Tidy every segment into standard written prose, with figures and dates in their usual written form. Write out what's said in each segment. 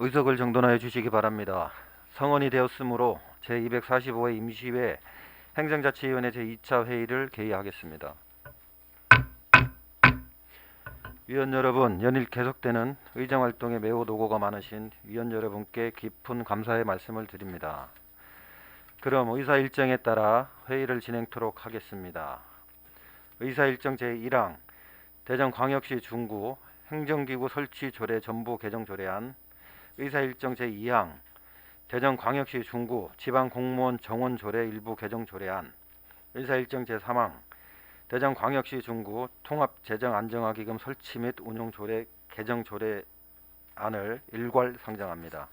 의석을 정돈하여 주시기 바랍니다. 성원이 되었으므로 제245회 임시회 행정자치위원회 제2차 회의를 개의하겠습니다. 위원 여러분, 연일 계속되는 의정활동에 매우 노고가 많으신 위원 여러분께 깊은 감사의 말씀을 드립니다. 그럼 의사 일정에 따라 회의를 진행토록 하겠습니다. 의사 일정 제1항 대전광역시 중구 행정기구 설치 조례 전부 개정 조례안, 의사 일정 제2항 대전광역시 중구 지방공무원 정원 조례 일부 개정 조례안, 의사 일정 제3항 대전광역시 중구 통합재정안정화기금 설치 및 운용 조례 개정 조례안을 일괄 상정합니다.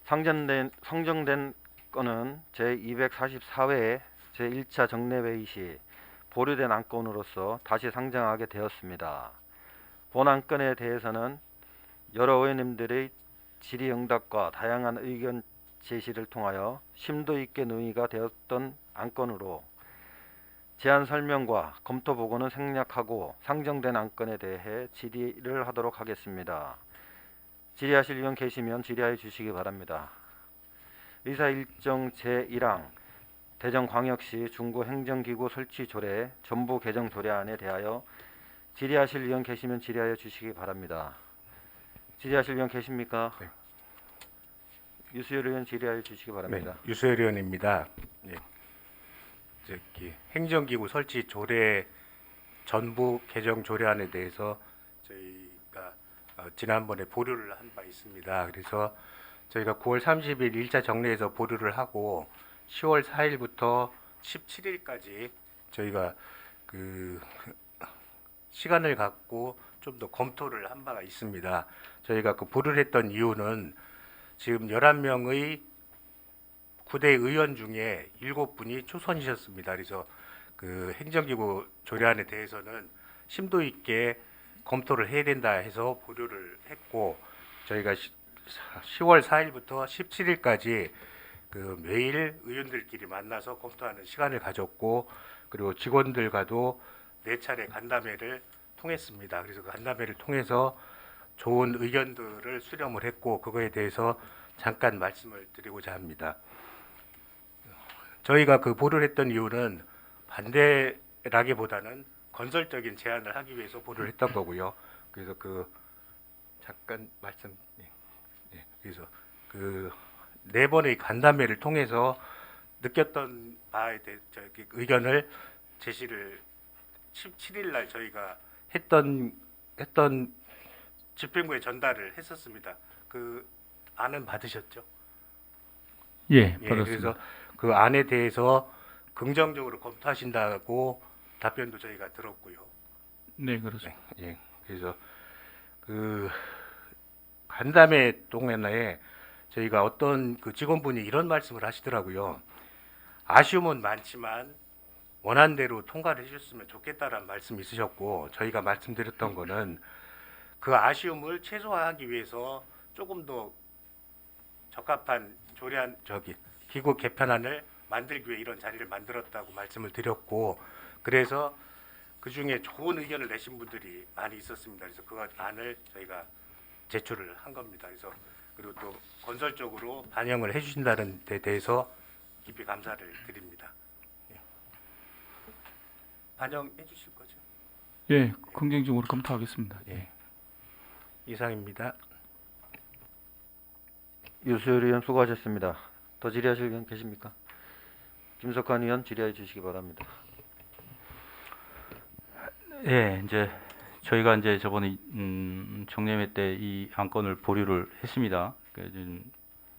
상정된 건은 제244회 제1차 정례회의 시 보류된 안건으로서 다시 상정하게 되었습니다. 본 안건에 대해서는 여러 의원님들의 질의응답과 다양한 의견 제시를 통하여 심도 있게 논의가 되었던 안건으로 제안 설명과 검토 보고는 생략하고 상정된 안건에 대해 질의를 하도록 하겠습니다. 질의하실 의원 계시면 질의하여 주시기 바랍니다. 의사 일정 제1항 대전광역시 중구 행정기구 설치 조례 전부 개정 조례안에 대하여 질의하실 의원 계시면 질의하여 주시기 바랍니다. 질의하실 의원 계십니까? 네. 유수열 의원 질의하여 주시기 바랍니다. 네, 유수열 의원입니다. 네. 저기 행정기구 설치 조례 전부 개정 조례안에 대해서 저희가 지난번에 보류를 한 바 있습니다. 그래서 저희가 9월 30일 1차 정례에서 보류를 하고 10월 4일부터 17일까지 저희가 그 시간을 갖고 좀 더 검토를 한 바가 있습니다. 저희가 그 보류를 했던 이유는 지금 11명의 9대 의원 중에 7분이 초선이셨습니다. 그래서 그 행정기구 조례안에 대해서는 심도 있게 검토를 해야 된다 해서 보류를 했고, 저희가 10월 4일부터 17일까지 그 매일 의원들끼리 만나서 검토하는 시간을 가졌고, 그리고 직원들과도 4차례 간담회를 통했습니다. 그래서 그 간담회를 통해서 좋은 의견들을 수렴을 했고, 그거에 대해서 잠깐 말씀을 드리고자 합니다. 저희가 그 보류를 했던 이유는 반대라기보다는 건설적인 제안을 하기 위해서 보류를 했던 거고요. 그래서 그 잠깐 말씀, 그래서 그 4번의 간담회를 통해서 느꼈던 바에 대해 의견을 제시를 17일 날 저희가 했던 집행부에 전달을 했었습니다. 그 안은 받으셨죠? 예, 예, 받았습니다. 그래서 그 안에 대해서 긍정적으로 검토하신다고 답변도 저희가 들었고요. 네, 그렇습니다. 예, 그래서 그 간담회 동안에 저희가 어떤 그 직원분이 이런 말씀을 하시더라고요. 아쉬움은 많지만 원안대로 통과를 해주셨으면 좋겠다라는 말씀이 있으셨고, 저희가 말씀드렸던 거는 그 아쉬움을 최소화하기 위해서 조금 더 적합한 조례안 기구 개편안을 만들기 위해 이런 자리를 만들었다고 말씀을 드렸고, 그래서 그 중에 좋은 의견을 내신 분들이 많이 있었습니다. 그래서 그 안을 저희가 제출을 한 겁니다. 그래서 그리고 또 건설적으로 반영을 해주신다는 데 대해서 깊이 감사를 드립니다. 예. 반영해 주실 거죠? 예, 긍정적으로 검토하겠습니다. 예. 이상입니다. 유수열 의원 수고하셨습니다. 더 질의하실 의원 계십니까? 김석환 의원 질의해 주시기 바랍니다. 예, 이제 저희가 이제 저번에 정례회 때 이 안건을 보류를 했습니다. 지금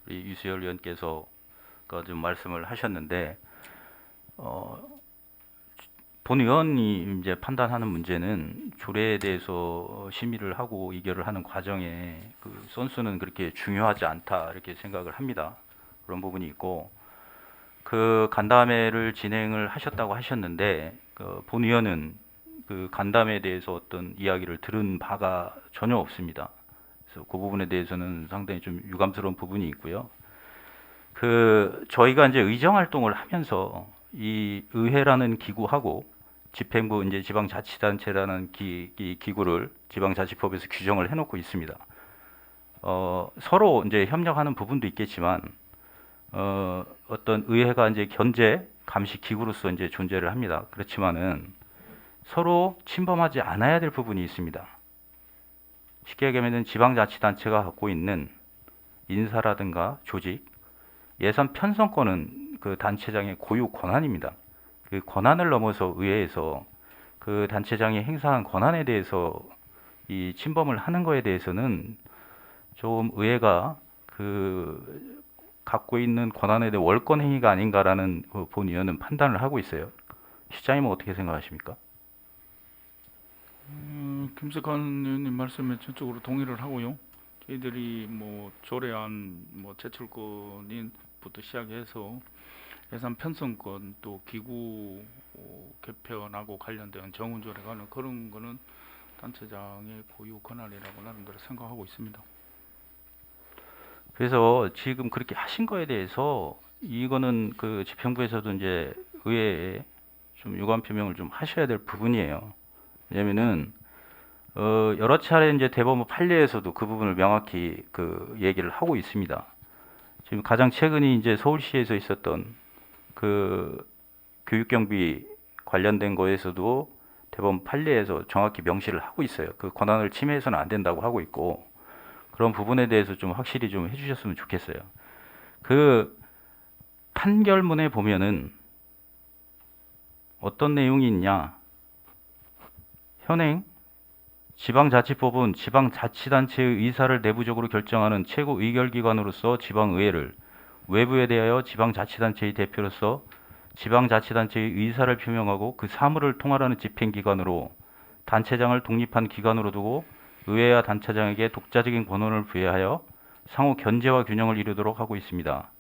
우리 유수열 의원께서 좀 말씀을 하셨는데, 본 의원이 이제 판단하는 문제는 조례에 대해서 심의를 하고 의결을 하는 과정에 그 선수는 그렇게 중요하지 않다 이렇게 생각을 합니다. 그런 부분이 있고, 그 간담회를 진행을 하셨다고 하셨는데, 그 본 의원은 그 간담회에 대해서 어떤 이야기를 들은 바가 전혀 없습니다. 그래서 그 부분에 대해서는 상당히 좀 유감스러운 부분이 있고요. 그 저희가 이제 의정 활동을 하면서 이 의회라는 기구하고 집행부 이제 지방자치단체라는 이 기구를 지방자치법에서 규정을 해놓고 있습니다. 서로 이제 협력하는 부분도 있겠지만 어떤 의회가 이제 견제 감시 기구로서 이제 존재를 합니다. 그렇지만은 서로 침범하지 않아야 될 부분이 있습니다. 쉽게 얘기하면 지방자치단체가 갖고 있는 인사라든가 조직, 예산 편성권은 그 단체장의 고유 권한입니다. 그 권한을 넘어서 의회에서 그 단체장이 행사한 권한에 대해서 이 침범을 하는 거에 대해서는 좀 의회가 그 갖고 있는 권한에 대해 월권 행위가 아닌가라는 본위원은 판단을 하고 있어요. 시장님은 어떻게 생각하십니까? 김석환 의원님 말씀에 전적으로 동의를 하고요. 저희들이 뭐 조례안, 뭐 제출권부터 시작해서 예산 편성권 또 기구 개편하고 관련된 정원조례 관련 그런 거는 단체장의 고유 권한이라고 나름대로 생각하고 있습니다. 그래서 지금 그렇게 하신 거에 대해서 이거는 그 집행부에서도 이제 의회에 좀 유감 표명을 좀 하셔야 될 부분이에요. 왜냐면은 여러 차례 이제 대법원 판례에서도 그 부분을 명확히 그 얘기를 하고 있습니다. 지금 가장 최근에 이제 서울시에서 있었던 그 교육경비 관련된 거에서도 대법원 판례에서 정확히 명시를 하고 있어요. 그 권한을 침해해서는 안 된다고 하고 있고 그런 부분에 대해서 좀 확실히 좀 해주셨으면 좋겠어요. 그 판결문에 보면은 어떤 내용이 있냐? 현행 지방자치법은 지방자치단체의 의사를 내부적으로 결정하는 최고 의결기관으로서 지방의회를, 외부에 대하여 지방자치단체의 대표로서 지방자치단체의 의사를 표명하고 그 사무를 통할하는 집행기관으로 단체장을 독립한 기관으로 두고 의회와 단체장에게 독자적인 권한을 부여하여 상호 견제와 균형을 이루도록 하고 있습니다.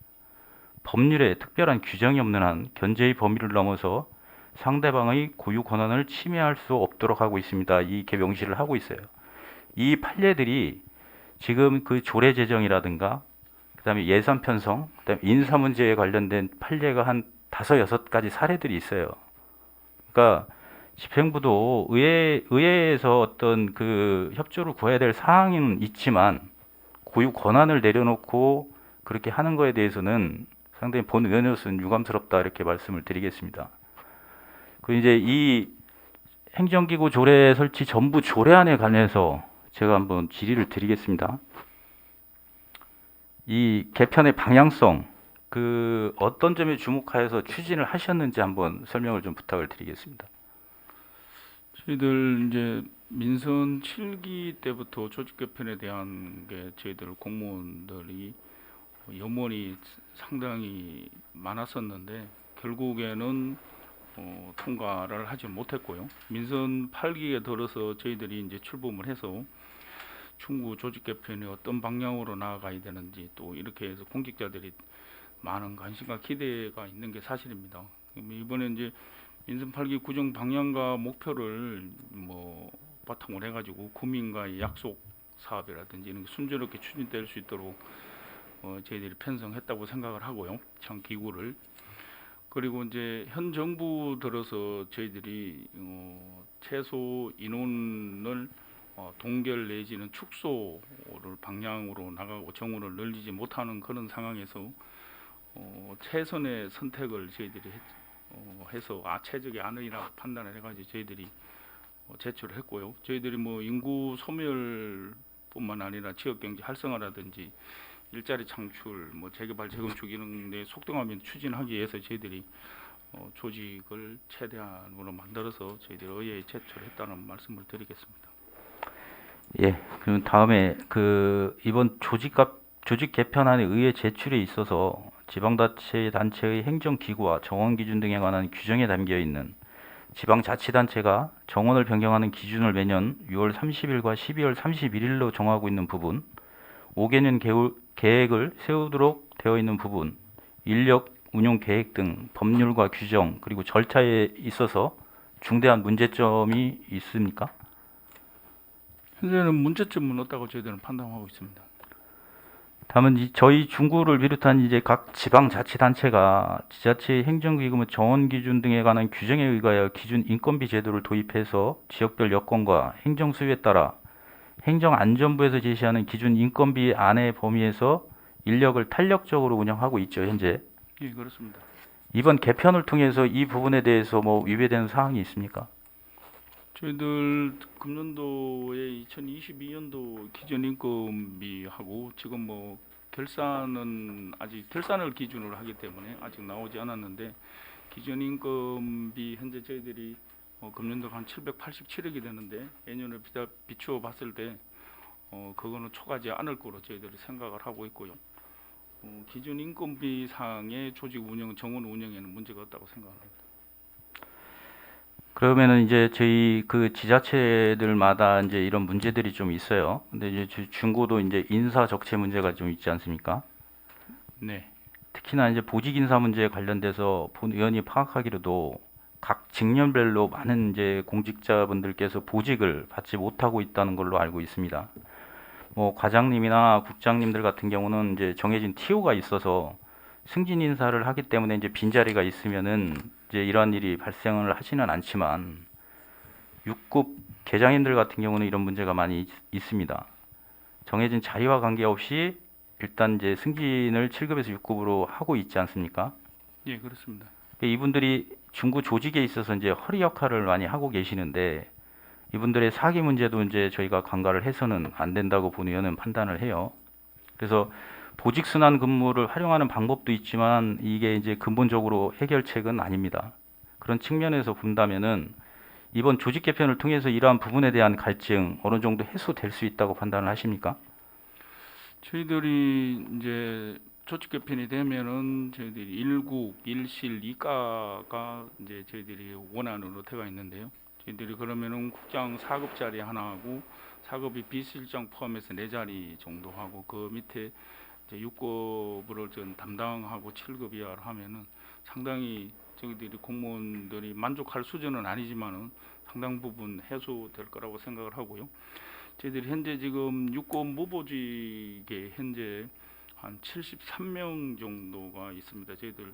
법률에 특별한 규정이 없는 한 견제의 범위를 넘어서 상대방의 고유 권한을 침해할 수 없도록 하고 있습니다. 이렇게 명시를 하고 있어요. 이 판례들이 지금 그 조례 제정이라든가 그다음에 예산 편성, 그다음에 인사 문제에 관련된 판례가 한 5-6가지 사례들이 있어요. 그러니까 집행부도 의회에서 어떤 그 협조를 구해야 될 사항은 있지만 고유 권한을 내려놓고 그렇게 하는 거에 대해서는 상당히 본 의원으로서는 유감스럽다 이렇게 말씀을 드리겠습니다. 그 이제 이 행정기구 조례 설치 전부 조례안에 관해서 제가 한번 질의를 드리겠습니다. 이 개편의 방향성, 그 어떤 점에 주목하여서 추진을 하셨는지 한번 설명을 좀 부탁을 드리겠습니다. 저희들 이제 민선 7기 때부터 조직 개편에 대한 게 저희들 공무원들이 염원이 상당히 많았었는데 결국에는 통과를 하지 못했고요. 민선 8기에 들어서 저희들이 이제 출범을 해서 충구 조직 개편이 어떤 방향으로 나아가야 되는지 또 이렇게 해서 공직자들이 많은 관심과 기대가 있는 게 사실입니다. 이번에 이제 민선 8기 구정 방향과 목표를 뭐 바탕으로 해가지고 국민과의 약속 사업이라든지 이런 게 순조롭게 추진될 수 있도록 저희들이 편성했다고 생각을 하고요. 참 기구를. 그리고 이제 현 정부 들어서 저희들이 최소 인원을 동결 내지는 축소를 방향으로 나가고 정원을 늘리지 못하는 그런 상황에서 최선의 선택을 저희들이 해서 최적의 안이라고 판단을 해가지고 저희들이 제출을 했고요. 저희들이 뭐 인구 소멸뿐만 아니라 지역 경제 활성화라든지 일자리 창출, 뭐 재개발, 재건축 이런 데 속도감을 추진하기 위해서 저희들이 조직을 최대한으로 만들어서 저희들이 의회에 제출했다는 말씀을 드리겠습니다. 예, 그럼 다음에 그 이번 조직 개편안의 의회 제출에 있어서 지방자치단체의 행정기구와 정원 기준 등에 관한 규정에 담겨 있는 지방자치단체가 정원을 변경하는 기준을 매년 6월 30일과 12월 31일로 정하고 있는 부분, 5개년 계획을 세우도록 되어 있는 부분, 인력 운용 계획 등 법률과 규정 그리고 절차에 있어서 중대한 문제점이 있습니까? 현재는 문제점은 없다고 저희들은 판단하고 있습니다. 다만 저희 중구를 비롯한 이제 각 지방자치단체가 지자체 행정기금의 정원 기준 등에 관한 규정에 의하여 기준 인건비 제도를 도입해서 지역별 여건과 행정 수요에 따라 행정안전부에서 제시하는 기준 인건비 안의 범위에서 인력을 탄력적으로 운영하고 있죠, 현재. 예, 그렇습니다. 이번 개편을 통해서 이 부분에 대해서 뭐 위배되는 사항이 있습니까? 저희들 금년도에 2022년도 기존 인건비하고 지금 뭐 결산은 아직 결산을 기준으로 하기 때문에 아직 나오지 않았는데 기존 인건비 현재 저희들이 금년도 한 787억이 되는데 예년에 비추어 봤을 때 그거는 초과하지 않을 거로 저희들이 생각을 하고 있고요. 기존 인건비 상의 조직 운영, 정원 운영에는 문제가 없다고 생각합니다. 그러면은 이제 저희 그 지자체들마다 이제 이런 문제들이 좀 있어요. 근데 이제 중구도 이제 인사 적체 문제가 좀 있지 않습니까? 네, 특히나 이제 보직 인사 문제에 관련돼서 본 의원이 파악하기로도 각 직렬별로 많은 이제 공직자분들께서 보직을 받지 못하고 있다는 걸로 알고 있습니다. 뭐 과장님이나 국장님들 같은 경우는 이제 정해진 TO가 있어서 승진 인사를 하기 때문에 이제 빈자리가 있으면은 이제 이러한 일이 발생을 하지는 않지만 6급 계장님들 같은 경우는 이런 문제가 많이 있습니다. 정해진 자리와 관계없이 일단 이제 승진을 7급에서 6급으로 하고 있지 않습니까? 예, 그렇습니다. 이분들이 중구 조직에 있어서 이제 허리 역할을 많이 하고 계시는데 이분들의 사기 문제도 이제 저희가 관가를 해서는 안 된다고 본 의원은 판단을 해요. 그래서 보직 순환 근무를 활용하는 방법도 있지만 이게 이제 근본적으로 해결책은 아닙니다. 그런 측면에서 본다면은 이번 조직 개편을 통해서 이러한 부분에 대한 갈증 어느 정도 해소될 수 있다고 판단을 하십니까? 저희들이 이제 조직 개편이 되면은 저희들이 일국, 일실, 이과가 이제 저희들이 원하는 로테가 있는데요. 저희들이 그러면은 국장 4급짜리 하나 하고 4급이 비실장 포함해서 4자리 정도 하고 그 밑에 이제 6급을 좀 담당하고 7급 이하를 하면은 상당히 저희들이 공무원들이 만족할 수준은 아니지만은 상당 부분 해소될 거라고 생각을 하고요. 저희들이 현재 지금 6급 무보직에 현재 한 73명 정도가 있습니다. 저희들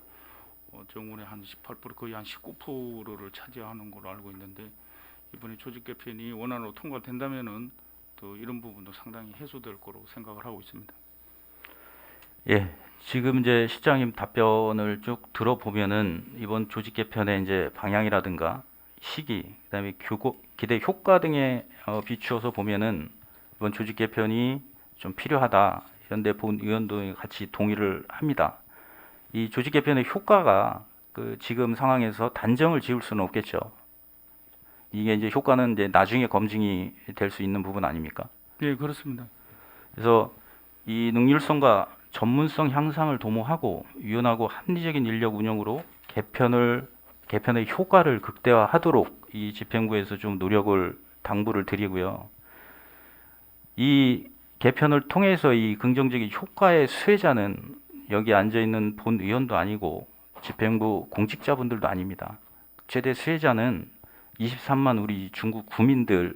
정원의 한 18% 거의 한 19%를 차지하는 걸로 알고 있는데 이번에 조직 개편이 원안으로 통과된다면은 또 이런 부분도 상당히 해소될 거라고 생각을 하고 있습니다. 예, 지금 이제 시장님 답변을 쭉 들어보면은 이번 조직 개편의 이제 방향이라든가 시기, 그다음에 기대 효과 등에 비추어서 보면은 이번 조직 개편이 좀 필요하다. 이런데 본 의원도 같이 동의를 합니다. 이 조직 개편의 효과가 그 지금 상황에서 단정을 지을 수는 없겠죠. 이게 이제 효과는 이제 나중에 검증이 될 수 있는 부분 아닙니까? 예, 그렇습니다. 그래서 이 능률성과 전문성 향상을 도모하고 유연하고 합리적인 인력 운영으로 개편의 효과를 극대화하도록 이 집행부에서 좀 노력을 당부를 드리고요. 이 개편을 통해서 이 긍정적인 효과의 수혜자는 여기 앉아 있는 본 의원도 아니고 집행부 공직자분들도 아닙니다. 최대 수혜자는 23만 우리 중국 구민들이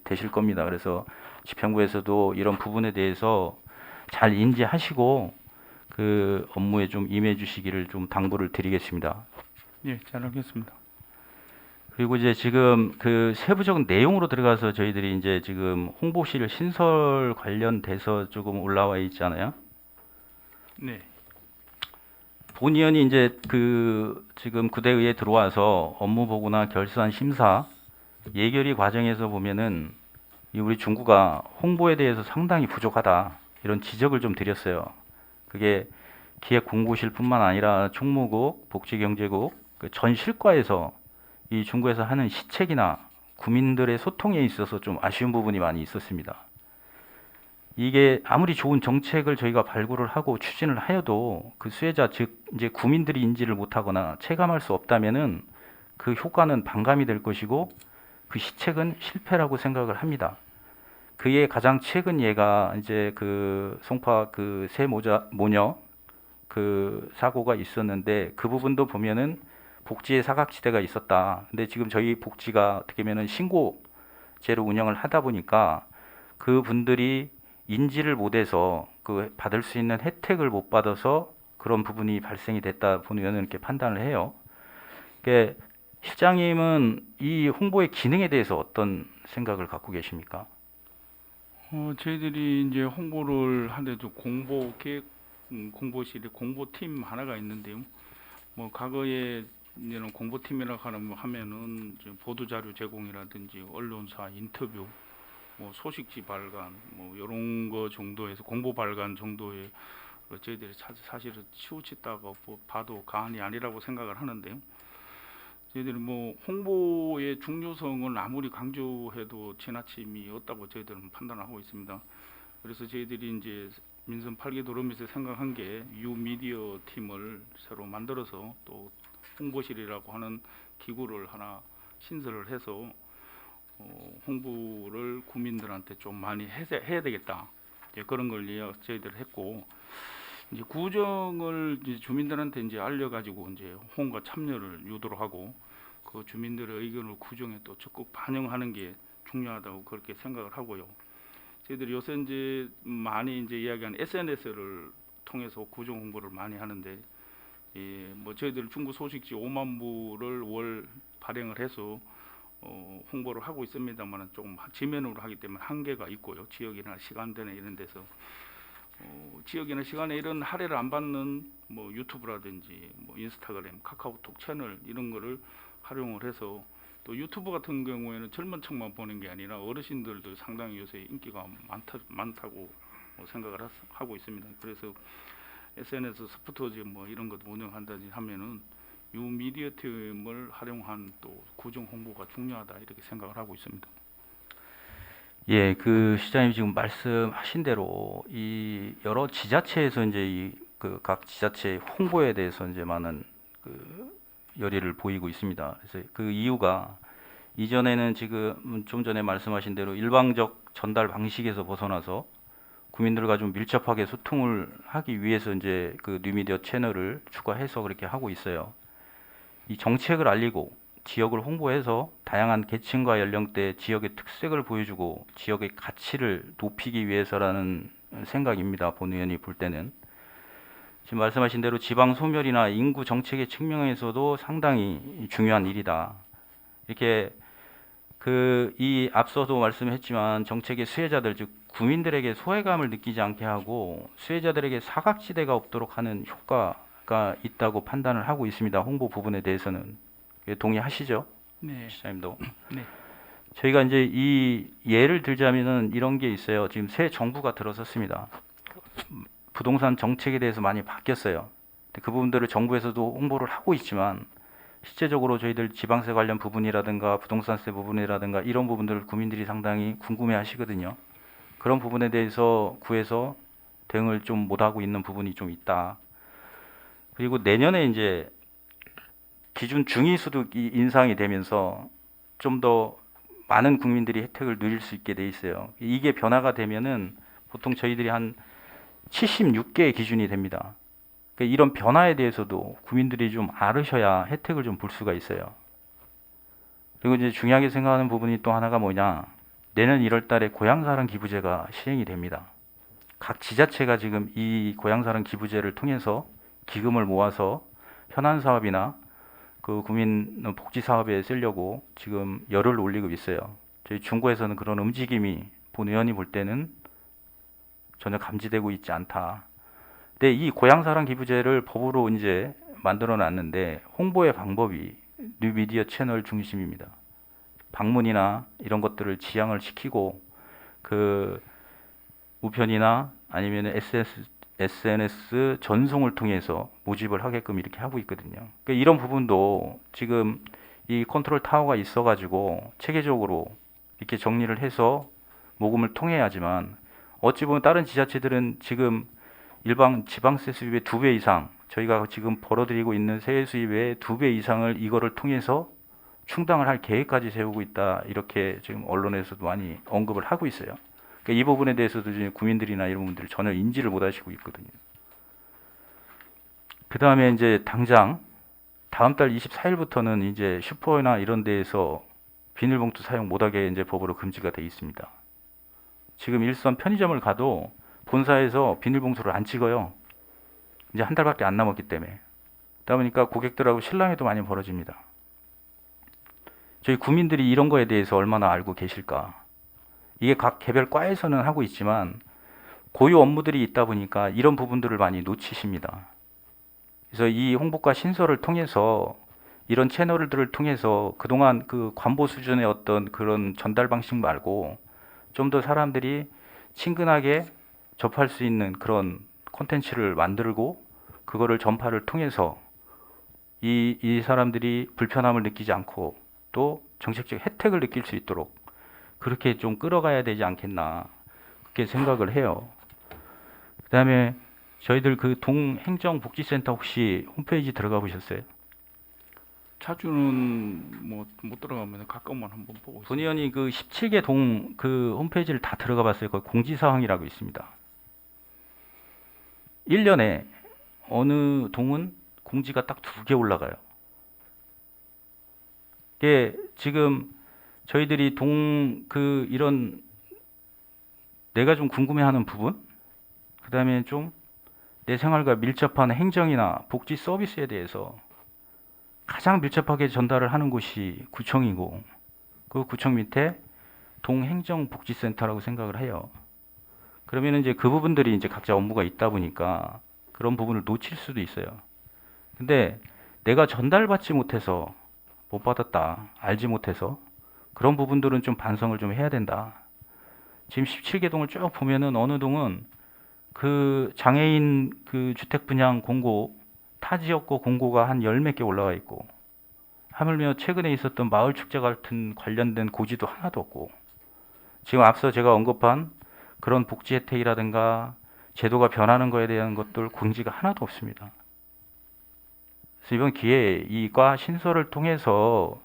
되실 겁니다. 그래서 집행부에서도 이런 부분에 대해서 잘 인지하시고 그 업무에 좀 임해 주시기를 좀 당부를 드리겠습니다. 예, 잘 알겠습니다. 그리고 이제 지금 그 세부적인 내용으로 들어가서 저희들이 이제 지금 홍보실 신설 관련돼서 조금 올라와 있잖아요. 네, 본 의원이 이제 그 지금 구대의에 들어와서 업무 보고나 결산 심사 예결위 과정에서 보면은 이 우리 중구가 홍보에 대해서 상당히 부족하다 이런 지적을 좀 드렸어요. 그게 기획공고실뿐만 아니라 총무국, 복지경제국 그 전 실과에서 이 중구에서 하는 시책이나 구민들의 소통에 있어서 좀 아쉬운 부분이 많이 있었습니다. 이게 아무리 좋은 정책을 저희가 발굴을 하고 추진을 하여도 그 수혜자 즉 이제 구민들이 인지를 못하거나 체감할 수 없다면은 그 효과는 반감이 될 것이고 그 시책은 실패라고 생각을 합니다. 그의 가장 최근 예가 이제 그 송파 그 새 모녀 그 사고가 있었는데 그 부분도 보면은 복지의 사각지대가 있었다. 근데 지금 저희 복지가 어떻게 보면은 신고제로 운영을 하다 보니까 그 분들이 인지를 못해서 그 받을 수 있는 혜택을 못 받아서 그런 부분이 발생이 됐다 본 의원은 이렇게 판단을 해요. 그러니까 실장님은 이 홍보의 기능에 대해서 어떤 생각을 갖고 계십니까? 저희들이 이제 홍보를 하는데도 공보실에 공보팀 하나가 있는데요. 뭐 과거에 이제는 공보팀이라고 하면은 이제 보도자료 제공이라든지 언론사 인터뷰, 뭐 소식지 발간, 뭐 이런 거 정도에서 공보 발간 정도의 저희들이 사실은 치우쳤다고 봐도 과언이 아니라고 생각을 하는데요. 저희들이 뭐 홍보의 중요성을 아무리 강조해도 지나침이 없다고 저희들은 판단하고 있습니다. 그래서 저희들이 이제 민선 8개 도로에서 생각한 게 유미디어 팀을 새로 만들어서 또 홍보실이라고 하는 기구를 하나 신설을 해서 홍보를 국민들한테 좀 많이 해야 되겠다. 이제 그런 걸 저희들 했고, 이제 구정을 이제 주민들한테 이제 알려가지고 이제 홍보가 참여를 유도를 하고 그 주민들의 의견을 구정에 또 적극 반영하는 게 중요하다고 그렇게 생각을 하고요. 저희들이 요새 이제 많이 이제 이야기하는 SNS를 통해서 구정 홍보를 많이 하는데, 뭐 저희들 중구 소식지 5만 부를 월 발행을 해서 홍보를 하고 있습니다만 조금 지면으로 하기 때문에 한계가 있고요. 지역이나 시간대나 이런 데서 지역이나 시간에 이런 할애를 안 받는 뭐 유튜브라든지 뭐 인스타그램, 카카오톡 채널 이런 거를 활용을 해서 또 유튜브 같은 경우에는 젊은 층만 보는 게 아니라 어르신들도 상당히 요새 인기가 많다고 생각을 하고 있습니다. 그래서 SNS 스포터즈 뭐 이런 것 운영한다든지 하면은 유미디어 팀을 활용한 또 구정 홍보가 중요하다 이렇게 생각을 하고 있습니다. 예, 그 시장님 지금 말씀하신 대로 이 여러 지자체에서 이제 이 그 각 지자체 홍보에 대해서 이제 많은 그 열의를 보이고 있습니다. 그래서 그 이유가 이전에는 지금 좀 전에 말씀하신 대로 일방적 전달 방식에서 벗어나서 국민들과 좀 밀접하게 소통을 하기 위해서 이제 그 뉴미디어 채널을 추가해서 그렇게 하고 있어요. 이 정책을 알리고 지역을 홍보해서 다양한 계층과 연령대 지역의 특색을 보여주고 지역의 가치를 높이기 위해서라는 생각입니다. 본 의원이 볼 때는 지금 말씀하신 대로 지방 소멸이나 인구 정책의 측면에서도 상당히 중요한 일이다. 이렇게 이 앞서도 말씀했지만 정책의 수혜자들 즉 국민들에게 소외감을 느끼지 않게 하고 수혜자들에게 사각지대가 없도록 하는 효과가 있다고 판단을 하고 있습니다. 홍보 부분에 대해서는 동의하시죠? 네. 시장님도. 네. 저희가 이제 이 예를 들자면은 이런 게 있어요. 지금 새 정부가 들어섰습니다. 부동산 정책에 대해서 많이 바뀌었어요. 그 부분들을 정부에서도 홍보를 하고 있지만 실제적으로 저희들 지방세 관련 부분이라든가 부동산세 부분이라든가 이런 부분들을 국민들이 상당히 궁금해 하시거든요. 그런 부분에 대해서 구에서 대응을 좀 못하고 있는 부분이 좀 있다. 그리고 내년에 이제 기준 중위소득이 인상이 되면서 좀 더 많은 국민들이 혜택을 누릴 수 있게 돼 있어요. 이게 변화가 되면은 보통 저희들이 한 76개의 기준이 됩니다. 그러니까 이런 변화에 대해서도 국민들이 좀 알으셔야 혜택을 좀 볼 수가 있어요. 그리고 이제 중요하게 생각하는 부분이 또 하나가 뭐냐, 내년 1월 달에 고향사랑 기부제가 시행이 됩니다. 각 지자체가 지금 이 고향사랑 기부제를 통해서 기금을 모아서 현안 사업이나 그 국민 복지 사업에 쓰려고 지금 열을 올리고 있어요. 저희 중구에서는 그런 움직임이 본 의원이 볼 때는 전혀 감지되고 있지 않다. 근데 이 고향사랑 기부제를 법으로 이제 만들어 놨는데 홍보의 방법이 뉴미디어 채널 중심입니다. 방문이나 이런 것들을 지향을 시키고 그 우편이나 아니면 SNS 전송을 통해서 모집을 하게끔 이렇게 하고 있거든요. 그러니까 이런 부분도 지금 이 컨트롤 타워가 있어가지고 체계적으로 이렇게 정리를 해서 모금을 통해야지만 어찌 보면 다른 지자체들은 지금 일반 지방세 수입의 2배 이상 저희가 지금 벌어들이고 있는 세액 수입의 2배 이상을 이거를 통해서 충당을 할 계획까지 세우고 있다. 이렇게 지금 언론에서도 많이 언급을 하고 있어요. 그러니까 이 부분에 대해서도 지금 국민들이나 이런 분들이 전혀 인지를 못 하시고 있거든요. 그 다음에 이제 당장 다음 달 24일부터는 이제 슈퍼나 이런 데에서 비닐봉투 사용 못하게 이제 법으로 금지가 돼 있습니다. 지금 일선 편의점을 가도 본사에서 비닐봉투를 안 찍어요. 이제 한 달밖에 안 남았기 때문에. 그러다 보니까 고객들하고 실랑이도 많이 벌어집니다. 저희 구민들이 이런 거에 대해서 얼마나 알고 계실까? 이게 각 개별 과에서는 하고 있지만 고유 업무들이 있다 보니까 이런 부분들을 많이 놓치십니다. 그래서 이 홍보과 신설을 통해서 이런 채널들을 통해서 그동안 그 관보 수준의 어떤 그런 전달 방식 말고 좀 더 사람들이 친근하게 접할 수 있는 그런 콘텐츠를 만들고 그거를 전파를 통해서 이 사람들이 불편함을 느끼지 않고 또 정책적 혜택을 느낄 수 있도록 그렇게 좀 끌어가야 되지 않겠나 그렇게 생각을 해요. 그다음에 저희들 그 동행정복지센터 혹시 홈페이지 들어가 보셨어요? 자주는 뭐 못 들어가면 가끔만 한번 보고 본 있습니다. 의원이 그 17개 동 그 홈페이지를 다 들어가 봤어요. 거기 공지사항이라고 있습니다. 1년에 어느 동은 공지가 딱 2개 올라가요. 이게 지금 저희들이 이런 내가 좀 궁금해하는 부분, 그 다음에 좀 내 생활과 밀접한 행정이나 복지 서비스에 대해서 가장 밀접하게 전달을 하는 곳이 구청이고 그 구청 밑에 동행정복지센터라고 생각을 해요. 그러면 이제 그 부분들이 이제 각자 업무가 있다 보니까 그런 부분을 놓칠 수도 있어요. 근데 내가 전달받지 못해서 못 받았다, 알지 못해서 그런 부분들은 좀 반성을 좀 해야 된다. 지금 17개 동을 쭉 보면은 어느 동은 그 장애인 그 주택 분양 공고 타 지역구 공고가 한 열 몇 개 올라와 있고 하물며 최근에 있었던 마을 축제 같은 관련된 고지도 하나도 없고 지금 앞서 제가 언급한 그런 복지 혜택이라든가 제도가 변하는 거에 대한 것들 공지가 하나도 없습니다. 그래서 이번 기회에 이과 신설을 통해서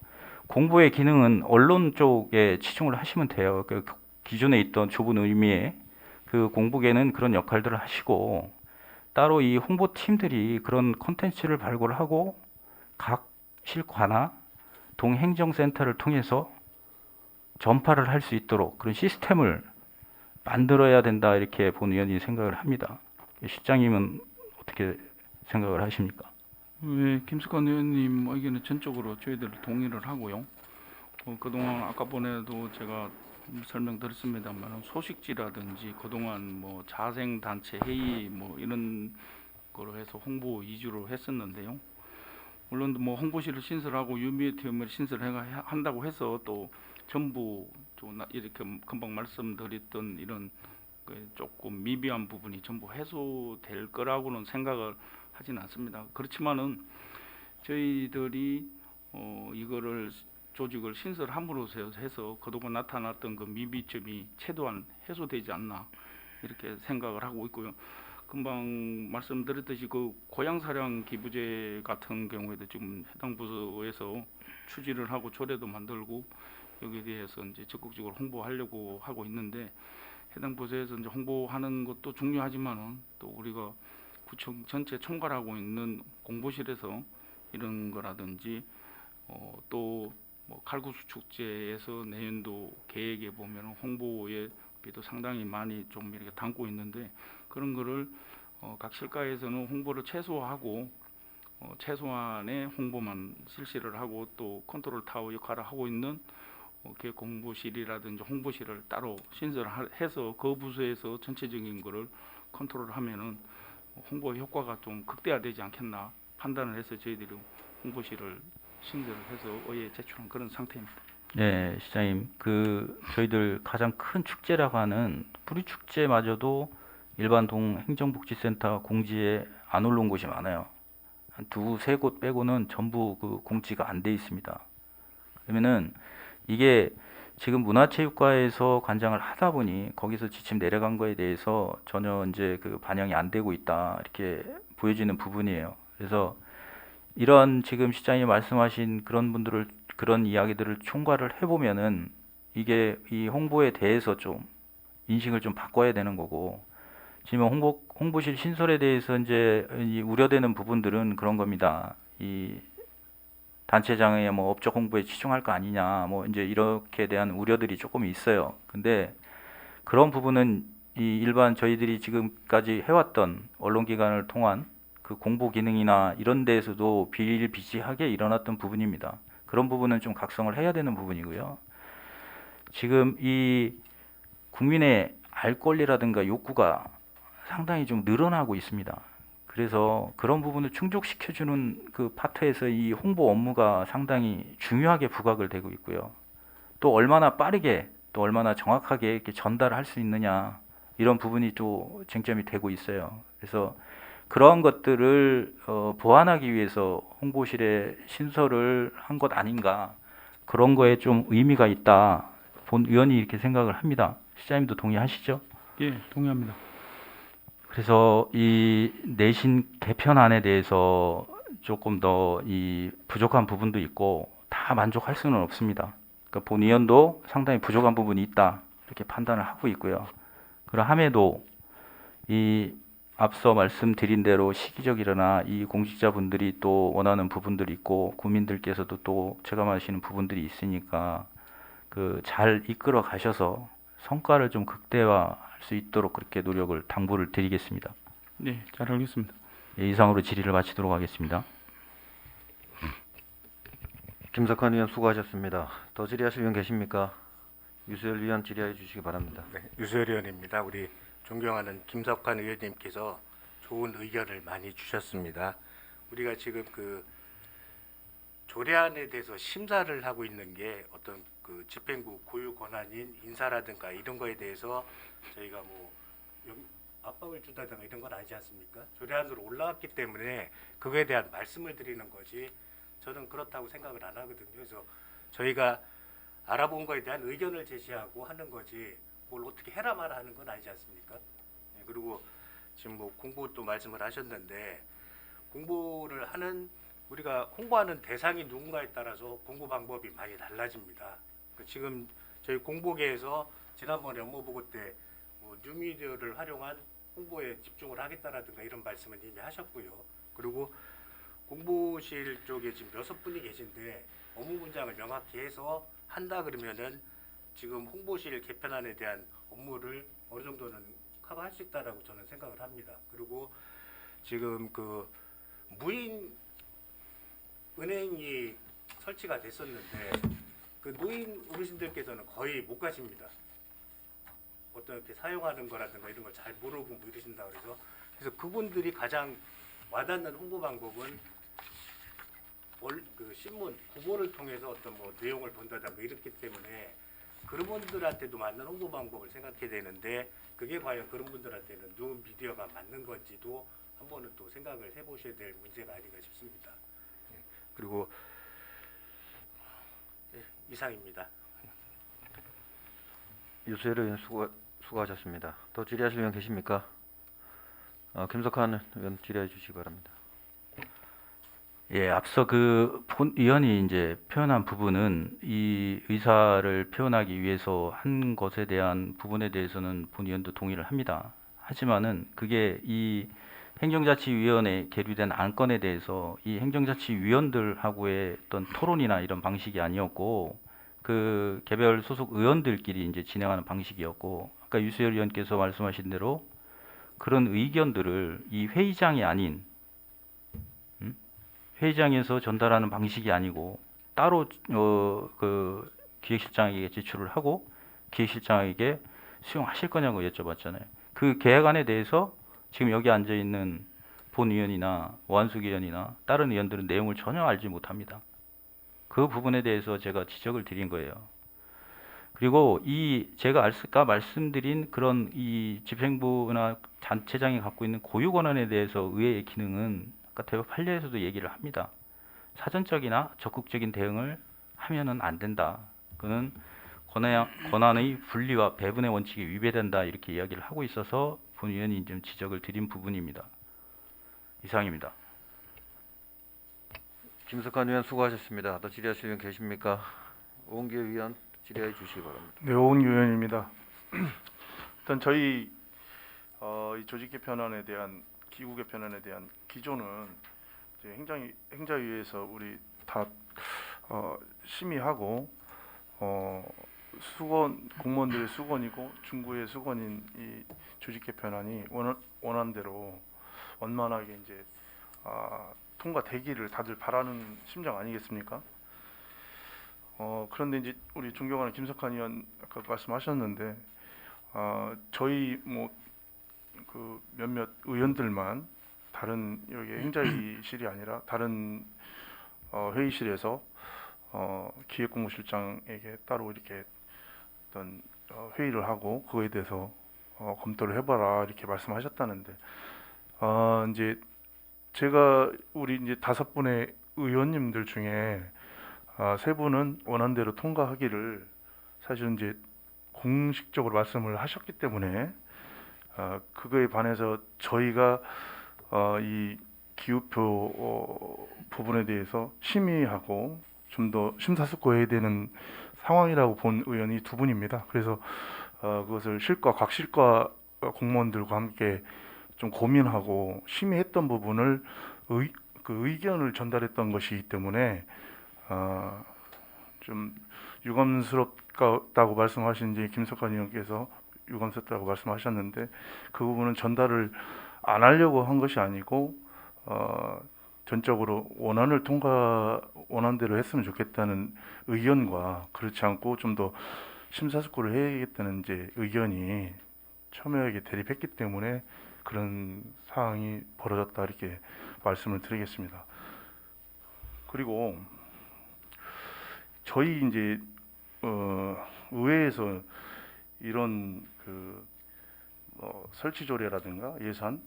공보의 기능은 언론 쪽에 치중을 하시면 돼요. 그 기존에 있던 좁은 의미의 그 공보계는 그런 역할들을 하시고 따로 이 홍보팀들이 그런 콘텐츠를 발굴하고 각 실과나 동행정센터를 통해서 전파를 할 수 있도록 그런 시스템을 만들어야 된다 이렇게 본 의원이 생각을 합니다. 실장님은 어떻게 생각을 하십니까? 네, 김석환 의원님 의견은 전적으로 저희들 동의를 하고요. 그동안 아까 번에도 제가 설명드렸습니다만 소식지라든지 그동안 뭐 자생단체 회의 뭐 이런 거로 해서 홍보 위주로 했었는데요. 물론 뭐 홍보실을 신설하고 유미티엄을 신설한다고 해서 또 전부 좀 이렇게 금방 말씀드렸던 이런 그 조금 미비한 부분이 전부 해소될 거라고는 생각을 하지는 않습니다. 그렇지만은 저희들이 이거를 조직을 신설함으로써 해서 그동안 나타났던 그 미비점이 최대한 해소되지 않나 이렇게 생각을 하고 있고요. 금방 말씀드렸듯이 그 고향사랑 기부제 같은 경우에도 지금 해당 부서에서 추진을 하고 조례도 만들고 여기에 대해서 이제 적극적으로 홍보하려고 하고 있는데 해당 부서에서 이제 홍보하는 것도 중요하지만은 또 우리가 구청 전체 총괄하고 있는 공보실에서 이런 거라든지 또 뭐 칼국수 축제에서 내년도 계획에 보면 홍보에 도 상당히 많이 좀 이렇게 담고 있는데 그런 거를 각 실과에서는 홍보를 최소화하고 최소한의 홍보만 실시를 하고 또 컨트롤 타워 역할을 하고 있는 계획 공보실이라든지 홍보실을 따로 신설해서 그 부서에서 전체적인 거를 컨트롤하면은 홍보 효과가 좀 극대화되지 않겠나 판단을 해서 저희들이 홍보실을 신설을 해서 의회에 제출한 그런 상태입니다. 네, 시장님. 저희들 가장 큰 축제라고 하는 뿌리 축제마저도 일반 동행정복지센터 공지에 안 올라온 곳이 많아요. 한 두세 곳 빼고는 전부 그 공지가 안 돼 있습니다. 그러면은 이게 지금 문화체육과에서 관장을 하다 보니 거기서 지침 내려간 거에 대해서 전혀 이제 그 반영이 안 되고 있다 이렇게 보여지는 부분이에요. 그래서 이런 지금 시장님 말씀하신 그런 이야기들을 총괄을 해보면은 이게 이 홍보에 대해서 좀 인식을 좀 바꿔야 되는 거고 지금 홍보실 신설에 대해서 이제 이 우려되는 부분들은 그런 겁니다. 이 단체장의 뭐 업적 홍보에 치중할 거 아니냐 뭐 이제 이렇게 대한 우려들이 조금 있어요. 근데 그런 부분은 이 일반 저희들이 지금까지 해왔던 언론기관을 통한 그 공보 기능이나 이런 데에서도 비일비재하게 일어났던 부분입니다. 그런 부분은 좀 각성을 해야 되는 부분이고요. 지금 이 국민의 알 권리라든가 욕구가 상당히 좀 늘어나고 있습니다. 그래서 그런 부분을 충족시켜주는 그 파트에서 이 홍보 업무가 상당히 중요하게 부각을 되고 있고요. 또 얼마나 빠르게 또 얼마나 정확하게 이렇게 전달할 수 있느냐 이런 부분이 또 쟁점이 되고 있어요. 그래서 그러한 것들을 보완하기 위해서 홍보실에 신설을 한 것 아닌가 그런 거에 좀 의미가 있다. 본 의원이 이렇게 생각을 합니다. 시장님도 동의하시죠? 예, 동의합니다. 그래서 이 내신 개편안에 대해서 조금 더 이 부족한 부분도 있고 다 만족할 수는 없습니다. 그러니까 본 의원도 상당히 부족한 부분이 있다 이렇게 판단을 하고 있고요. 그러함에도 이 앞서 말씀드린 대로 시기적이거나 이 공직자분들이 또 원하는 부분들이 있고 국민들께서도 또 체감하시는 부분들이 있으니까 그 잘 이끌어 가셔서 성과를 좀 극대화할 수 있도록 그렇게 노력을 당부를 드리겠습니다. 네, 잘 알겠습니다. 예, 이상으로 질의를 마치도록 하겠습니다. 김석환 의원 수고하셨습니다. 더 질의하실 의원 계십니까? 유수열 의원 질의해 주시기 바랍니다. 네, 유수열 의원입니다. 우리 존경하는 김석환 의원님께서 좋은 의견을 많이 주셨습니다. 우리가 지금 그 조례안에 대해서 심사를 하고 있는 게 어떤 그 집행부 고유 권한인 인사라든가 이런 거에 대해서 저희가 뭐 압박을 준다든가 이런 건 아니지 않습니까? 조례안으로 올라왔기 때문에 그거에 대한 말씀을 드리는 거지 저는 그렇다고 생각을 안 하거든요. 그래서 저희가 알아본 거에 대한 의견을 제시하고 하는 거지 뭘 어떻게 해라 마라 하는 건 아니지 않습니까? 네, 그리고 지금 뭐 공보 또 말씀을 하셨는데 공보를 하는 우리가 홍보하는 대상이 누군가에 따라서 공보 방법이 많이 달라집니다. 지금 저희 공보계에서 지난번에 업무보고 때 뭐 뉴미디어를 활용한 홍보에 집중을 하겠다라든가 이런 말씀은 이미 하셨고요. 그리고 공보실 쪽에 지금 6분이 계신데 업무 분장을 명확히 해서 한다 그러면은 지금 홍보실 개편안에 대한 업무를 어느 정도는 커버할 수 있다라고 저는 생각을 합니다. 그리고 지금 그 무인 은행이 설치가 됐었는데 그 노인 어르신들께서는 거의 못 가십니다. 어떻게 사용하는 거라든가 이런 걸 잘 모르고 뭐 이러신다 그래서 그분들이 가장 와닿는 홍보 방법은 그 신문 구보를 통해서 어떤 뭐 내용을 본다든가 이렇기 때문에 그런 분들한테도 맞는 홍보 방법을 생각해야 되는데 그게 과연 그런 분들한테는 뉴 미디어가 맞는 건지도 한 번은 또 생각을 해보셔야 될 문제가 아닌가 싶습니다. 그리고 이상입니다. 유수열 의원 수고하셨습니다. 더 질의하실 의원 계십니까? 김석환 의원 질의해 주시기 바랍니다. 예, 앞서 그 본 의원이 이제 표현한 부분은 이 의사를 표현하기 위해서 한 것에 대한 부분에 대해서는 본 의원도 동의를 합니다. 하지만은 그게 이 행정자치위원회에 계류된 안건에 대해서 이 행정자치위원들하고의 어떤 토론이나 이런 방식이 아니었고 그 개별 소속 의원들끼리 이제 진행하는 방식이었고 아까 유수열 의원께서 말씀하신 대로 그런 의견들을 이 회의장이 아닌 회의장에서 전달하는 방식이 아니고 따로 그 기획실장에게 제출을 하고 기획실장에게 수용하실 거냐고 여쭤봤잖아요. 그 계획안에 대해서 지금 여기 앉아 있는 본 의원이나 원숙 의원이나 다른 의원들은 내용을 전혀 알지 못합니다. 그 부분에 대해서 제가 지적을 드린 거예요. 그리고 이 제가 아까 말씀드린 그런 이 집행부나 단체장이 갖고 있는 고유 권한에 대해서 의회의 기능은 아까 대법 판례에서도 얘기를 합니다. 사전적이나 적극적인 대응을 하면은 안 된다. 그는 권한의 분리와 배분의 원칙에 위배된다 이렇게 이야기를 하고 있어서 본 의원이 좀 지적을 드린 부분입니다. 이상입니다. 김석환 의원 수고하셨습니다. 더 질의하실 의원 계십니까? 오은기 의원 질의해 주시기 바랍니다. 네, 오은기 의원입니다. 일단 저희 이 조직 개편안에 대한 기구 개편안에 대한 기조는 이제 행자위에서 우리 다 심의하고 수건 공무원들의 수건이고 중구의 수건인 이 조직 개편안이 원안대로 원만하게 이제 통과되기를 다들 바라는 심정 아니겠습니까? 그런데 이제 우리 존경하는 김석환 의원 아까 말씀하셨는데 저희 뭐 그 몇몇 의원들만 다른 여기 행자위실이 아니라 다른 회의실에서 기획국무실장에게 따로 이렇게 어떤 회의를 하고 그거에 대해서 검토를 해봐라 이렇게 말씀하셨다는데 이제 제가 우리 이제 5분의 의원님들 중에 3분은 원안대로 통과하기를 사실은 이제 공식적으로 말씀을 하셨기 때문에 그거에 반해서 저희가 이 기후표 부분에 대해서 심의하고 좀 더 심사숙고해야 되는 상황이라고 본 의원이 2분입니다. 그래서 그것을 실과 각실과 공무원들과 함께 좀 고민하고 심의했던 부분을 그 의견을 전달했던 것이기 때문에 좀 유감스럽다고 말씀하신 이제 김석환 의원께서 유감스럽다고 말씀하셨는데 그 부분은 전달을 안 하려고 한 것이 아니고 전적으로 원안대로 했으면 좋겠다는 의견과 그렇지 않고 좀 더 심사숙고를 해야겠다는 이제 의견이 첨예하게 대립했기 때문에 그런 상황이 벌어졌다 이렇게 말씀을 드리겠습니다. 그리고 저희 이제 의회에서 이런 설치 조례라든가 예산,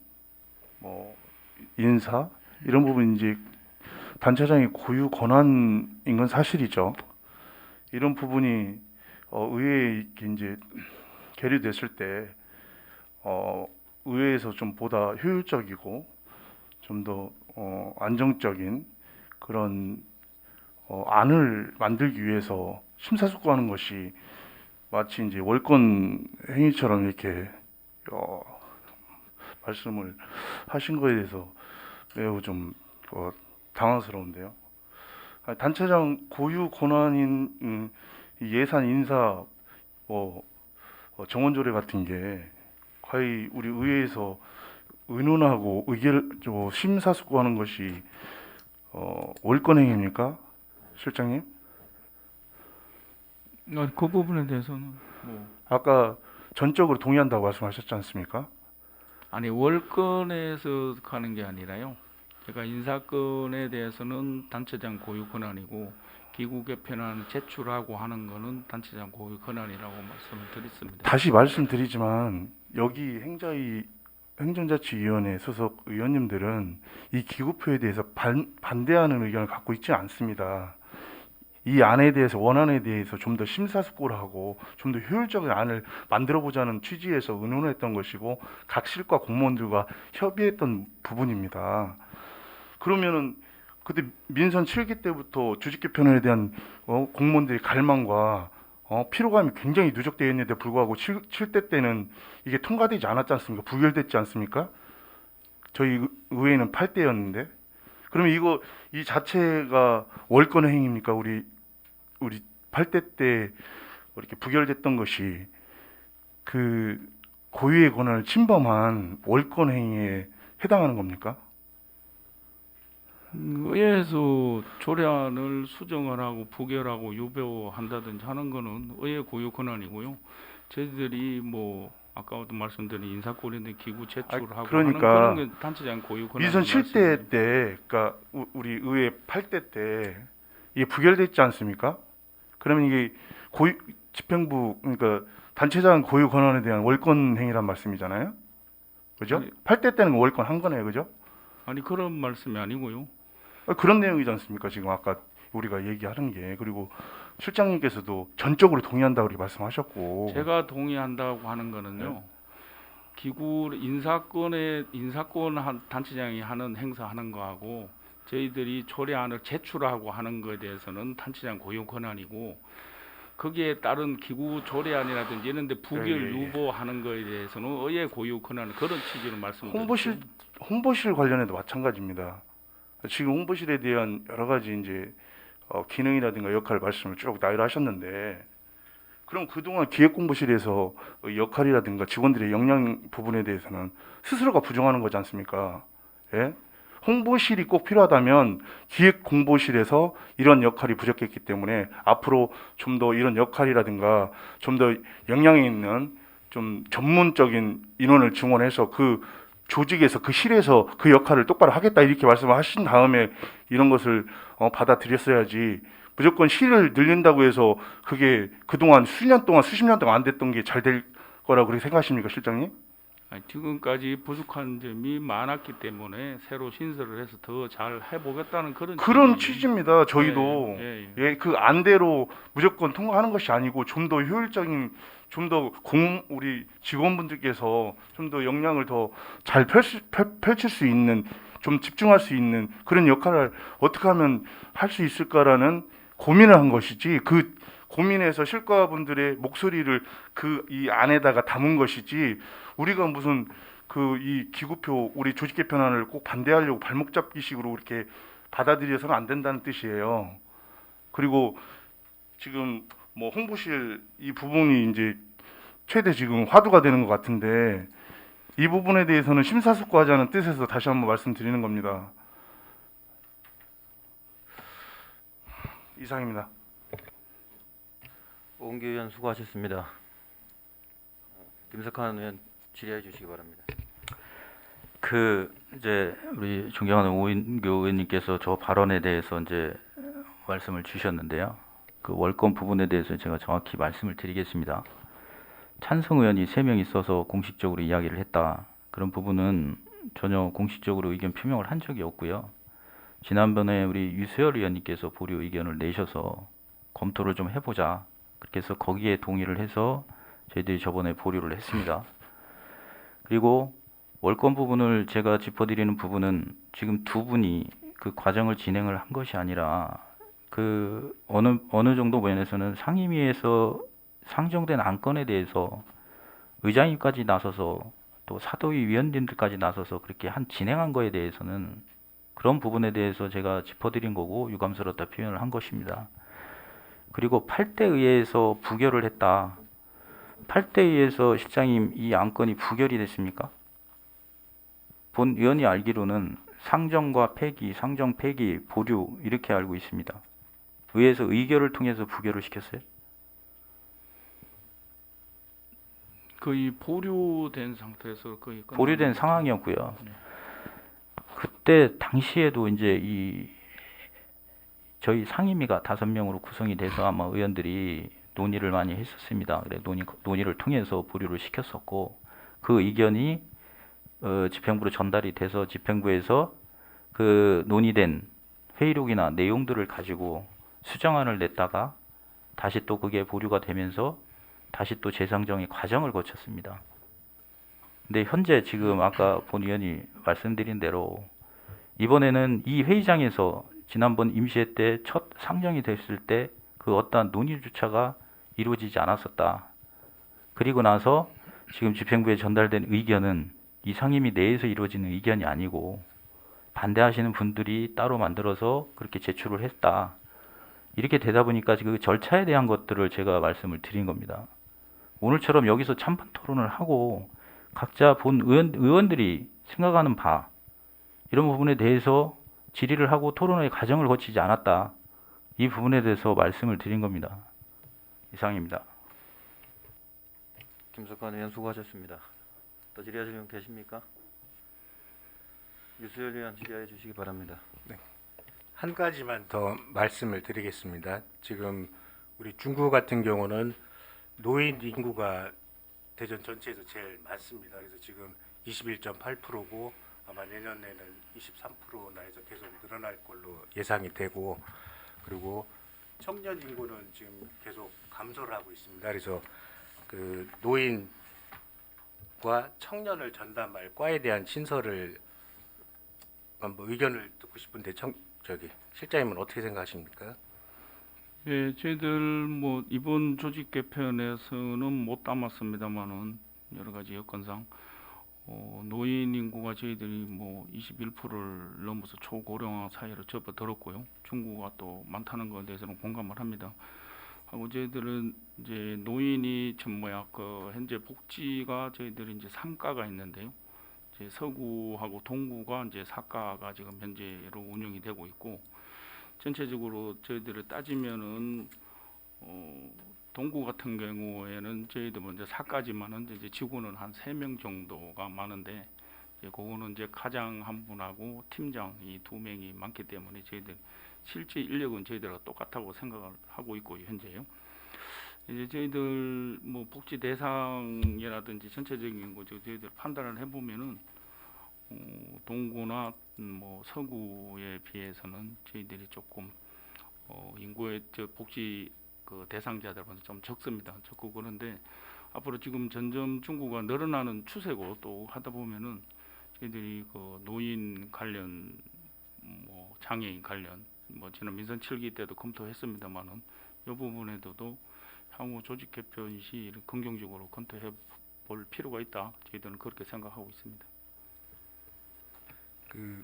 뭐 인사 이런 부분 이제 단체장의 고유 권한인 건 사실이죠. 이런 부분이 의회에 이렇게 이제 계류됐을 때 의회에서 좀 보다 효율적이고 좀 더 안정적인 그런 안을 만들기 위해서 심사숙고하는 것이 마치 이제 월권 행위처럼 이렇게 말씀을 하신 거에 대해서 매우 좀 당황스러운데요. 단체장 고유 권한인 이 예산 인사 정원 조례 같은 게 거의 우리 의회에서 의논하고 심사숙고하는 것이 월권 행위입니까, 실장님? 그 부분에 대해서는 뭐 아까 전적으로 동의한다고 말씀하셨지 않습니까? 아니 월권에서 가는 게 아니라요. 제가 인사권에 대해서는 단체장 고유 권한이고 기구 개편안 제출하고 하는 거는 단체장 고유 권한이라고 말씀을 드렸습니다. 다시 말씀드리지만 여기 행정자치위원회 소속 의원님들은 이 기구표에 대해서 반대하는 의견을 갖고 있지 않습니다. 이 안에 대해서 원안에 대해서 좀 더 심사숙고를 하고 좀 더 효율적인 안을 만들어 보자는 취지에서 의논했던 것이고 각 실과 공무원들과 협의했던 부분입니다. 그러면은 그때 민선 7기 때부터 조직 개편에 대한 공무원들의 갈망과 피로감이 굉장히 누적되어 있는데 불구하고 7대 때는 이게 통과되지 않았지 않습니까? 부결됐지 않습니까? 저희 의회는 8대였는데 그러면 이 자체가 월권 행위입니까? 우리 8대 때 이렇게 부결됐던 것이 그 고유의 권한을 침범한 월권 행위에 해당하는 겁니까? 의회에서 조례안을 수정을 하고 부결하고 유보한다든지 하는 거는 의회 고유 권한이고요. 저희들이 뭐 아까도 말씀드린 인사권인데 기구 제출하고 그러니까 하는 그런 게 단체장 고유 권한. 민선 7대 때, 그러니까 우리 의회 8대 때 이게 부결됐지 않습니까? 그러면 이게 집행부 그러니까 단체장 고유 권한에 대한 월권 행위란 말씀이잖아요, 그죠? 아니, 8대 때는 월권 한 거네요, 그죠? 아니 그런 말씀이 아니고요. 그런 내용이지 않습니까? 지금 아까 우리가 얘기하는 게 그리고 실장님께서도 전적으로 동의한다고 그렇게 말씀하셨고 제가 동의한다고 하는 거는요. 네. 기구 인사권 단체장이 하는 행사하는 거하고 저희들이 조례안을 제출하고 하는 거에 대해서는 단체장 고유 권한이고 거기에 따른 기구 조례안이라든지 이런 데 부결 예. 유보하는 거에 대해서는 의회 고유 권한 그런 취지로 말씀드렸죠. 홍보실 관련해도 마찬가지입니다. 지금 홍보실에 대한 여러 가지 이제 기능이라든가 역할 말씀을 쭉 나열하셨는데 그럼 그동안 기획공보실에서 역할이라든가 직원들의 역량 부분에 대해서는 스스로가 부정하는 거지 않습니까? 예? 홍보실이 꼭 필요하다면 기획공보실에서 이런 역할이 부족했기 때문에 앞으로 좀 더 이런 역할이라든가 좀 더 역량이 있는 좀 전문적인 인원을 증원해서 그 조직에서 그 실에서 그 역할을 똑바로 하겠다 이렇게 말씀을 하신 다음에 이런 것을 받아들였어야지 무조건 실을 늘린다고 해서 그게 그동안 수년 동안 수십 년 동안 안 됐던 게 잘 될 거라고 그렇게 생각하십니까, 실장님? 아니, 지금까지 부족한 점이 많았기 때문에 새로 신설을 해서 더 잘 해보겠다는 그런 취지입니다. 저희도 예, 예. 예, 그 안대로 무조건 통과하는 것이 아니고 좀 더 효율적인 좀 더 우리 직원분들께서 좀 더 역량을 더 잘 펼칠 수 있는 좀 집중할 수 있는 그런 역할을 어떻게 하면 할 수 있을까라는 고민을 한 것이지 그 고민해서 실과분들의 목소리를 그 이 안에다가 담은 것이지 우리가 무슨 그 이 기구표 우리 조직 개편안을 꼭 반대하려고 발목 잡기식으로 이렇게 받아들여서는 안 된다는 뜻이에요. 그리고 지금 뭐 홍보실 이 부분이 이제 최대 지금 화두가 되는 것 같은데 이 부분에 대해서는 심사숙고하자는 뜻에서 다시 한번 말씀드리는 겁니다. 이상입니다. 오은기 의원 수고하셨습니다. 김석환 의원 질의해 주시기 바랍니다. 그 이제 우리 존경하는 오인교 의원님께서 저 발언에 대해서 이제 말씀을 주셨는데요. 그 월권 부분에 대해서 제가 정확히 말씀을 드리겠습니다. 찬성 의원이 3명 있어서 공식적으로 이야기를 했다. 그런 부분은 전혀 공식적으로 의견 표명을 한 적이 없고요. 지난번에 우리 유수열 의원님께서 보류 의견을 내셔서 검토를 좀 해보자. 그렇게 해서 거기에 동의를 해서 저희들이 저번에 보류를 했습니다. 그리고 월권 부분을 제가 짚어드리는 부분은 지금 두 분이 그 과정을 진행을 한 것이 아니라 그 어느 정도 면에서는 상임위에서 상정된 안건에 대해서 의장님까지 나서서 또 사도위 위원님들까지 나서서 그렇게 진행한 거에 대해서는 그런 부분에 대해서 제가 짚어드린 거고 유감스럽다 표현을 한 것입니다. 그리고 8대 의회에서 부결을 했다. 8대 의회에서 실장님 이 안건이 부결이 됐습니까? 본 의원이 알기로는 상정과 폐기, 상정 폐기, 보류 이렇게 알고 있습니다. 의회에서 의결을 통해서 부결을 시켰어요? 거의 보류된 상태에서 거의 보류된 끝난 상황이었고요. 네. 그때 당시에도 이제 저희 상임위가 5명으로 구성이 돼서 아마 의원들이 논의를 많이 했었습니다. 그래 논의를 통해서 보류를 시켰었고 그 의견이 집행부로 전달이 돼서 집행부에서 그 논의된 회의록이나 내용들을 가지고 수정안을 냈다가 다시 또 그게 보류가 되면서 다시 또 재상정의 과정을 거쳤습니다. 근데 현재 지금 아까 본 의원이 말씀드린 대로 이번에는 이 회의장에서 지난번 임시회 때 첫 상정이 됐을 때 그 어떠한 논의조차가 이루어지지 않았었다. 그리고 나서 지금 집행부에 전달된 의견은 이 상임위 내에서 이루어지는 의견이 아니고 반대하시는 분들이 따로 만들어서 그렇게 제출을 했다. 이렇게 되다 보니까 그 절차에 대한 것들을 제가 말씀을 드린 겁니다. 오늘처럼 여기서 찬반 토론을 하고 각자 본 의원들이 생각하는 바 이런 부분에 대해서 질의를 하고 토론의 과정을 거치지 않았다. 이 부분에 대해서 말씀을 드린 겁니다. 이상입니다. 김석환 의원 수고하셨습니다. 또 질의하실 분 계십니까? 유수열 의원 질의해 주시기 바랍니다. 한 가지만 더 말씀을 드리겠습니다. 지금 우리 중구 같은 경우는 노인 인구가 대전 전체에서 제일 많습니다. 그래서 지금 21.8%고 아마 내년에는 23%나 해서 계속 늘어날 걸로 예상이 되고 그리고 청년 인구는 지금 계속 감소를 하고 있습니다. 그래서 그 노인과 청년을 전담할 과에 대한 신설을 한번 의견을 듣고 싶은데 실장님은 어떻게 생각하십니까? 예, 저희들 뭐 이번 조직 개편에서는 못 담았습니다만은 여러 가지 여건상 노인 인구가 저희들이 뭐 21%를 넘어서 초고령화 사회로 접어들었고요. 중국가 또 많다는 것에 대해서는 공감을 합니다. 하고 저희들은 이제 노인이 전 뭐야 그 현재 복지가 저희들이 이제 3가가 있는데요. 이제 서구하고 동구가 이제 4가가 지금 현재로 운영이 되고 있고 전체적으로 저희들을 따지면은 동구 같은 경우에는 저희도 먼저 4가지만은 이제 직원은 한 3명 정도가 많은데 이제 그거는 이제 가장 한 분하고 팀장 이 2명이 많기 때문에 저희들 실제 인력은 저희들과 똑같다고 생각을 하고 있고 현재요. 이제 저희들 뭐 복지 대상이라든지 전체적인 거 저희들 판단을 해보면은 동구나 뭐 서구에 비해서는 저희들이 조금 인구의 저 복지 그 대상자들은 좀 적습니다. 적고 그런데 앞으로 지금 점점 중구가 늘어나는 추세고 또 하다 보면은 저희들이 그 노인 관련 뭐 장애인 관련 뭐 지난 민선 7기 때도 검토했습니다만은 이 부분에도 향후 조직 개편 시 긍정적으로 검토해 볼 필요가 있다. 저희들은 그렇게 생각하고 있습니다. 그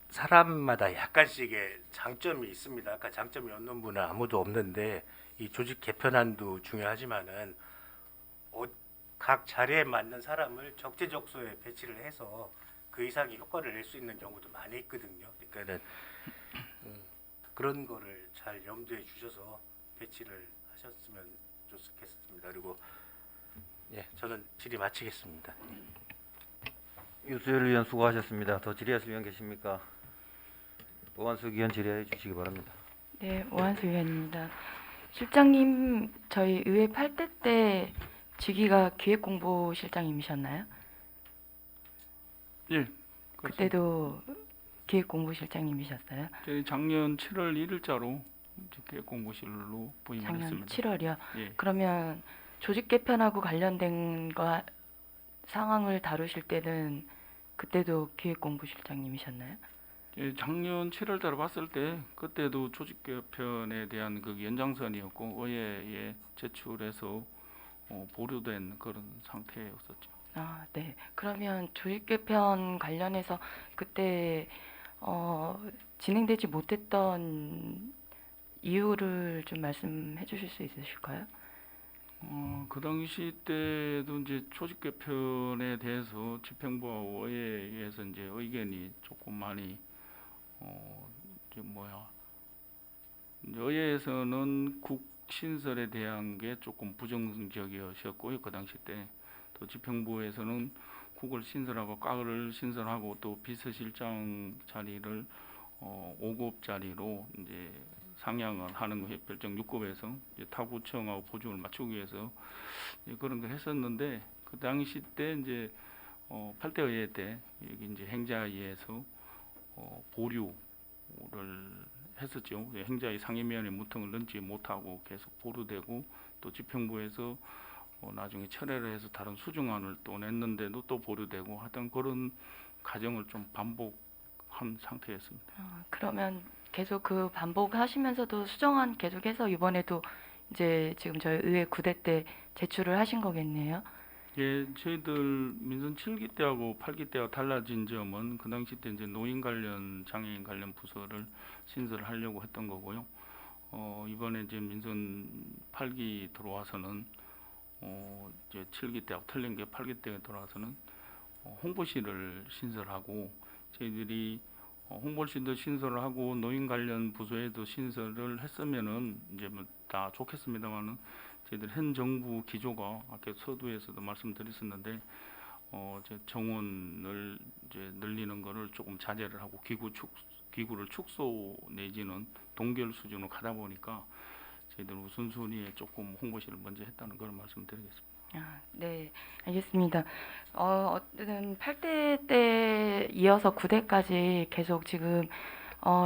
사람마다 약간씩의 장점이 있습니다. 아까 장점이 없는 분은 아무도 없는데 이 조직 개편안도 중요하지만은 각 자리에 맞는 사람을 적재적소에 배치를 해서 그 이상의 효과를 낼 수 있는 경우도 많이 있거든요. 그러니까는 그런 거를 잘 염두에 주셔서 배치를 하셨으면 좋겠습니다. 그리고 예, 저는 질의 마치겠습니다. 유수열 의원 수고하셨습니다. 더 질의하실 의원 계십니까? 오한숙 의원 질의해 주시기 바랍니다. 네, 오한수 의원입니다. 실장님, 저희 의회 8대 때 직위가 기획공보실장님이셨나요? 예, 그렇습니다. 그때도 기획공보실장님이셨어요? 저희 작년 7월 1일자로 공보실로 부임을 작년 했습니다. 7월이요. 예. 그러면 조직 개편하고 관련된 거 상황을 다루실 때는 그때도 기획공보실장님이셨나요? 예, 작년 7월달에 봤을 때 그때도 조직 개편에 대한 그 연장선이었고 의회에 제출해서 보류된 그런 상태였었죠. 아, 네. 그러면 조직 개편 관련해서 그때 진행되지 못했던 이유를 좀 말씀해 주실 수 있으실까요? 그 당시 때도 이제 조직 개편에 대해서 집행부와 의회에서 이제 의견이 조금 많이 이제 이제 의회에서는 국 신설에 대한 게 조금 부정적이었고요. 그 당시 때 또 집행부에서는 국을 신설하고 과를 신설하고 또 비서실장 자리를 5급 자리로 이제 상향을 하는 거예요. 별정 6급에서 타구청하고 보조를 맞추기 위해서 그런 걸 했었는데 그 당시 때 이제 8대 의회 때 여기 이제 행자위에서 보류를 했었죠. 행자위 상임위원회 무통을 넘지 못하고 계속 보류되고 또 집행부에서 나중에 철회를 해서 다른 수정안을 또 냈는데도 또 보류되고 하여튼 그런 과정을 좀 반복한 상태였습니다. 그러면 계속 그 반복하시면서도 수정안 계속해서 이번에도 이제 지금 저희 의회 9대 때 제출을 하신 거겠네요. 예, 저희들 민선 7기 때하고 8기 때와 달라진 점은 그 당시 때 이제 노인 관련 장애인 관련 부서를 신설하려고 했던 거고요. 이번에 이제 민선 8기 들어와서는 이제 7기 때하고 틀린 게 8기 때 들어와서는 홍보실을 신설하고 저희들이 홍보실도 신설을 하고 노인 관련 부서에도 신설을 했으면은 이제 뭐 다 좋겠습니다만은 저희들 현 정부 기조가 아까 서두에서도 말씀드렸었는데 이제 정원을 이제 늘리는 거를 조금 자제를 하고 기구를 축소 내지는 동결 수준으로 가다 보니까 저희들 우선순위에 조금 홍보실을 먼저 했다는 걸 말씀드리겠습니다. 아, 네, 알겠습니다. 어쨌든 8대 때 이어서 9대까지 계속 지금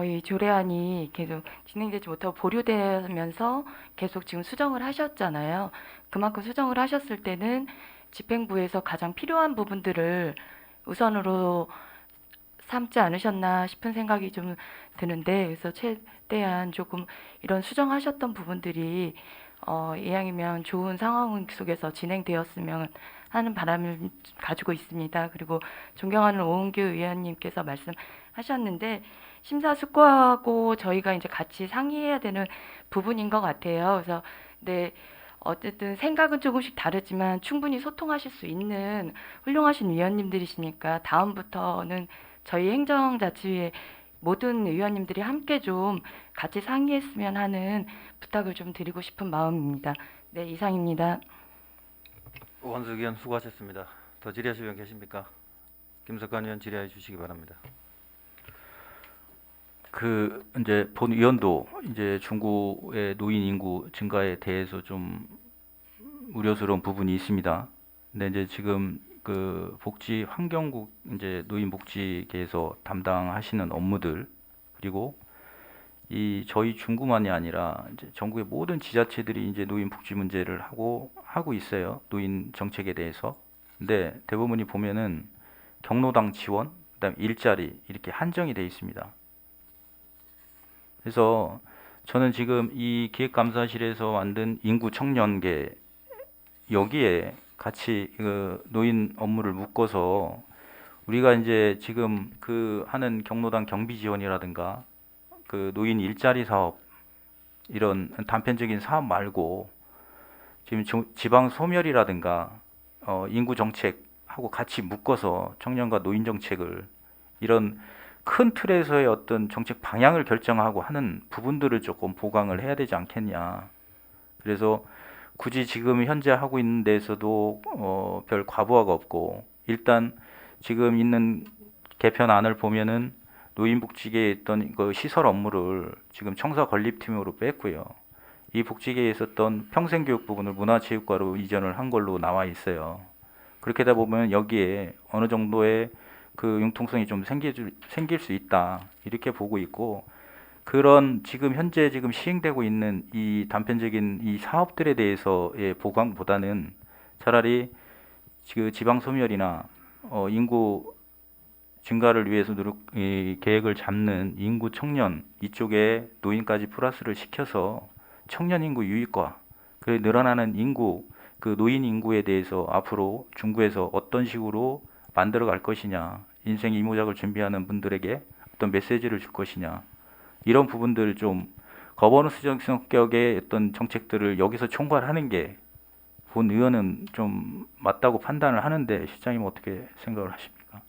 이 조례안이 계속 진행되지 못하고 보류되면서 계속 지금 수정을 하셨잖아요. 그만큼 수정을 하셨을 때는 집행부에서 가장 필요한 부분들을 우선으로 삼지 않으셨나 싶은 생각이 좀 드는데, 그래서 최대한 조금 이런 수정하셨던 부분들이 이왕이면 좋은 상황 속에서 진행되었으면 하는 바람을 가지고 있습니다. 그리고 존경하는 오은규 의원님께서 말씀하셨는데 심사숙고하고 저희가 이제 같이 상의해야 되는 부분인 것 같아요. 그래서 네, 어쨌든 생각은 조금씩 다르지만 충분히 소통하실 수 있는 훌륭하신 위원님들이시니까 다음부터는 저희 행정자치위의 모든 위원님들이 함께 좀 같이 상의했으면 하는 부탁을 좀 드리고 싶은 마음입니다. 네, 이상입니다. 원수 의원 수고하셨습니다. 더 질의하실 의원 계십니까? 김석환 의원 질의해 주시기 바랍니다. 그 이제 본 위원도 이제 중구의 노인 인구 증가에 대해서 좀 우려스러운 부분이 있습니다. 근데 이제 지금 그 복지 환경국 이제 노인복지계에서 담당하시는 업무들, 그리고 이 저희 중구만이 아니라 이제 전국의 모든 지자체들이 이제 노인 복지 문제를 하고 있어요. 노인 정책에 대해서. 근데 대부분이 보면은 경로당 지원, 그다음 일자리 이렇게 한정이 돼 있습니다. 그래서 저는 지금 이 기획감사실에서 만든 인구 청년계 여기에 같이 그 노인 업무를 묶어서 우리가 이제 지금 그 하는 경로당 경비 지원이라든가 그 노인 일자리 사업 이런 단편적인 사업 말고 지금 지방 소멸이라든가 인구 정책하고 같이 묶어서 청년과 노인 정책을 이런 큰 틀에서의 어떤 정책 방향을 결정하고 하는 부분들을 조금 보강을 해야 되지 않겠냐. 그래서 굳이 지금 현재 하고 있는 데에서도 별 과부하가 없고, 일단 지금 있는 개편안을 보면은 노인복지계에 있던 그 시설 업무를 지금 청사 건립팀으로 뺐고요. 이 복지계에 있었던 평생교육 부분을 문화체육과로 이전을 한 걸로 나와 있어요. 그렇게 되다 보면 여기에 어느 정도의 그 융통성이 좀 생길 수 있다, 이렇게 보고 있고, 그런 지금 현재 지금 시행되고 있는 이 단편적인 이 사업들에 대해서의 보강보다는 차라리 지금 지방 소멸이나 인구 증가를 위해서 이 계획을 잡는 인구 청년 이쪽에 노인까지 플러스를 시켜서 청년 인구 유입과 그 늘어나는 인구, 그 노인 인구에 대해서 앞으로 중구에서 어떤 식으로 만들어 갈 것이냐, 인생 이모작을 준비하는 분들에게 어떤 메시지를 줄 것이냐, 이런 부분들 좀 거버넌스적 성격의 어떤 정책들을 여기서 총괄하는 게 본 의원은 좀 맞다고 판단을 하는데, 실장님 어떻게 생각을 하십니까?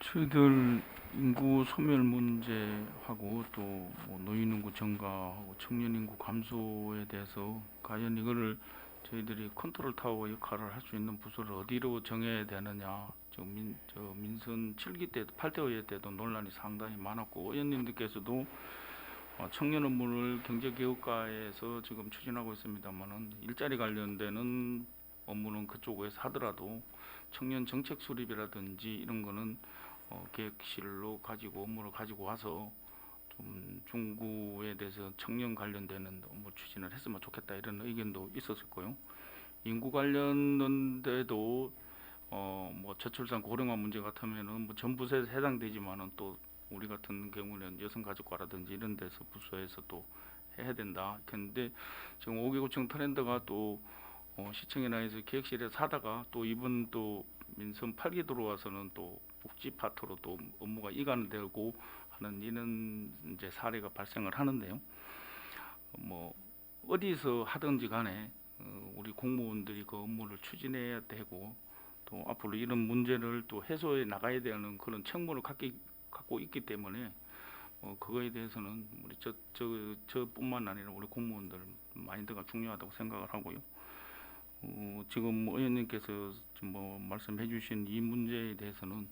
저희들 인구 소멸 문제하고 또뭐 노인 인구 증가하고 청년 인구 감소에 대해서 과연 이거를 저희들이 컨트롤 타워 역할을 할 수 있는 부서를 어디로 정해야 되느냐. 저 민선 7기 때도 8대 의회 때도 논란이 상당히 많았고, 의원님들께서도 청년 업무를 경제개혁과에서 지금 추진하고 있습니다만은 일자리 관련되는 업무는 그쪽에서 하더라도 청년 정책 수립이라든지 이런 거는 계획실로 가지고 업무를 가지고 와서 좀 중구에 대해서 청년 관련되는 업무 추진을 했으면 좋겠다, 이런 의견도 있었을 거요. 인구 관련인데도 뭐 저출산 고령화 문제 같으면은 뭐 전부에 해당되지만은 또 우리 같은 경우는 여성가족과라든지 이런 데서 부서에서 또 해야 된다 했는데, 지금 5개구청 트렌드가 또 시청이나 해서 기획실에서 하다가 또 이번 또 민선 8기 들어와서는 또 복지 파트로 또 업무가 이관되고 하는 이런 이제 사례가 발생을 하는데요. 뭐 어디서 하든지 간에 우리 공무원들이 그 업무를 추진해야 되고, 또 앞으로 이런 문제를 또 해소해 나가야 되는 그런 책무를 갖고 있기 때문에 그거에 대해서는 우리 저뿐만 아니라 우리 공무원들 마인드가 중요하다고 생각을 하고요. 지금 의원님께서 뭐 말씀해주신 이 문제에 대해서는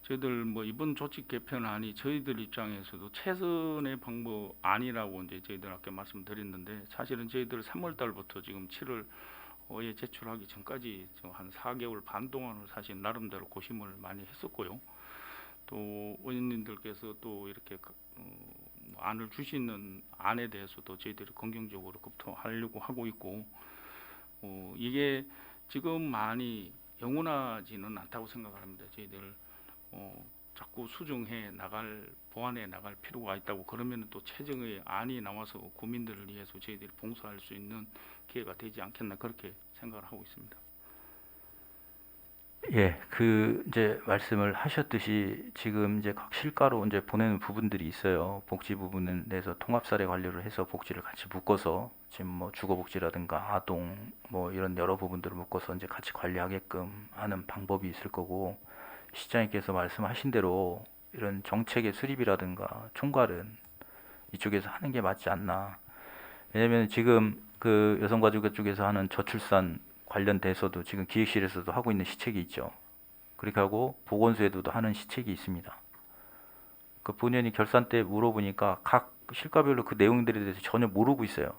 저희들 뭐 이번 조직 개편안이 저희들 입장에서도 최선의 방법 아니라고 이제 저희들 아까 말씀드렸는데, 사실은 저희들 3월 달부터 지금 7월에 제출하기 전까지 한 4개월 반 동안을 사실 나름대로 고심을 많이 했었고요. 또 의원님들께서 또 이렇게 안을 주시는 안에 대해서도 저희들이 긍정적으로 검토하려고 하고 있고, 이게 지금 많이 영원하지는 않다고 생각을 합니다. 저희들 자꾸 수정해 나갈, 보완해 나갈 필요가 있다고. 그러면 또 최종의 안이 나와서 국민들을 위해서 저희들이 봉사할 수 있는 기회가 되지 않겠나, 그렇게 생각을 하고 있습니다. 예, 그 이제 말씀을 하셨듯이 지금 이제 각 실과로 이제 보내는 부분들이 있어요. 복지 부분에 대해서 통합 사례 관리를 해서 복지를 같이 묶어서 지금 뭐 주거복지라든가 아동 뭐 이런 여러 부분들을 묶어서 이제 같이 관리하게끔 하는 방법이 있을 거고, 시장님께서 말씀하신 대로 이런 정책의 수립이라든가 총괄은 이쪽에서 하는 게 맞지 않나. 왜냐면 지금 그 여성가족부 쪽에서 하는 저출산 관련돼서도 지금 기획실에서도 하고 있는 시책이 있죠. 그렇게 하고 보건소에도 하는 시책이 있습니다. 그 본연이 결산 때 물어보니까 각 실과별로 그 내용들에 대해서 전혀 모르고 있어요.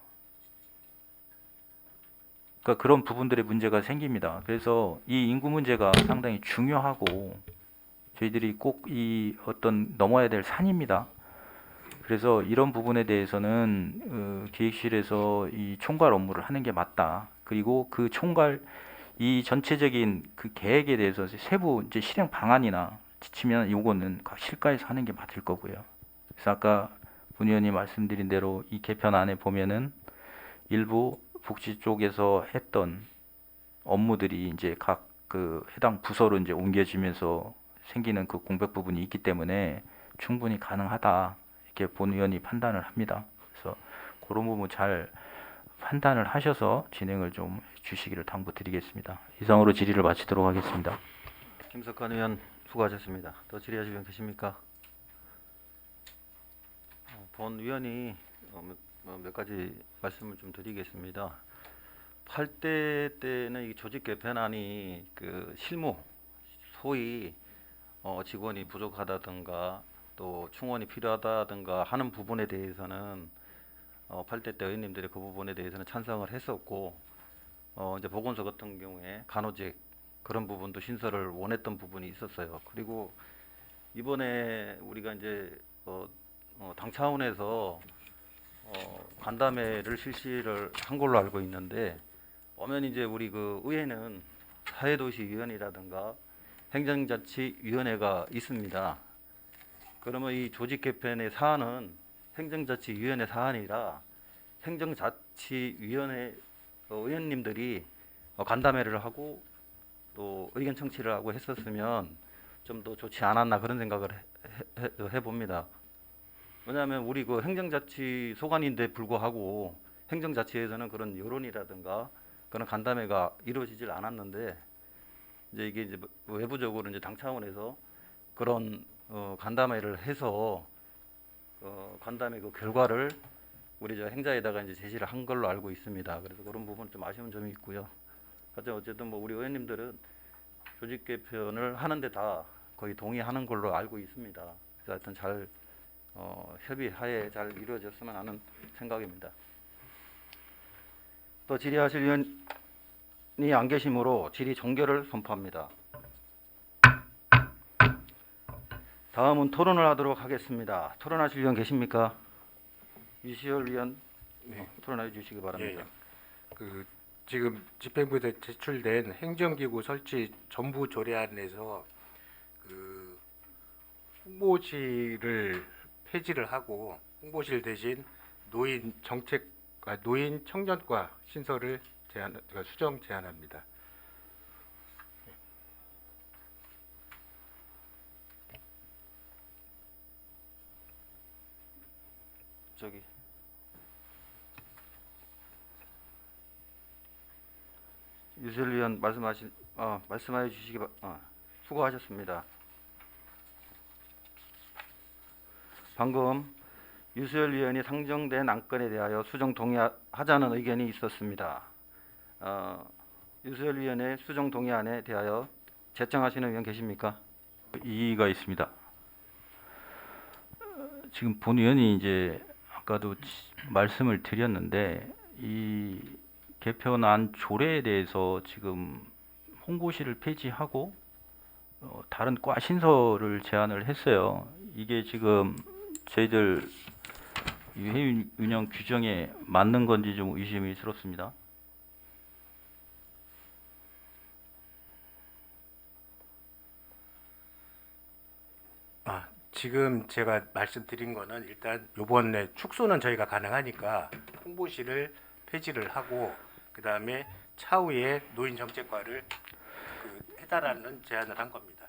그러니까 그런 부분들의 문제가 생깁니다. 그래서 이 인구 문제가 상당히 중요하고 저희들이 꼭 이 어떤 넘어야 될 산입니다. 그래서 이런 부분에 대해서는 기획실에서 이 총괄 업무를 하는 게 맞다. 그리고 그 총괄 이 전체적인 그 계획에 대해서 세부 이제 실행 방안이나 지치면 요거는 각 실과에서 하는 게 맞을 거고요. 그래서 아까 문 의원님 말씀드린 대로 이 개편안에 보면은 일부 복지 쪽에서 했던 업무들이 이제 각 그 해당 부서로 이제 옮겨지면서 생기는 그 공백 부분이 있기 때문에 충분히 가능하다. 이렇게 본 의원이 판단을 합니다. 그래서 그런 부분 잘 판단을 하셔서 진행을 좀 주시기를 당부드리겠습니다. 이상으로 질의를 마치도록 하겠습니다. 김석환 의원 수고하셨습니다. 더 질의하실 분 계십니까? 본 의원이 몇 가지 말씀을 좀 드리겠습니다. 8대 때는 이 조직 개편안이 그 실무, 소위 직원이 부족하다든가 또 충원이 필요하다든가 하는 부분에 대해서는 8대 때 의원님들이 그 부분에 대해서는 찬성을 했었고, 이제 보건소 같은 경우에 간호직 그런 부분도 신설을 원했던 부분이 있었어요. 그리고 이번에 우리가 이제 당 차원에서 간담회를 실시를 한 걸로 알고 있는데, 오면 이제 우리 그 의회는 사회도시위원회라든가 행정자치위원회가 있습니다. 그러면 이 조직 개편의 사안은 행정자치위원회 사안이라 행정자치위원회 의원님들이 간담회를 하고 또 의견 청취를 하고 했었으면 좀 더 좋지 않았나 그런 생각을 해봅니다. 왜냐하면 우리 그 행정자치 소관인데 불구하고 행정자치에서는 그런 여론이라든가 그런 간담회가 이루어지질 않았는데, 이제 이게 이제 외부적으로 이제 당 차원에서 그런 간담회를 해서 간담회 그 결과를 우리 저 행자에다가 이제 제시를 한 걸로 알고 있습니다. 그래서 그런 부분 좀 아쉬운 점이 있고요. 하여튼 어쨌든 뭐 우리 의원님들은 조직 개편을 하는데 다 거의 동의하는 걸로 알고 있습니다. 그래서 하여튼 잘 협의하에 잘 이루어졌으면 하는 생각입니다. 또 질의하실 의원이 안 계시므로 질의 종결을 선포합니다. 다음은 토론을 하도록 하겠습니다. 토론하실 의원 계십니까? 유시열 의원 토론해 주시기 바랍니다. 그 지금 집행부에 제출된 행정기구 설치 전부 조례안에서 그 홍보실을 폐지를 하고 홍보실 대신 노인 청년과 신설을 수정 제안합니다. 저기 유시열 의원 말씀하여 주시기 수고하셨습니다. 방금 유수열 의원이 상정된 안건에 대하여 수정 동의하자는 의견이 있었습니다. 유수열 의원의 수정 동의안에 대하여 제청하시는 의원 계십니까? 이의가 있습니다. 지금 본 의원이 이제 아까도 말씀을 드렸는데 이 개편안 조례에 대해서 지금 홍보실을 폐지하고 다른 과 신설을 제안을 했어요. 이게 지금 저희들 이 회의 운영 규정에 맞는 건지 좀 의심스럽습니다. 지금 제가 말씀드린 거는 일단 이번에 축소는 저희가 가능하니까 홍보실을 폐지를 하고 그 다음에 차후에 노인정책과를 그 해달라는 제안을 한 겁니다.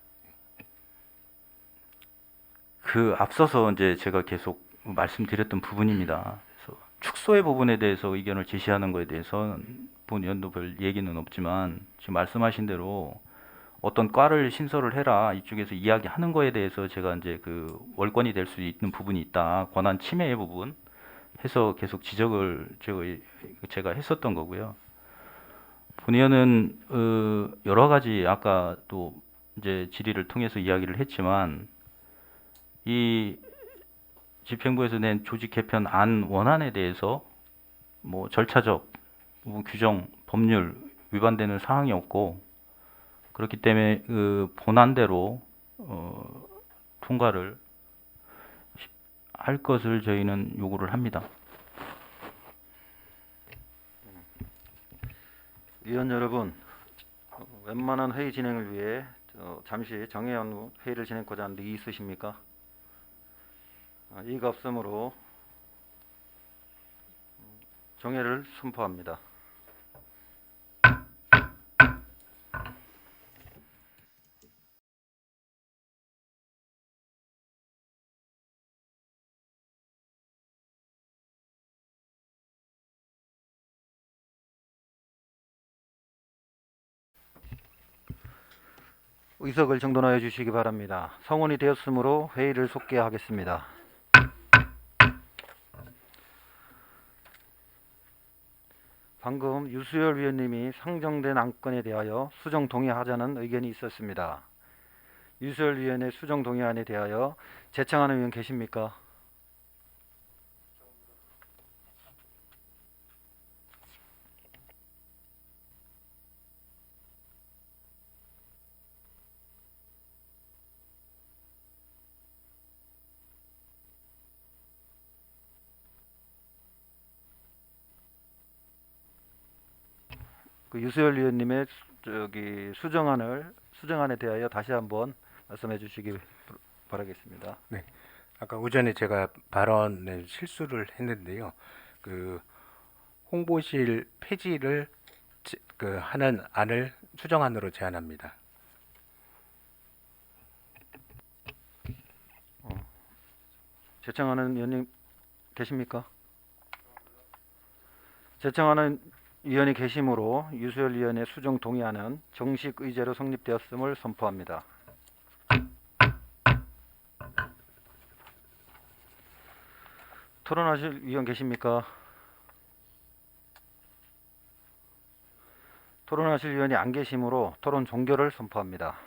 그 앞서서 이제 제가 계속 말씀드렸던 부분입니다. 그래서 축소의 부분에 대해서 의견을 제시하는 것에 대해서는 본 의원도 별 얘기는 없지만 지금 말씀하신 대로 어떤 과를 신설을 해라 이쪽에서 이야기하는 거에 대해서 제가 이제 그 월권이 될 수 있는 부분이 있다. 권한 침해의 부분 해서 계속 지적을 제가 했었던 거고요. 본 의원은 여러 가지 아까 또 이제 질의를 통해서 이야기를 했지만 이 집행부에서 낸 조직 개편 안 원안에 대해서 뭐 절차적 뭐 규정 법률 위반되는 사항이 없고 그렇기 때문에 그 본안대로 통과를 할 것을 저희는 요구를 합니다. 위원 여러분, 웬만한 회의 진행을 위해 잠시 정회원 후 회의를 진행하고자 하는데 이의 있으십니까? 이의가 없으므로 정회를 선포합니다. 의석을 정돈하여 주시기 바랍니다. 성원이 되었으므로 회의를 속개하겠습니다. 방금 유수열 위원님이 상정된 안건에 대하여 수정 동의하자는 의견이 있었습니다. 유수열 위원의 수정 동의안에 대하여 제청하는 의원 계십니까? 그 유수열 위원님의 수정안에 대하여 다시 한번 말씀해 주시기 바라겠습니다. 아까 오전에 제가 발언에 실수를 했는데요. 그 홍보실 폐지를 하는 안을 수정안으로 제안합니다. 제청하는 위원님 계십니까? 제청하는 위원이 계시므로 유수열 위원의 수정 동의안은 정식 의제로 성립되었음을 선포합니다. 토론하실 위원 계십니까? 토론하실 위원이 안 계시므로 토론 종결을 선포합니다.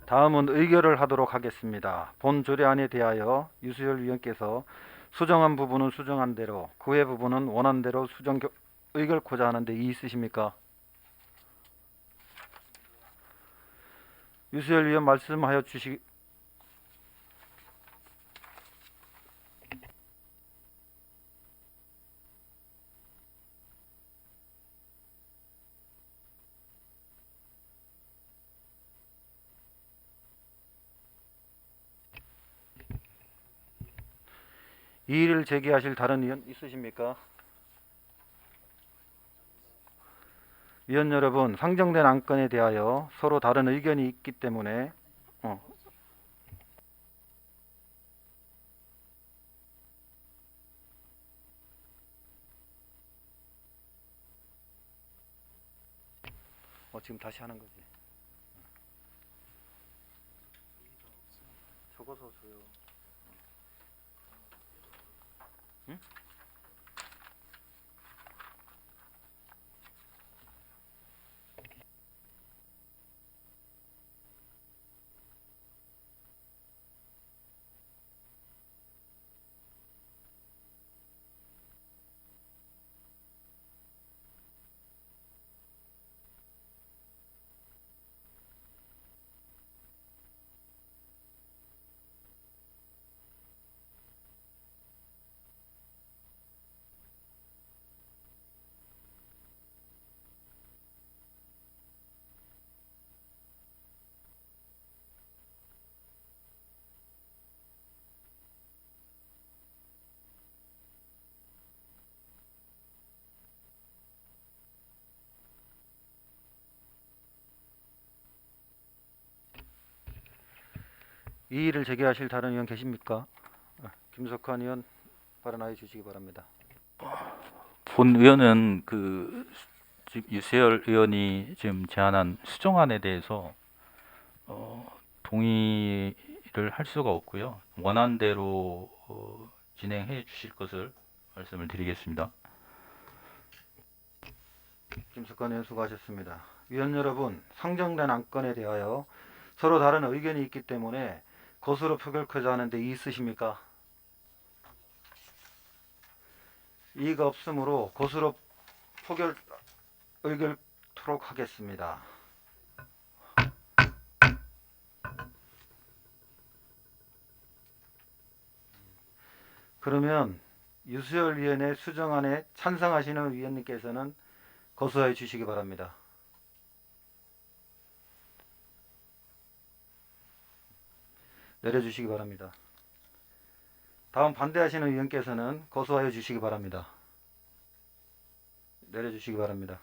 다음은 의결을 하도록 하겠습니다. 본 조례안에 대하여 유수열 위원께서 수정한 부분은 수정한 대로, 그 외 부분은 원안대로 의결코자 하는데 이의 있으십니까? 유수열 위원 말씀하여 주시. 이의를 제기하실 다른 의원 있으십니까? 위원 여러분, 상정된 안건에 대하여 서로 다른 의견이 있기 때문에 지금 다시 하는 거지. 적어서 줘요. 응? 이의를 제기하실 다른 의원 계십니까? 김석환 의원 발언하여 주시기 바랍니다. 본 의원은 지금 유세열 의원이 지금 제안한 수정안에 대해서 동의를 할 수가 없고요. 원안대로 진행해 주실 것을 말씀을 드리겠습니다. 김석환 의원 수고하셨습니다. 위원 여러분, 상정된 안건에 대하여 서로 다른 의견이 있기 때문에 거수로 표결하자 하는데 이의 있으십니까? 이의가 없으므로 거수로 의결토록 하겠습니다. 그러면 유수열 위원의 수정안에 찬성하시는 위원님께서는 거수하여 주시기 바랍니다. 내려주시기 바랍니다. 다음 반대하시는 의원께서는 거수하여 주시기 바랍니다. 내려주시기 바랍니다.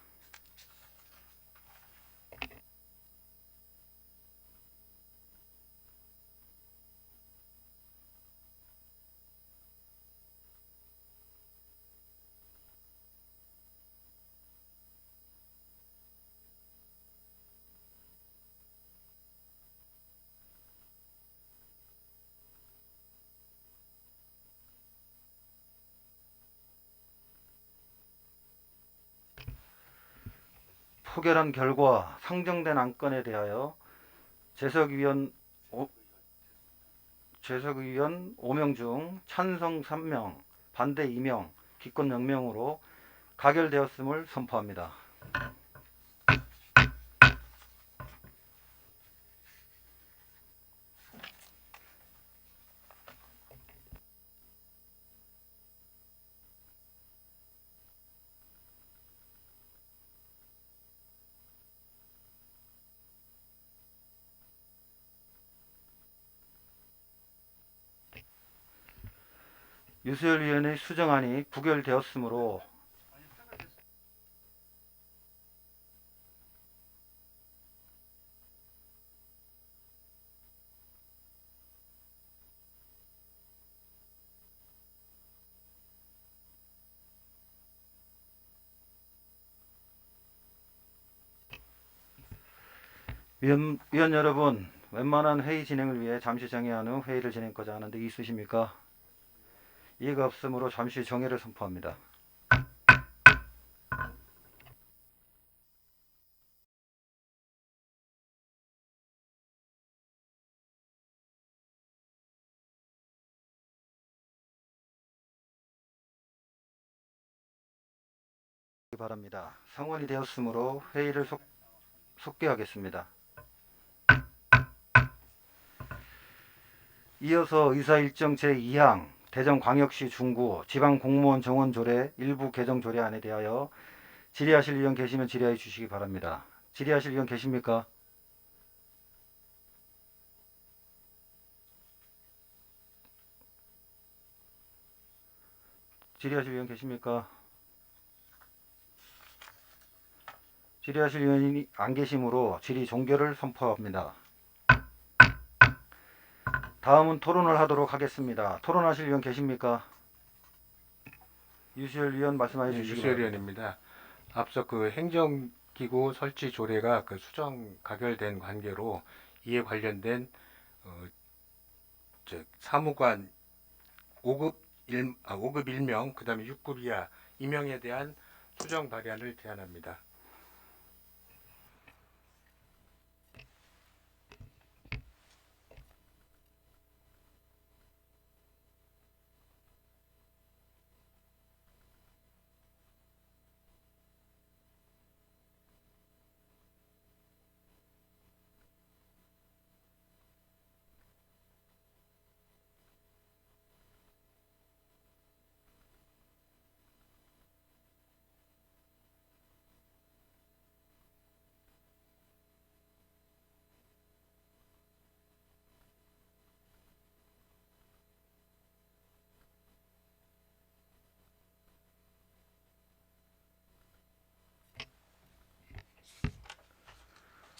포결한 결과 상정된 안건에 대하여 재석위원 5명 중 찬성 3명, 반대 2명, 기권 0명으로 가결되었음을 선포합니다. 유수열 위원의 수정안이 부결되었으므로 위원 여러분, 웬만한 회의 진행을 위해 잠시 정회한 후 회의를 진행하고자 하는데 있으십니까? 이해가 없으므로 잠시 정회를 선포합니다. 바랍니다. 성원이 되었으므로 회의를 속개하겠습니다. 이어서 의사일정 제2항 대전광역시 중구 지방공무원 정원 조례 일부 개정 조례안에 대하여 질의하실 의원 계시면 질의해 주시기 바랍니다. 질의하실 의원 계십니까? 질의하실 의원 계십니까? 질의하실 의원이 안 계시므로 질의 종결을 선포합니다. 다음은 토론을 하도록 하겠습니다. 토론하실 의원 계십니까? 유수열 의원 말씀하여 주시기 유수열 바랍니다. 의원입니다. 앞서 그 행정기구 설치 조례가 그 수정 가결된 관계로 이에 관련된 사무관 5급 1명, 그다음에 6급 이하 임명에 대한 수정 발의안을 제안합니다.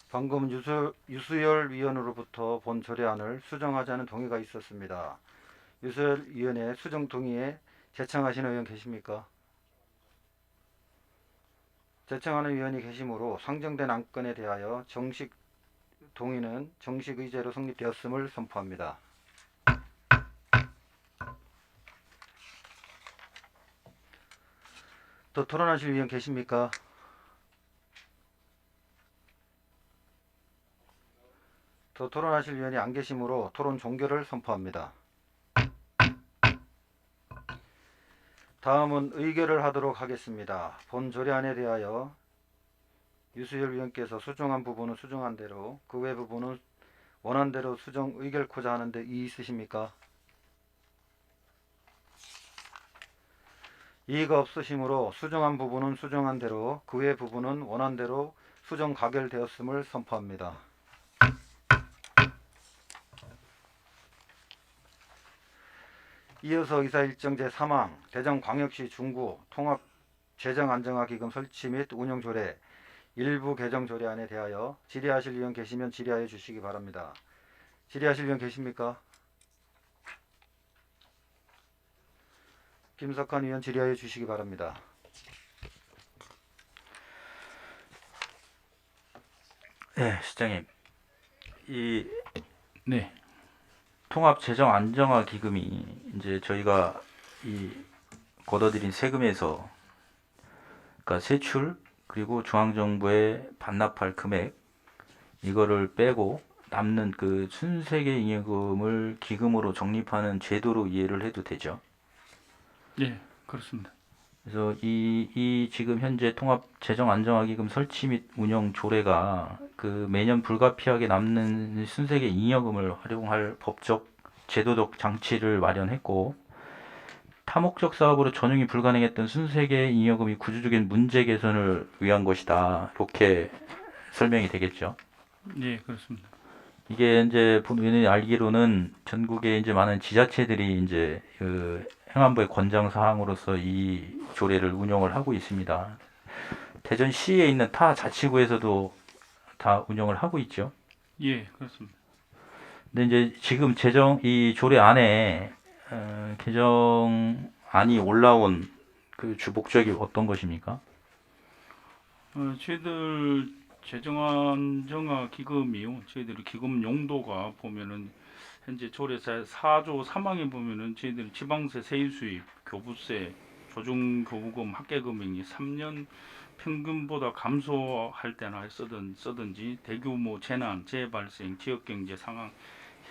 방금 유수열 위원으로부터 본 조례안을 수정하자는 동의가 있었습니다. 유수열 위원의 수정 동의에 제청하시는 의원 계십니까? 제청하는 위원이 계시므로 상정된 안건에 대하여 정식 동의는 정식 의제로 성립되었음을 선포합니다. 더 토론하실 위원 계십니까? 더 토론하실 위원이 안 계시므로 토론 종결을 선포합니다. 다음은 의결을 하도록 하겠습니다. 본 조례안에 대하여 유수열 위원께서 수정한 부분은 수정한 대로, 그 외 부분은 원한 대로 수정 의결코자 하는데 이의 있으십니까? 이의가 없으시므로 수정한 부분은 수정한 대로, 그 외 부분은 원한 대로 수정 가결되었음을 선포합니다. 이어서 의사일정 제3항 대전광역시 중구 통합 재정 안정화 기금 설치 및 운영 조례 일부 개정 조례안에 대하여 질의하실 위원 계시면 질의하여 주시기 바랍니다. 질의하실 위원 계십니까? 김석환 위원 질의하여 주시기 바랍니다. 네, 시장님. 이 네. 통합 재정 안정화 기금이 이제 저희가 이 걷어들인 세금에서 그러니까 세출 그리고 중앙정부에 반납할 금액 이거를 빼고 남는 그 순세계 잉여금을 기금으로 적립하는 제도로 이해를 해도 되죠. 예, 그렇습니다. 그래서 이 지금 현재 통합 재정 안정화 기금 설치 및 운영 조례가 그 매년 불가피하게 남는 순세계 잉여금을 활용할 법적 제도적 장치를 마련했고 타목적 사업으로 전용이 불가능했던 순세계 잉여금이 구조적인 문제 개선을 위한 것이다. 이렇게 설명이 되겠죠. 예, 그렇습니다. 이게 이제 본인이 알기로는 전국에 이제 많은 지자체들이 이제 그 행안부의 권장 사항으로서 이 조례를 운영을 하고 있습니다. 대전시에 있는 타 자치구에서도 다 운영을 하고 있죠. 예, 그렇습니다. 근데 이제 지금 이 조례 안에 개정안이 올라온 그 주 목적이 어떤 것입니까? 저희들 재정안정화 기금이요. 저희들 기금 용도가 보면은 현재 조례사 4조 3항에 보면은 저희들 지방세 세입 수입, 교부세, 조중교부금 합계금액이 3년 평균보다 감소할 때나 쓰든지 대규모 재난, 재발생, 지역경제 상황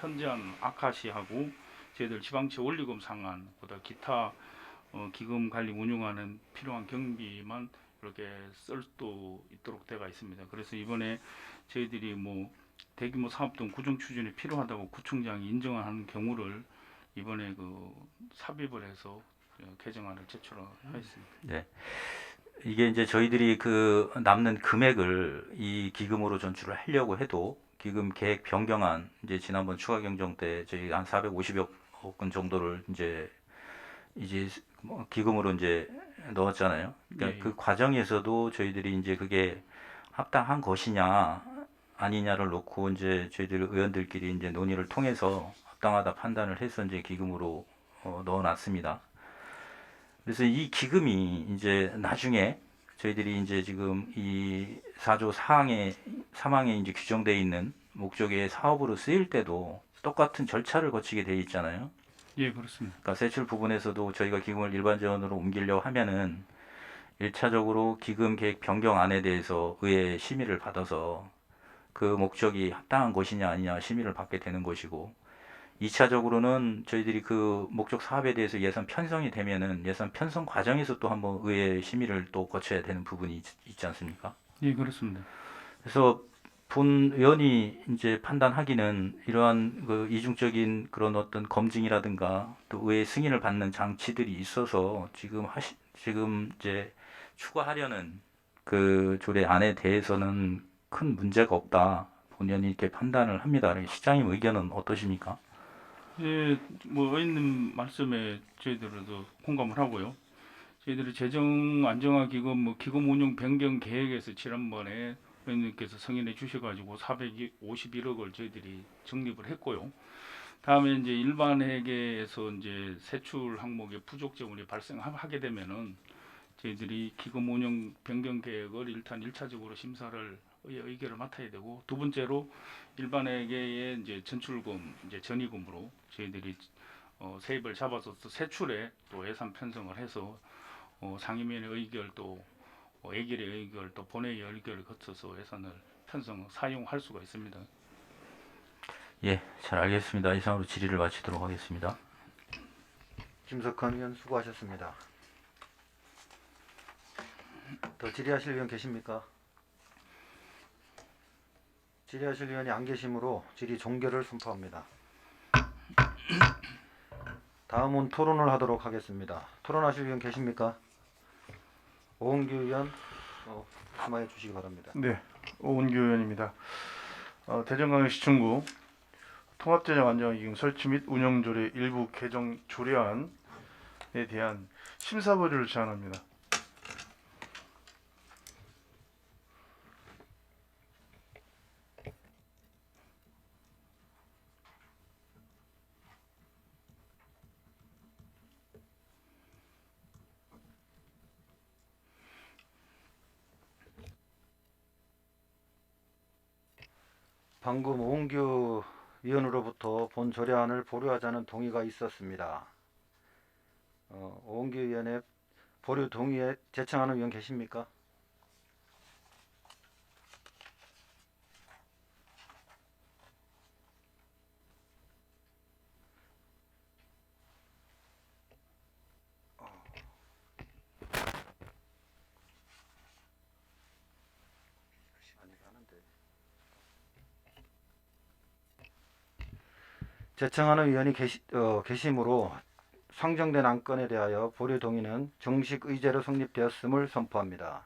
현저한 악화시하고 저희들 지방채 원리금 상한보다 기타 기금 관리 운영하는 필요한 경비만 이렇게 쓸 수 있도록 되어 있습니다. 그래서 이번에 저희들이 뭐 대규모 사업 등 구정 추진이 필요하다고 구청장이 인정하는 경우를 이번에 그 삽입을 해서 개정안을 제출하였습니다. 네. 이게 이제 저희들이 그 남는 금액을 이 기금으로 전출을 하려고 해도 기금 계획 변경안 이제 지난번 추가 경정 때 저희 한 450억 원 정도를 이제 뭐 기금으로 이제 넣었잖아요. 그러니까 예, 그 과정에서도 저희들이 이제 그게 합당한 것이냐 아니냐를 놓고 이제 저희들 의원들끼리 이제 논의를 통해서 합당하다 판단을 해서 이제 기금으로 넣어놨습니다. 그래서 이 기금이 이제 나중에 저희들이 이제 지금 이 4조 3항에 이제 규정되어 있는 목적의 사업으로 쓰일 때도 똑같은 절차를 거치게 되어 있잖아요. 예, 그렇습니다. 그러니까 세출 부분에서도 저희가 기금을 일반 재원으로 옮기려고 하면은 1차적으로 기금 계획 변경안에 대해서 의회 심의를 받아서 그 목적이 합당한 것이냐 아니냐 심의를 받게 되는 것이고 2차적으로는 저희들이 그 목적 사업에 대해서 예산 편성이 되면은 예산 편성 과정에서 또 한번 의회 심의를 또 거쳐야 되는 부분이 있지 않습니까? 예, 그렇습니다. 그래서 본 의원이 이제 판단하기는 이러한 그 이중적인 그런 어떤 검증이라든가 또 의회 승인을 받는 장치들이 있어서 지금 이제 추가하려는 그 조례안에 대해서는 큰 문제가 없다. 본연이 이렇게 판단을 합니다. 시장님 의견은 어떠십니까? 예, 뭐 의원님 말씀에 저희들도 공감을 하고요. 저희들이 재정 안정화 기금 기금 운영 변경 계획에서 지난번에 의원님께서 승인해 주셔가지고 451억을 저희들이 적립을 했고요. 다음에 이제 일반 회계에서 이제 세출 항목에 부족 재물이 발생하게 되면은 저희들이 기금 운영 변경 계획을 일단 1차적으로 심사를 의결을 맡아야 되고, 두 번째로 일반 회계의 이제 전출금, 이제 전입금으로 저희들이 세입을 잡아서 또 세출에 또 예산 편성을 해서 상임위원회 의결 또 예결의 의결 또 본회의 의결을 거쳐서 예산을 편성 사용할 수가 있습니다. 예, 잘 알겠습니다. 이상으로 질의를 마치도록 하겠습니다. 김석환 의원 수고하셨습니다. 더 질의하실 의원 계십니까? 질의하실 의원이 안 계시므로 질의 종결을 선포합니다. 다음은 토론을 하도록 하겠습니다. 토론하실 의원 계십니까? 오은규 의원 말씀해 주시기 바랍니다. 네, 오은규 의원입니다. 대전광역시청구 통합재정 안정기금 설치 및 운영조례 일부 개정 조례안에 대한 심사 보류를 제안합니다. 방금 오은규 의원으로부터 본 조례안을 보류하자는 동의가 있었습니다. 오은규 의원의 보류 동의에 제청하는 의원 계십니까? 제청하는 의원이 계시므로 상정된 안건에 대하여 보류 동의는 정식 의제로 성립되었음을 선포합니다.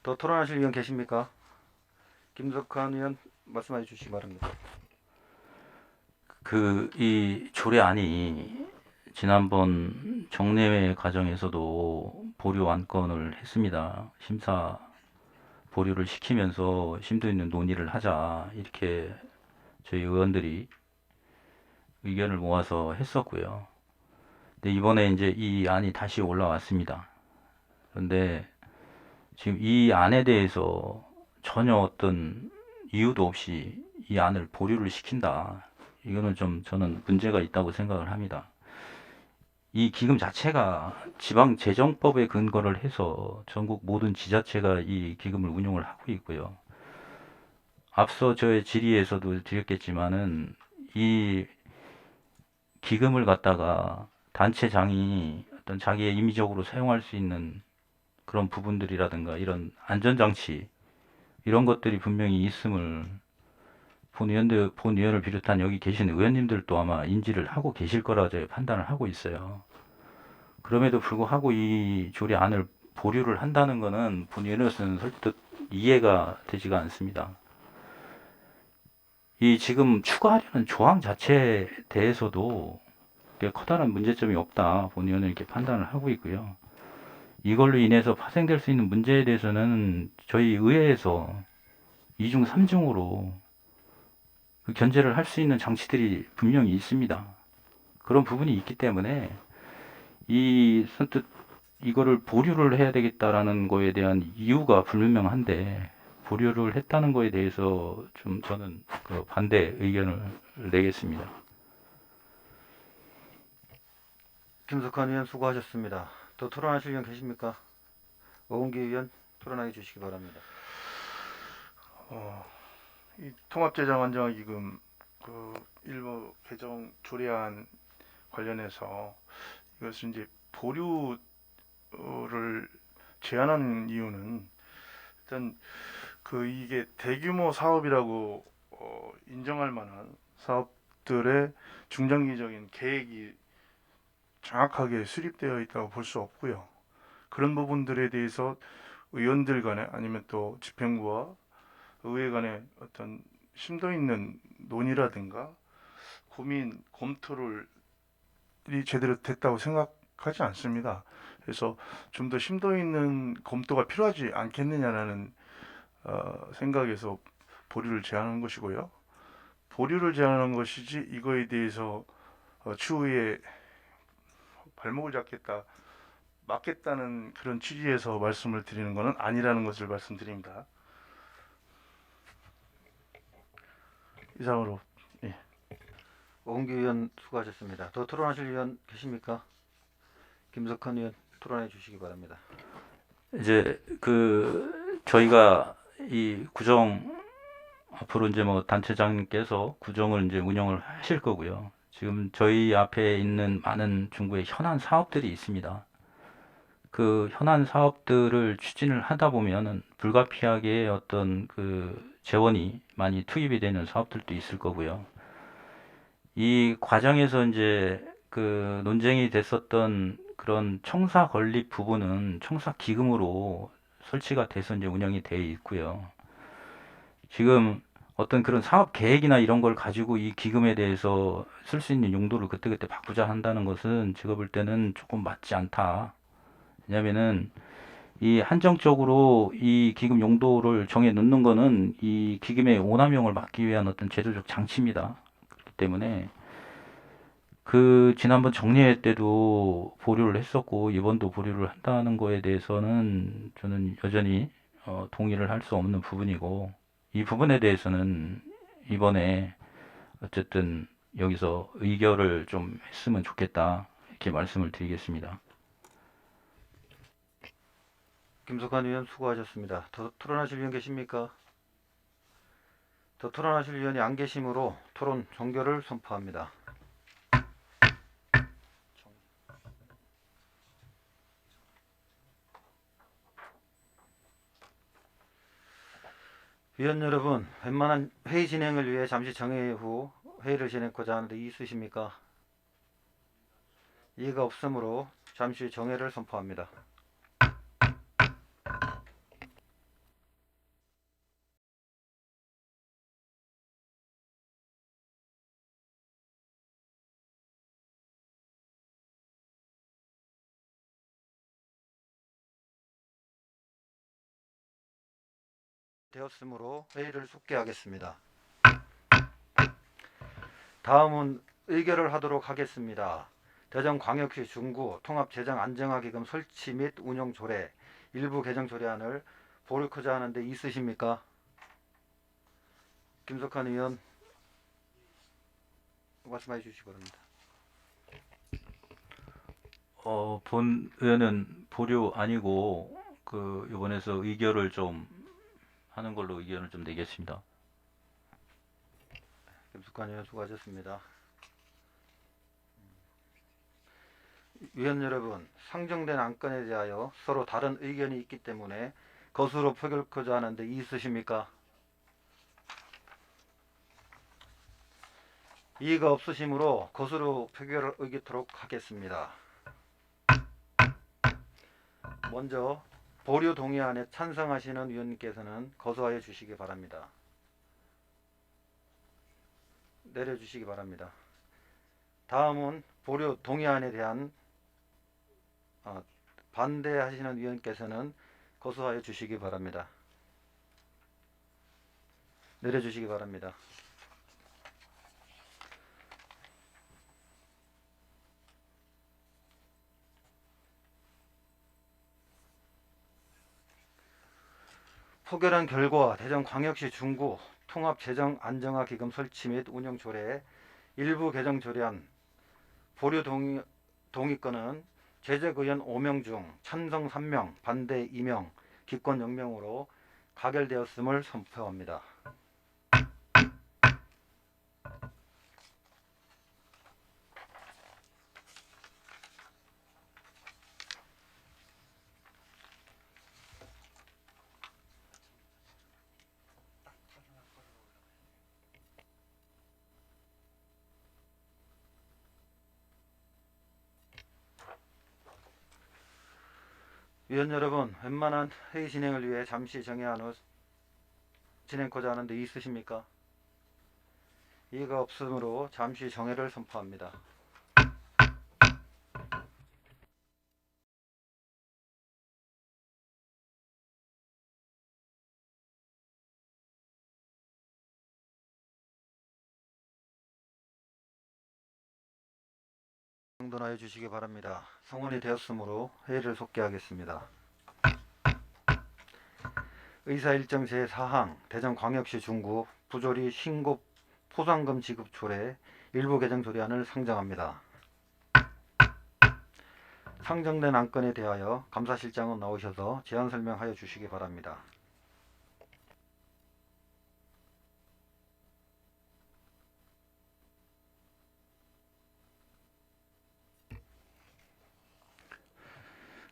더 토론하실 의원 계십니까? 김석환 의원 말씀해 주시기 바랍니다. 이 조례안이 지난번 정례회 과정에서도 보류 안건을 했습니다. 심사 보류를 시키면서 심도 있는 논의를 하자, 이렇게 저희 의원들이 의견을 모아서 했었고요. 근데 이번에 이제 이 안이 다시 올라왔습니다. 그런데 지금 이 안에 대해서 전혀 어떤 이유도 없이 이 안을 보류를 시킨다. 이거는 좀 저는 문제가 있다고 생각을 합니다. 이 기금 자체가 지방재정법에 근거를 해서 전국 모든 지자체가 이 기금을 운용을 하고 있고요. 앞서 저의 질의에서도 드렸겠지만은 이 기금을 갖다가 단체장이 어떤 자기의 임의적으로 사용할 수 있는 그런 부분들이라든가 이런 안전장치, 이런 것들이 분명히 있음을 본 의원을 비롯한 여기 계신 의원님들도 아마 인지를 하고 계실 거라 제가 판단을 하고 있어요. 그럼에도 불구하고 이 조례안을 보류를 한다는 것은 본 의원으로서는 설득 이해가 되지가 않습니다. 이 지금 추가하려는 조항 자체에 대해서도 커다란 문제점이 없다, 본 의원은 이렇게 판단을 하고 있고요. 이걸로 인해서 파생될 수 있는 문제에 대해서는 저희 의회에서 2중 3중으로 견제를 할 수 있는 장치들이 분명히 있습니다. 그런 부분이 있기 때문에 선뜻 이거를 보류를 해야 되겠다라는 거에 대한 이유가 불분명한데, 보류를 했다는 거에 대해서 좀 저는 반대 의견을 내겠습니다. 김석환 의원 수고하셨습니다. 더 토론하실 의원 계십니까? 오은기 의원 토론해 주시기 바랍니다. 이 통합재정안정기금 일부 개정 조례안 관련해서 이것을 이제 보류를 제안하는 이유는, 일단 이게 대규모 사업이라고 인정할 만한 사업들의 중장기적인 계획이 정확하게 수립되어 있다고 볼 수 없고요. 그런 부분들에 대해서 의원들 간에 아니면 또 집행부와 의회 간의 어떤 심도 있는 논의라든가 고민, 검토를 제대로 됐다고 생각하지 않습니다. 그래서 좀 더 심도 있는 검토가 필요하지 않겠느냐라는 생각에서 보류를 제안한 것이고요. 보류를 제안한 것이지 이거에 대해서 추후에 발목을 잡겠다, 막겠다는 그런 취지에서 말씀을 드리는 것은 아니라는 것을 말씀드립니다. 이상으로 오은기 의원 수고하셨습니다. 더 토론하실 의원 계십니까? 김석환 의원 토론해 주시기 바랍니다. 이제 저희가 이 구정 앞으로 이제 뭐 단체장님께서 구정을 이제 운영을 하실 거고요. 지금 저희 앞에 있는 많은 중구의 현안 사업들이 있습니다. 그 현안 사업들을 추진을 하다 보면은 불가피하게 어떤 재원이 많이 투입이 되는 사업들도 있을 거고요. 이 과정에서 이제 논쟁이 됐었던 그런 청사 건립 부분은 청사 기금으로 설치가 돼서 이제 운영이 돼 있고요. 지금 어떤 그런 사업 계획이나 이런 걸 가지고 이 기금에 대해서 쓸 수 있는 용도를 그때그때 바꾸자 한다는 것은 제가 볼 때는 조금 맞지 않다. 왜냐면은 이 한정적으로 이 기금 용도를 정해 놓는 거는 이 기금의 오남용을 막기 위한 어떤 제도적 장치입니다. 그렇기 때문에 지난번 정례회 때도 보류를 했었고 이번도 보류를 한다는 거에 대해서는 저는 여전히 동의를 할 수 없는 부분이고 이 부분에 대해서는 이번에 어쨌든 여기서 의결을 좀 했으면 좋겠다 이렇게 말씀을 드리겠습니다. 김석환 의원 수고하셨습니다. 더 토론하실 의원 계십니까? 더 토론하실 의원이 안 계시므로 토론 종결을 선포합니다. 위원 여러분, 웬만한 회의 진행을 위해 잠시 정회 후 회의를 진행하고자 하는데 이의 있으십니까? 이의가 없으므로 잠시 정회를 선포합니다. 되었으므로 회의를 속개하겠습니다. 다음은 의결을 하도록 하겠습니다. 대전광역시 중구 통합재정안정화기금 설치 및 운영 조례 일부 개정 조례안을 보류하고자 하는데 있으십니까? 김석환 의원 말씀해 주시기 바랍니다. 본 의원은 보류 아니고 이번에서 의결을 좀 하는 걸로 의견을 좀 내겠습니다. 김석환 의원 수고하셨습니다. 위원 여러분, 상정된 안건에 대하여 서로 다른 의견이 있기 때문에 거수로 표결하고자 하는데 이의 있으십니까? 이의가 없으시므로 거수로 표결을 의결하도록 하겠습니다. 먼저 보류 동의안에 찬성하시는 위원님께서는 거수하여 주시기 바랍니다. 내려주시기 바랍니다. 다음은 보류 동의안에 대한 반대하시는 위원께서는 거수하여 주시기 바랍니다. 내려주시기 바랍니다. 포결한 결과 대전광역시 중구 통합재정안정화기금 설치 및 운영 조례 일부 개정 조례안 보류 동의권은 제적 의원 5명 중 찬성 3명, 반대 2명, 기권 0명으로 가결되었음을 선포합니다. 위원 여러분, 웬만한 회의 진행을 위해 잠시 정회한 후 진행하고자 하는데 이의 있으십니까? 이의가 없으므로 잠시 정회를 선포합니다. 정돈하여 주시기 바랍니다. 성원이 되었으므로 회의를 속개하겠습니다. 의사일정 제4항 대전광역시 중구 부조리 신고 포상금 지급 조례 일부 개정 조례안을 상정합니다. 상정된 안건에 대하여 감사실장은 나오셔서 제안 설명하여 주시기 바랍니다.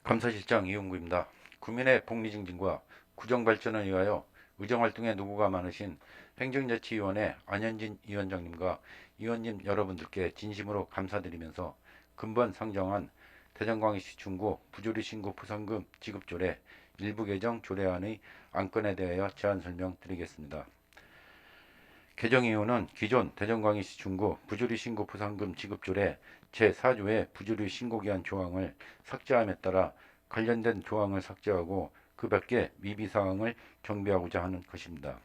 감사실장 이용구입니다. 구민의 복리 증진과 구정 발전을 위하여 의정활동에 노고가 많으신 행정자치위원회 안현진 위원장님과 위원님 여러분들께 진심으로 감사드리면서 근본 상정한 대전광역시 중구 부조리 신고 포상금 지급조례 일부 개정 조례안의 안건에 대하여 제안 설명드리겠습니다. 개정 이유는 기존 대전광역시 중구 부조리 신고 포상금 지급조례 제4조의 부조리 신고기한 조항을 삭제함에 따라 관련된 조항을 삭제하고 그 밖에 미비사항을 정비하고자 하는 것입니다.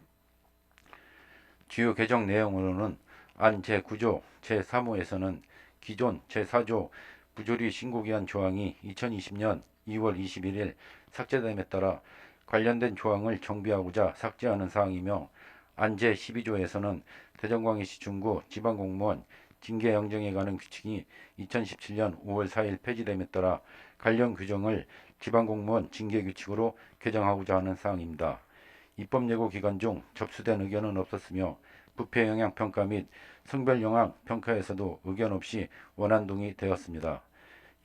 주요 개정 내용으로는 안 제9조 제3호에서는 기존 제4조 부조리 신고기한 조항이 2020년 2월 21일 삭제됨에 따라 관련된 조항을 정비하고자 삭제하는 사항이며 안 제12조에서는 대전광역시 중구 지방공무원 징계 양정에 관한 규칙이 2017년 5월 4일 폐지됨에 따라 관련 규정을 지방공무원 징계규칙으로 개정하고자 하는 사항입니다. 입법예고 기간 중 접수된 의견은 없었으며 부패영향평가 및 성별영향평가에서도 의견 없이 원안동의 되었습니다.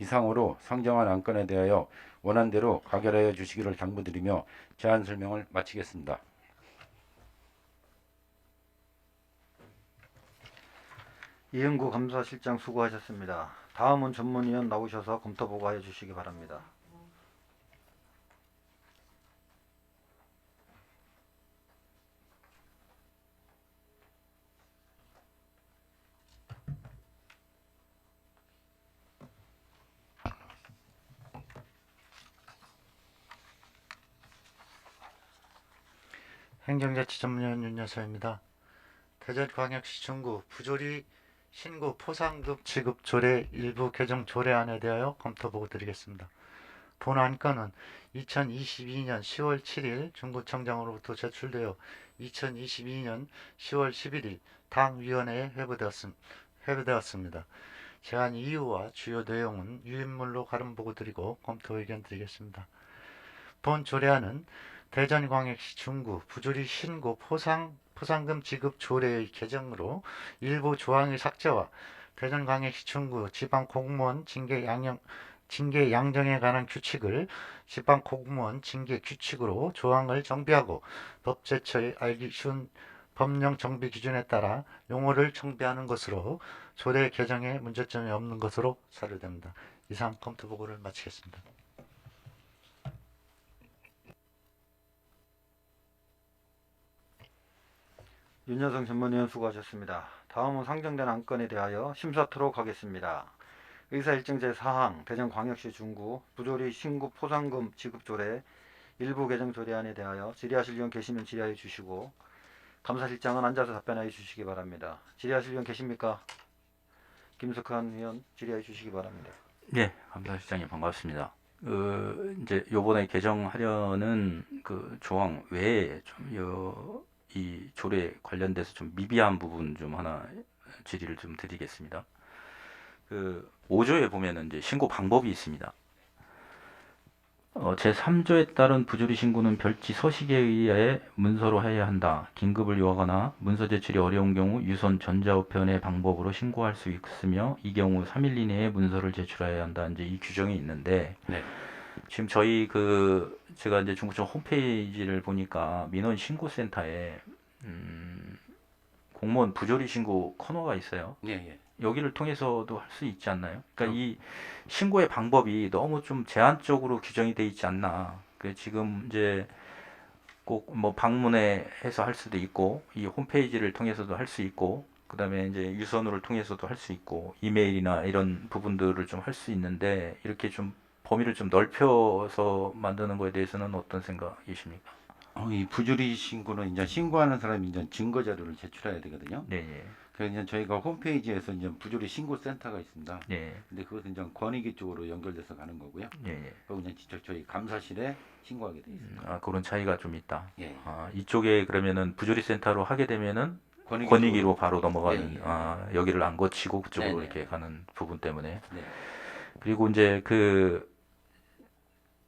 이상으로 상정한 안건에 대하여 원안대로 가결하여 주시기를 당부드리며 제안 설명을 마치겠습니다. 이은구 감사실장 수고하셨습니다. 다음은 전문위원 나오셔서 검토 보고하여 주시기 바랍니다. 행정자치 전문위원 윤여서입니다. 대전광역시 중구 부조리 신고 포상금 지급 조례 일부 개정 조례안에 대하여 검토 보고 드리겠습니다. 본 안건은 2022년 10월 7일 중구청장으로부터 제출되어 2022년 10월 11일 당위원회에 회부되었습니다. 제안 이유와 주요 내용은 유인물로 가름 보고 드리고 검토 의견 드리겠습니다. 본 조례안은 대전광역시 중구 부조리 신고 포상금 지급 조례의 개정으로 일부 조항의 삭제와 대전광역시 중구 지방공무원 징계 양정에 관한 규칙을 지방공무원 징계 규칙으로 조항을 정비하고 법제처의 알기 쉬운 법령 정비 기준에 따라 용어를 정비하는 것으로 조례 개정에 문제점이 없는 것으로 사료됩니다. 이상 검토 보고를 마치겠습니다. 윤여성 전문위원 수고하셨습니다. 다음은 상정된 안건에 대하여 심사토록 하겠습니다. 의사일정 제4항 대전광역시 중구 부조리 신고 포상금 지급조례 일부 개정 조례안에 대하여 질의하실 의원 계시면 질의하여 주시고 감사실장은 앉아서 답변하여 주시기 바랍니다. 질의하실 의원 계십니까? 김석환 의원 질의하여 주시기 바랍니다. 네, 감사실장님 반갑습니다. 이제 요번에 개정하려는 그 조항 외에 좀 이 조례 관련돼서 좀 미비한 부분 좀 하나 질의를 좀 드리겠습니다. 그 5조에 보면은 이제 신고 방법이 있습니다. 제3조에 따른 부조리 신고는 별지 서식에 의해 문서로 해야 한다. 긴급을 요하거나 문서 제출이 어려운 경우 유선 전자우편의 방법으로 신고할 수 있으며 이 경우 3일 이내에 문서를 제출해야 한다. 이제 이 규정이 있는데 네. 지금 저희 제가 이제 중구청 홈페이지를 보니까 민원 신고센터에 공무원 부조리 신고 코너가 있어요. 예, 예. 여기를 통해서도 할 수 있지 않나요? 그러니까 이 신고의 방법이 너무 좀 제한적으로 규정이 돼 있지 않나. 지금 이제 꼭 뭐 방문해 해서 할 수도 있고 이 홈페이지를 통해서도 할 수 있고 그다음에 이제 유선으로 통해서도 할 수 있고 이메일이나 이런 부분들을 좀 할 수 있는데 이렇게 좀 범위를 좀 넓혀서 만드는 거에 대해서는 어떤 생각이십니까? 이 부조리 신고는 이제 신고하는 사람이 이제 증거 자료를 제출해야 되거든요. 네. 그래서 이제 저희가 홈페이지에서 이제 부조리 신고 센터가 있습니다. 예, 근데 그것은 이제 권익위 쪽으로 연결돼서 가는 거고요. 예, 예. 그리고 이제 직접 저희 감사실에 신고하게 돼 있습니다. 아, 그런 차이가 좀 있다. 예. 아, 이쪽에 그러면은 부조리 센터로 하게 되면은 권익위 권익위로 바로 넘어가는 예, 예. 아, 여기를 안 거치고 그쪽으로 네네. 이렇게 가는 부분 때문에. 네. 그리고 이제 그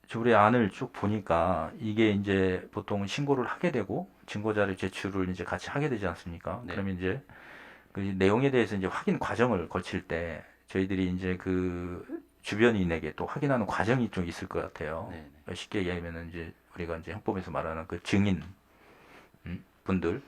조례안을 쭉 보니까 이게 이제 보통 신고를 하게 되고 증거자료 제출을 이제 같이 하게 되지 않습니까? 네. 그러면 이제 그 내용에 대해서 이제 확인 과정을 거칠 때 저희들이 이제 그 주변인에게 또 확인하는 과정이 좀 있을 것 같아요. 네. 쉽게 얘기하면은 이제 우리가 이제 형법에서 말하는 그 증인 분들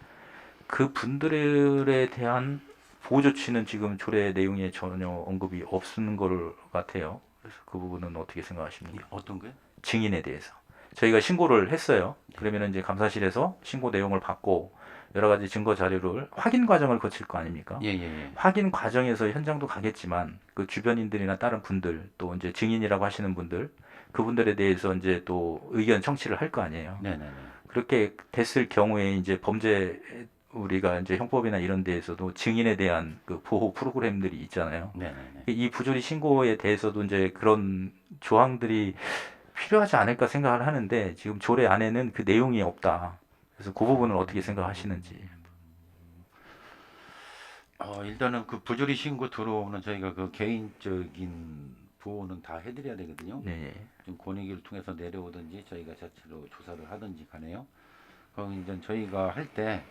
그 분들에 대한 보호 조치는 지금 조례 내용에 전혀 언급이 없는 걸 같아요. 그래서 그 부분은 어떻게 생각하십니까? 어떤 거요? 증인에 대해서 저희가 신고를 했어요. 그러면 이제 감사실에서 신고 내용을 받고 여러 가지 증거 자료를 확인 과정을 거칠 거 아닙니까? 예, 예, 예. 확인 과정에서 현장도 가겠지만 그 주변인들이나 다른 분들 또 이제 증인이라고 하시는 분들 그분들에 대해서 이제 또 의견 청취를 할 거 아니에요. 네, 네, 네. 그렇게 됐을 경우에 이제 범죄 우리가 이제 형법이나 이런 데에서도 증인에 대한 그 보호 프로그램들이 있잖아요. 네, 네, 네. 이 부조리 신고에 대해서도 이제 그런 조항들이 필요하지 않을까 생각을 하는데 지금 조례 안에는 그 내용이 없다. 그래서 그 부분은 어떻게 생각하시는지. 일단은 그 부조리 신고 들어오면 저희가 그 개인적인 보호는 다 해드려야 되거든요. 네. 좀 권익위를 통해서 내려오든지 저희가 자체로 조사를 하든지 간에요. 그럼 이제 저희가 할 때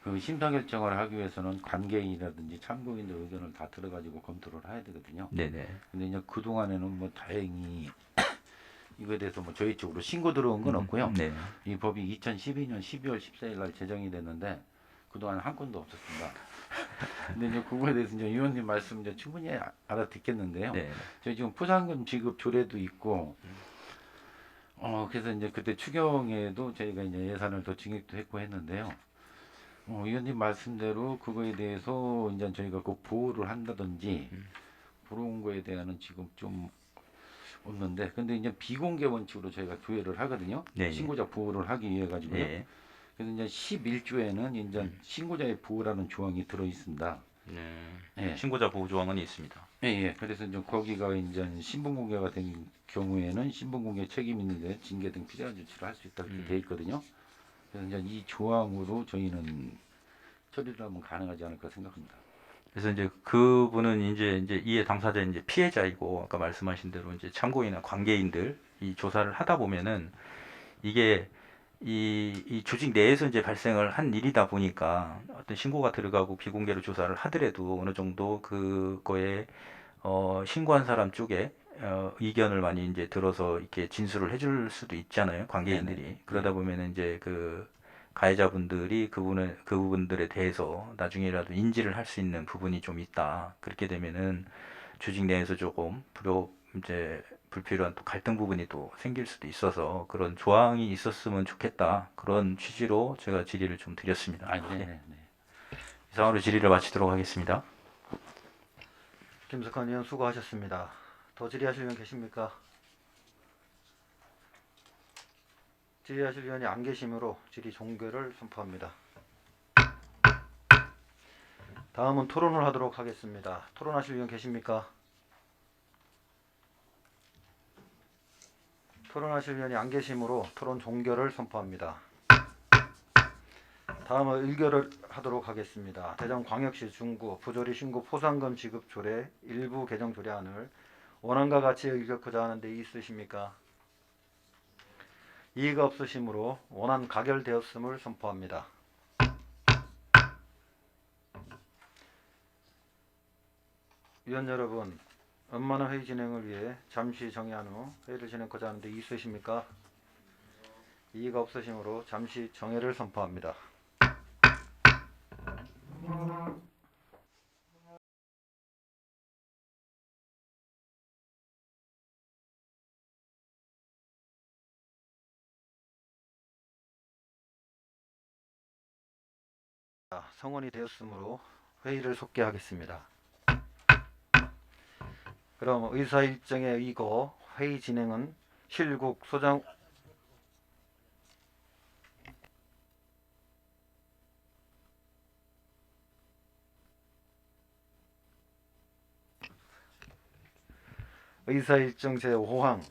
그 심사 결정을 하기 위해서는 관계인이라든지 참고인들 의견을 다 들어가지고 검토를 해야 되거든요. 네네. 근데 이제 그 동안에는 뭐 다행히 이거에 대해서 뭐 저희 쪽으로 신고 들어온 건 없고요. 네. 이 법이 2012년 12월 14일 날 제정이 됐는데 그동안 한 건도 없었습니다. 근데 이제 그거에 대해서 이제 의원님 말씀 이제 충분히 알아듣겠는데요. 네. 저희 지금 포상금 지급 조례도 있고, 그래서 이제 그때 추경에도 저희가 이제 예산을 더 증액도 했고 했는데요. 의원님 말씀대로 그거에 대해서 이제 저희가 그 보호를 한다든지 그런 거에 대한은 지금 좀 없는데, 근데 이제 비공개 원칙으로 저희가 조회를 하거든요. 네, 신고자 보호를 하기 위해 가지고요. 예. 그래서 이제 11조에는 이제 신고자의 보호라는 조항이 들어 있습니다. 예. 신고자 보호 조항은 있습니다. 예, 예. 그래서 이제 거기가 이제 신분 공개가 된 경우에는 신분 공개 책임 있는데 징계 등 필요한 조치를 할 수 있다 이렇게 돼 있거든요. 그래서 이제 이 조항으로 저희는 처리를 하면 가능하지 않을까 생각합니다. 그래서 이제 그분은 이제 이해 당사자 이제 피해자이고 아까 말씀하신 대로 이제 참고인이나 관계인들 이 조사를 하다 보면은 이게 이 조직 내에서 이제 발생을 한 일이다 보니까 어떤 신고가 들어가고 비공개로 조사를 하더라도 어느 정도 그거에 신고한 사람 쪽에 의견을 많이 이제 들어서 이렇게 진술을 해줄 수도 있잖아요, 관계인들이. 네네. 그러다 보면은 이제 그 가해자분들이 그 부분들에 대해서 나중에라도 인지를 할 수 있는 부분이 좀 있다. 그렇게 되면은 조직 내에서 조금 이제 불필요한 또 갈등 부분이 또 생길 수도 있어서 그런 조항이 있었으면 좋겠다. 그런 취지로 제가 질의를 좀 드렸습니다. 네, 예. 네. 이상으로 질의를 마치도록 하겠습니다. 김석환 의원 수고하셨습니다. 더 질의하실 의원 계십니까? 질의하실 의원이 안 계시므로 질의 종결을 선포합니다. 다음은 토론을 하도록 하겠습니다. 토론하실 의원 계십니까? 토론하실 의원이 안 계시므로 토론 종결을 선포합니다. 다음은 의결을 하도록 하겠습니다. 대전광역시 중구 부조리 신고 포상금 지급 조례 일부 개정 조례안을 원안과 같이 의결하고자 하는데 이의 있으십니까? 이의가 없으시므로 원안 가결되었음을 선포합니다. 위원 여러분, 원만한 회의 진행을 위해 잠시 정의한 후 회의를 진행하고자 하는데 이의 있으십니까? 이의가 없으시므로 잠시 정회를 선포합니다. 성원이 되었으므로 회의를 속개하겠습니다. 그럼 의사 일정에 의거 회의 진행은 실국 소장 의사일정 제5항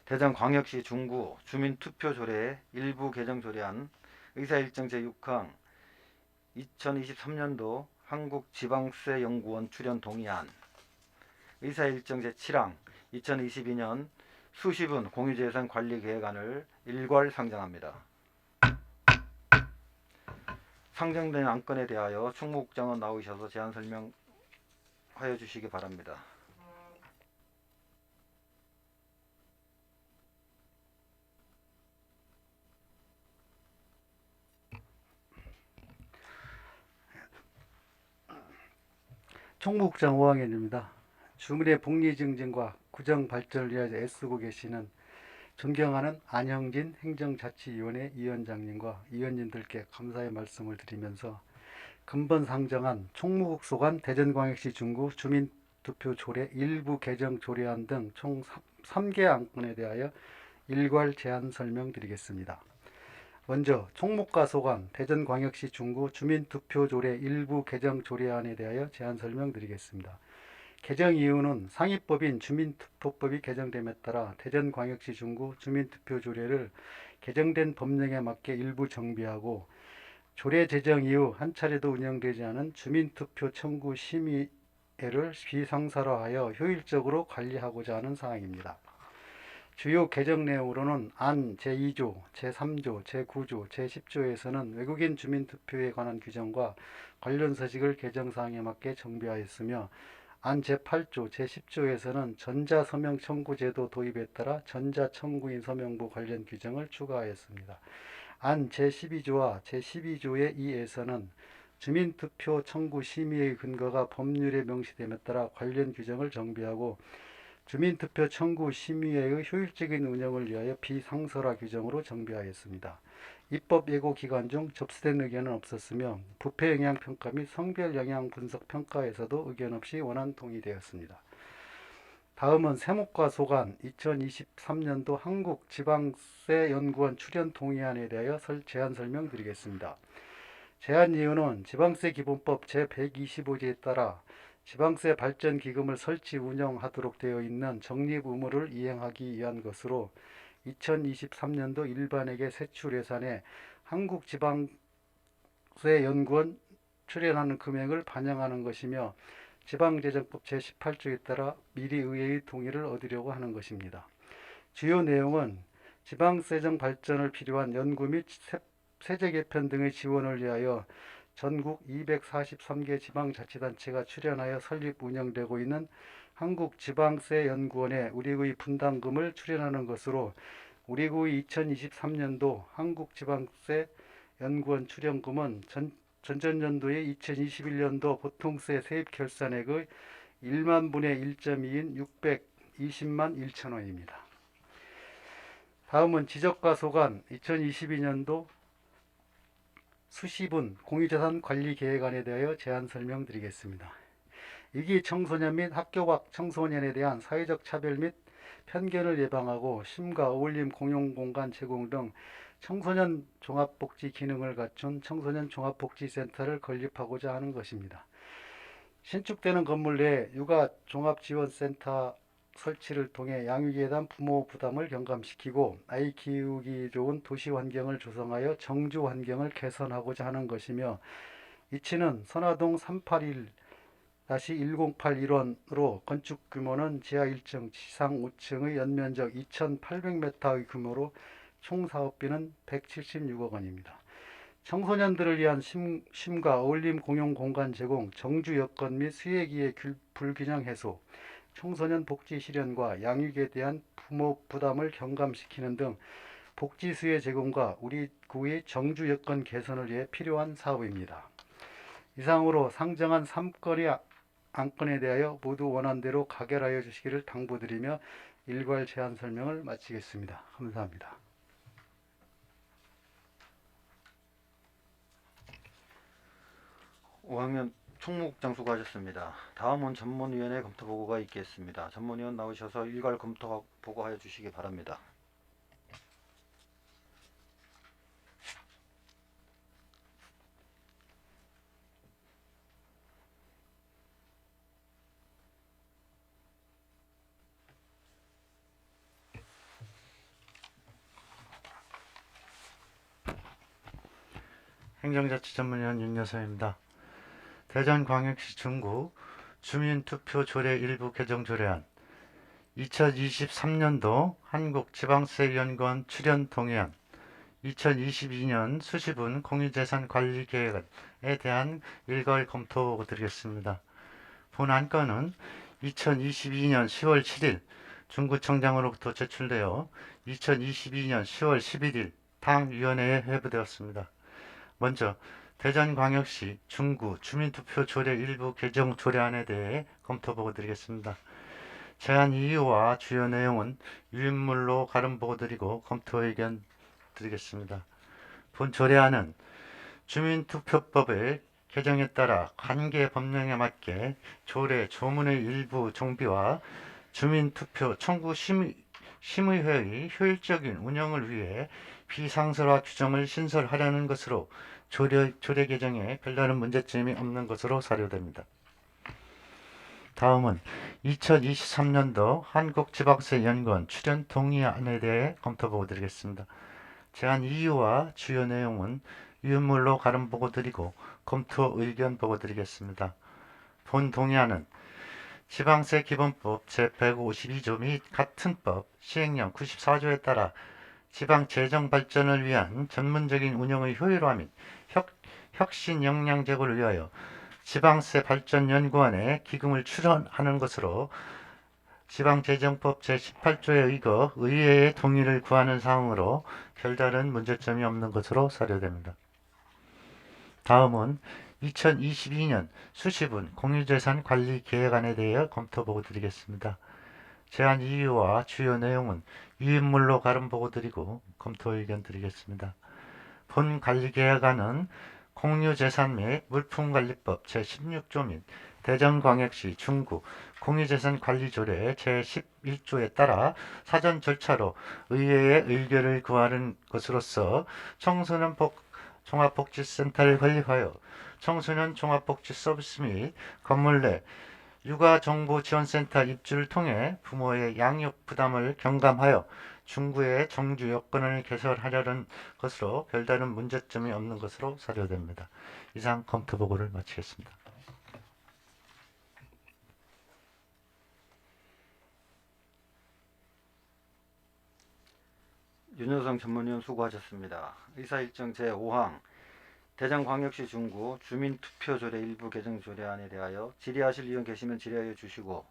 대전광역시 중구 주민투표조례 일부 개정 조례안, 의사일정 제6항 2023년도 한국지방세연구원 출연 동의안, 의사일정 제7항 2022년 수시분 공유재산 관리계획안을 일괄 상정합니다. 상정된 안건에 대하여 충무국장은 나오셔서 제안 설명하여 주시기 바랍니다. 총무국장 오항현입니다. 주민의 복리 증진과 구정 발전을 위하여 애쓰고 계시는 존경하는 안형진 행정자치위원회 위원장님과 위원님들께 감사의 말씀을 드리면서 근본 상정한 총무국 소관 대전광역시 중구 주민투표 조례 일부 개정 조례안 등 총 3개 안건에 대하여 일괄 제안 설명드리겠습니다. 먼저 총무과 소관 대전광역시 중구 주민투표조례 일부 개정 조례안에 대하여 제안 설명드리겠습니다. 개정 이유는 상위법인 주민투표법이 개정됨에 따라 대전광역시 중구 주민투표조례를 개정된 법령에 맞게 일부 정비하고 조례 제정 이후 한 차례도 운영되지 않은 주민투표 청구 심의회를 비상설화하여 효율적으로 관리하고자 하는 사항입니다. 주요 개정 내용으로는 안 제2조, 제3조, 제9조, 제10조에서는 외국인 주민투표에 관한 규정과 관련 서식을 개정사항에 맞게 정비하였으며 안 제8조, 제10조에서는 전자서명 청구제도 도입에 따라 전자청구인 서명부 관련 규정을 추가하였습니다. 안 제12조와 제12조의 2에서는 주민투표 청구 심의의 근거가 법률에 명시됨에 따라 관련 규정을 정비하고 주민투표 청구 심의회의 효율적인 운영을 위하여 비상설화 규정으로 정비하였습니다. 입법 예고 기간 중 접수된 의견은 없었으며 부패 영향 평가 및 성별 영향 분석 평가에서도 의견 없이 원안 동의되었습니다. 다음은 세무과 소관 2023년도 한국지방세연구원 출연 동의안에 대하여 제안 설명드리겠습니다. 제안 이유는 지방세기본법 제125조에 따라 지방세 발전 기금을 설치 운영하도록 되어 있는 적립 의무를 이행하기 위한 것으로 2023년도 일반회계 세출 예산에 한국지방세연구원 출연하는 금액을 반영하는 것이며 지방재정법 제18조에 따라 미리 의회의 동의를 얻으려고 하는 것입니다. 주요 내용은 지방세정 발전을 필요한 연구 및 세제 개편 등의 지원을 위하여 전국 243개 지방자치단체가 출연하여 설립 운영되고 있는 한국지방세연구원에 우리국의 분담금을 출연하는 것으로 우리국의 2023년도 한국지방세연구원 출연금은 전전년도의 2021년도 보통세 세입 결산액의 1만 분의 1.2인 620만 1천 원입니다. 다음은 지적과 소관 2022년도 수시분 공유재산 관리 계획안에 대하여 제안 설명드리겠습니다. 이기 청소년 및 학교 밖 청소년에 대한 사회적 차별 및 편견을 예방하고 심과 어울림 공용공간 제공 등 청소년 종합복지 기능을 갖춘 청소년 종합복지센터를 건립하고자 하는 것입니다. 신축되는 건물 내에 육아 종합지원센터 설치를 통해 양육에 대한 부모 부담을 경감시키고 아이 키우기 좋은 도시 환경을 조성하여 정주 환경을 개선하고자 하는 것이며 위치는 선화동 381-1081원으로 건축 규모는 지하 1층, 지상 5층의 연면적 2,800m의 규모로 총 사업비는 176억 원입니다. 청소년들을 위한 심과 어울림 공용 공간 제공, 정주 여건 및 수혜기의 불균형 해소, 청소년 복지 실현과 양육에 대한 부모 부담을 경감시키는 등 복지 수혜 제공과 우리 구의 정주 여건 개선을 위해 필요한 사업입니다. 이상으로 상정한 3건의 안건에 대하여 모두 원안대로 가결하여 주시기를 당부드리며 일괄 제안 설명을 마치겠습니다. 감사합니다. 오학년 총무국장 수고하셨습니다. 다음은 전문위원회 검토 보고가 있겠습니다. 전문위원 나오셔서 일괄 검토 보고하여 주시기 바랍니다. 행정자치전문위원 윤여서입니다. 대전광역시 중구 주민투표 조례 일부 개정 조례안 2023년도 한국지방세연구원 출연 동의안 2022년 수시분 공유재산 관리 계획에 대한 일괄 검토 드리겠습니다. 본 안건은 2022년 10월 7일 중구청장으로부터 제출되어 2022년 10월 11일 당위원회에 회부되었습니다. 먼저 대전광역시 중구 주민투표 조례 일부 개정 조례안에 대해 검토보고 드리겠습니다. 제안 이유와 주요 내용은 유인물로 가름보고 드리고 검토 의견 드리겠습니다. 본 조례안은 주민투표법의 개정에 따라 관계 법령에 맞게 조례 조문의 일부 정비와 주민투표 청구 심의회의 효율적인 운영을 위해 비상설화 규정을 신설하려는 것으로 조례 개정에 별다른 문제점이 없는 것으로 사료됩니다. 다음은 2023년도 한국지방세연구원 출연 동의안에 대해 검토보고 드리겠습니다. 제안 이유와 주요 내용은 유인물로 가름보고 드리고 검토 의견 보고 드리겠습니다. 본 동의안은 지방세 기본법 제152조 및 같은 법 시행령 94조에 따라 지방 재정 발전을 위한 전문적인 운영의 효율화 및 혁신 역량 제고를 위하여 지방세 발전연구원에 기금을 출원하는 것으로 지방재정법 제18조에 의거 의회의 동의를 구하는 사항으로 별다른 문제점이 없는 것으로 사료됩니다. 다음은 2022년 수시분 공유재산 관리 계획안에 대해 검토보고 드리겠습니다. 제안 이유와 주요 내용은 유인물로 가름보고 드리고 검토 의견 드리겠습니다. 본 관리계획안은 공유재산 및 물품관리법 제16조 및 대전광역시 중구 공유재산관리조례 제11조에 따라 사전 절차로 의회의 의결을 구하는 것으로서 청소년 종합복지센터를 건립하여 청소년 종합복지 서비스 및 건물 내 육아정보지원센터 입주를 통해 부모의 양육 부담을 경감하여 중구의 정주 여건을 개설하려는 것으로 별다른 문제점이 없는 것으로 사료됩니다. 이상 검토 보고를 마치겠습니다. 윤여성 전문위원 수고하셨습니다. 의사일정 제5항 대전광역시 중구 주민투표조례 일부 개정 조례안에 대하여 질의하실 의원 계시면 질의하여 주시고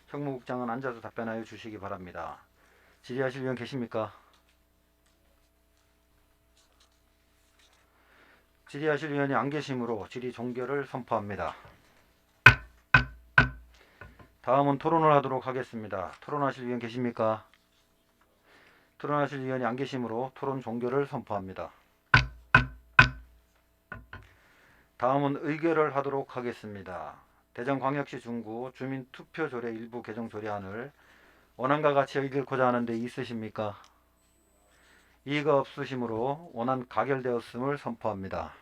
형무국장은 앉아서 답변하여 주시기 바랍니다. 질의하실 의원 계십니까? 질의하실 의원이 안 계시므로 질의 종결을 선포합니다. 다음은 토론을 하도록 하겠습니다. 토론하실 의원 계십니까? 토론하실 의원이 안 계시므로 토론 종결을 선포합니다. 다음은 의결을 하도록 하겠습니다. 대전광역시 중구 주민투표조례 일부 개정 조례안을 원안과 같이 의결코자 하는 데 있으십니까? 이의가 없으시므로 원안 가결되었음을 선포합니다.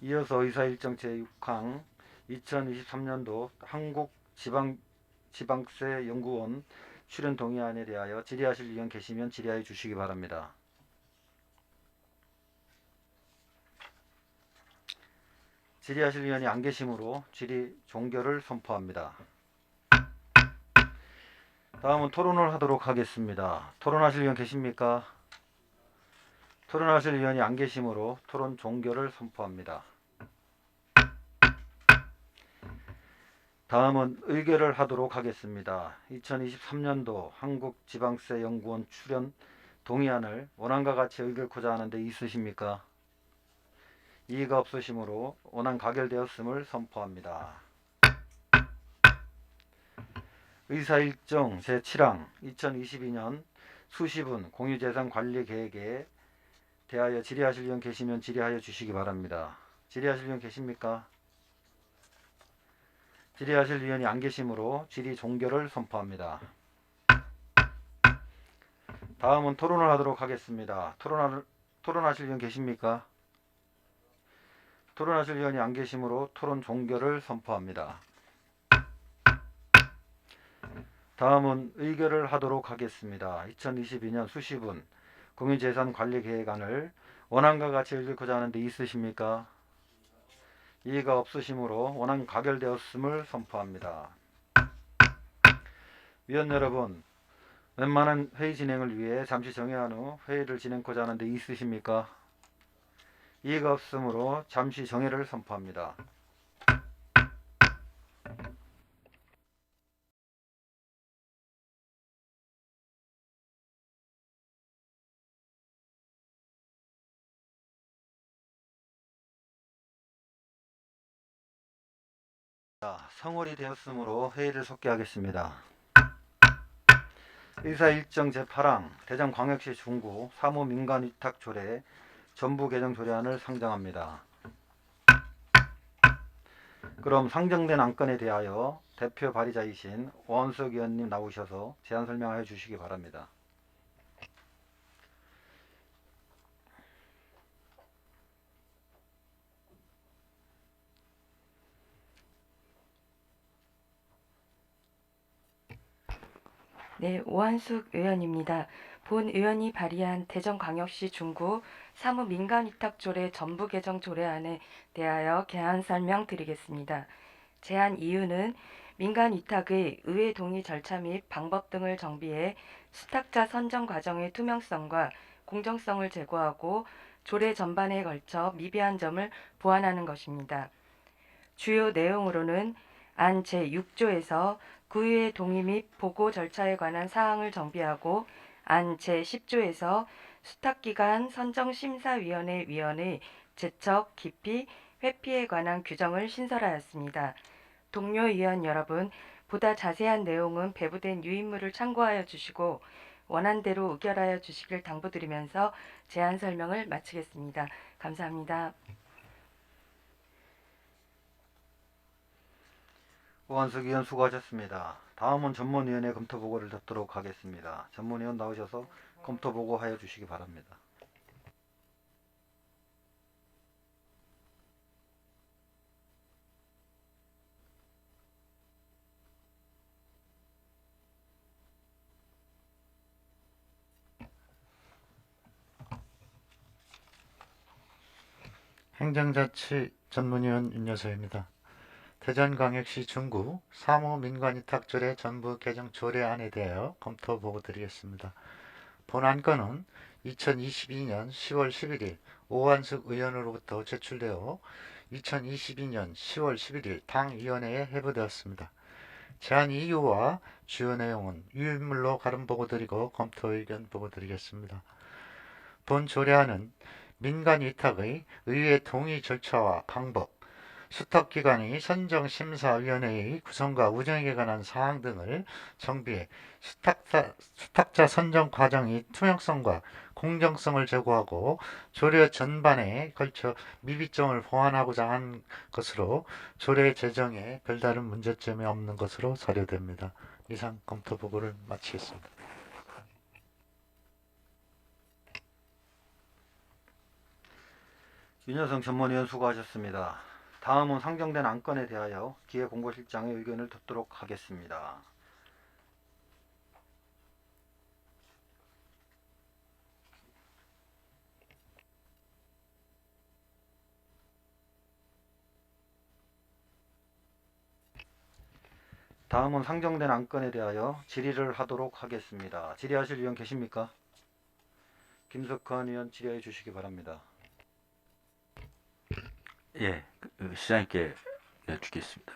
이어서 의사일정 제6항 2023년도 한국지방세연구원 출연 동의안에 대하여 질의하실 의원 계시면 질의하여 주시기 바랍니다. 질의하실 의원이 안 계시므로 질의 종결을 선포합니다. 다음은 토론을 하도록 하겠습니다. 토론하실 의원 계십니까? 토론하실 의원이 안 계시므로 토론 종결을 선포합니다. 다음은 의결을 하도록 하겠습니다. 2023년도 한국지방세연구원 출연 동의안을 원안과 같이 의결코자 하는 데 있으십니까? 이의가 없으시므로 원안 가결되었음을 선포합니다. 의사일정 제7항 2022년 수시분 공유재산 관리 계획에 대하여 질의하실 의원 계시면 질의하여 주시기 바랍니다. 질의하실 의원 계십니까? 질의하실 의원이 안 계시므로 질의 종결을 선포합니다. 다음은 토론을 하도록 하겠습니다. 토론하실 의원 계십니까? 토론하실 의원이 안 계시므로 토론 종결을 선포합니다. 다음은 의결을 하도록 하겠습니다. 2022년 수시분 공유재산 관리 계획안을 원안과 같이 읽고자 하는데 있으십니까? 이의가 없으시므로 원안 가결되었음을 선포합니다. 위원 여러분, 웬만한 회의 진행을 위해 잠시 정회한 후 회의를 진행하고자 하는데 있으십니까? 이의가 없으므로 잠시 정회를 선포합니다. 성월이 되었으므로 회의를 속개하겠습니다. 의사 일정 제8항 대전광역시 중구 사무민간위탁조례 전부 개정 조례안을 상정합니다. 그럼 상정된 안건에 대하여 대표 발의자이신 오한석 의원님 나오셔서 제안 설명해 주시기 바랍니다. 네, 오한숙 의원입니다. 본 의원이 발의한 대전광역시 중구 사무민간위탁조례 전부 개정 조례안에 대하여 개안 설명드리겠습니다. 제안 이유는 민간위탁의 의회 동의 절차 및 방법 등을 정비해 수탁자 선정 과정의 투명성과 공정성을 제고하고 조례 전반에 걸쳐 미비한 점을 보완하는 것입니다. 주요 내용으로는 안 제6조에서 구의회 동의 및 보고 절차에 관한 사항을 정비하고 안 제10조에서 수탁기간 선정심사위원회 위원의 제척, 기피, 회피에 관한 규정을 신설하였습니다. 동료 의원 여러분, 보다 자세한 내용은 배부된 유인물을 참고하여 주시고 원안대로 의결하여 주시길 당부드리면서 제안 설명을 마치겠습니다. 감사합니다. 오한석 의원 수고하셨습니다. 다음은 전문위원회 검토보고를 듣도록 하겠습니다. 전문위원 나오셔서 검토보고 하여 주시기 바랍니다. 행정자치 전문위원 윤여서입니다. 대전광역시 중구 사무민간위탁조례 전부 개정 조례안에 대하여 검토보고 드리겠습니다. 본 안건은 2022년 10월 11일 오한숙 의원으로부터 제출되어 2022년 10월 11일 당위원회에 회부되었습니다. 제안 이유와 주요 내용은 유인물로 가름 보고 드리고 검토 의견 보고 드리겠습니다. 본 조례안은 민간위탁의 의회 동의 절차와 방법, 수탁기관의 선정심사위원회의 구성과 운영에 관한 사항 등을 정비해 수탁자 선정 과정의 투명성과 공정성을 제고하고 조례 전반에 걸쳐 미비점을 보완하고자 한 것으로 조례 제정에 별다른 문제점이 없는 것으로 사료됩니다. 이상 검토 보고를 마치겠습니다. 윤여성 전문위원 수고하셨습니다. 다음은 상정된 안건에 대하여 기획공보실장의 의견을 듣도록 하겠습니다. 다음은 상정된 안건에 대하여 질의를 하도록 하겠습니다. 질의하실 의원 계십니까? 김석환 의원 질의해 주시기 바랍니다. 예, 시장님께 여쭙겠습니다.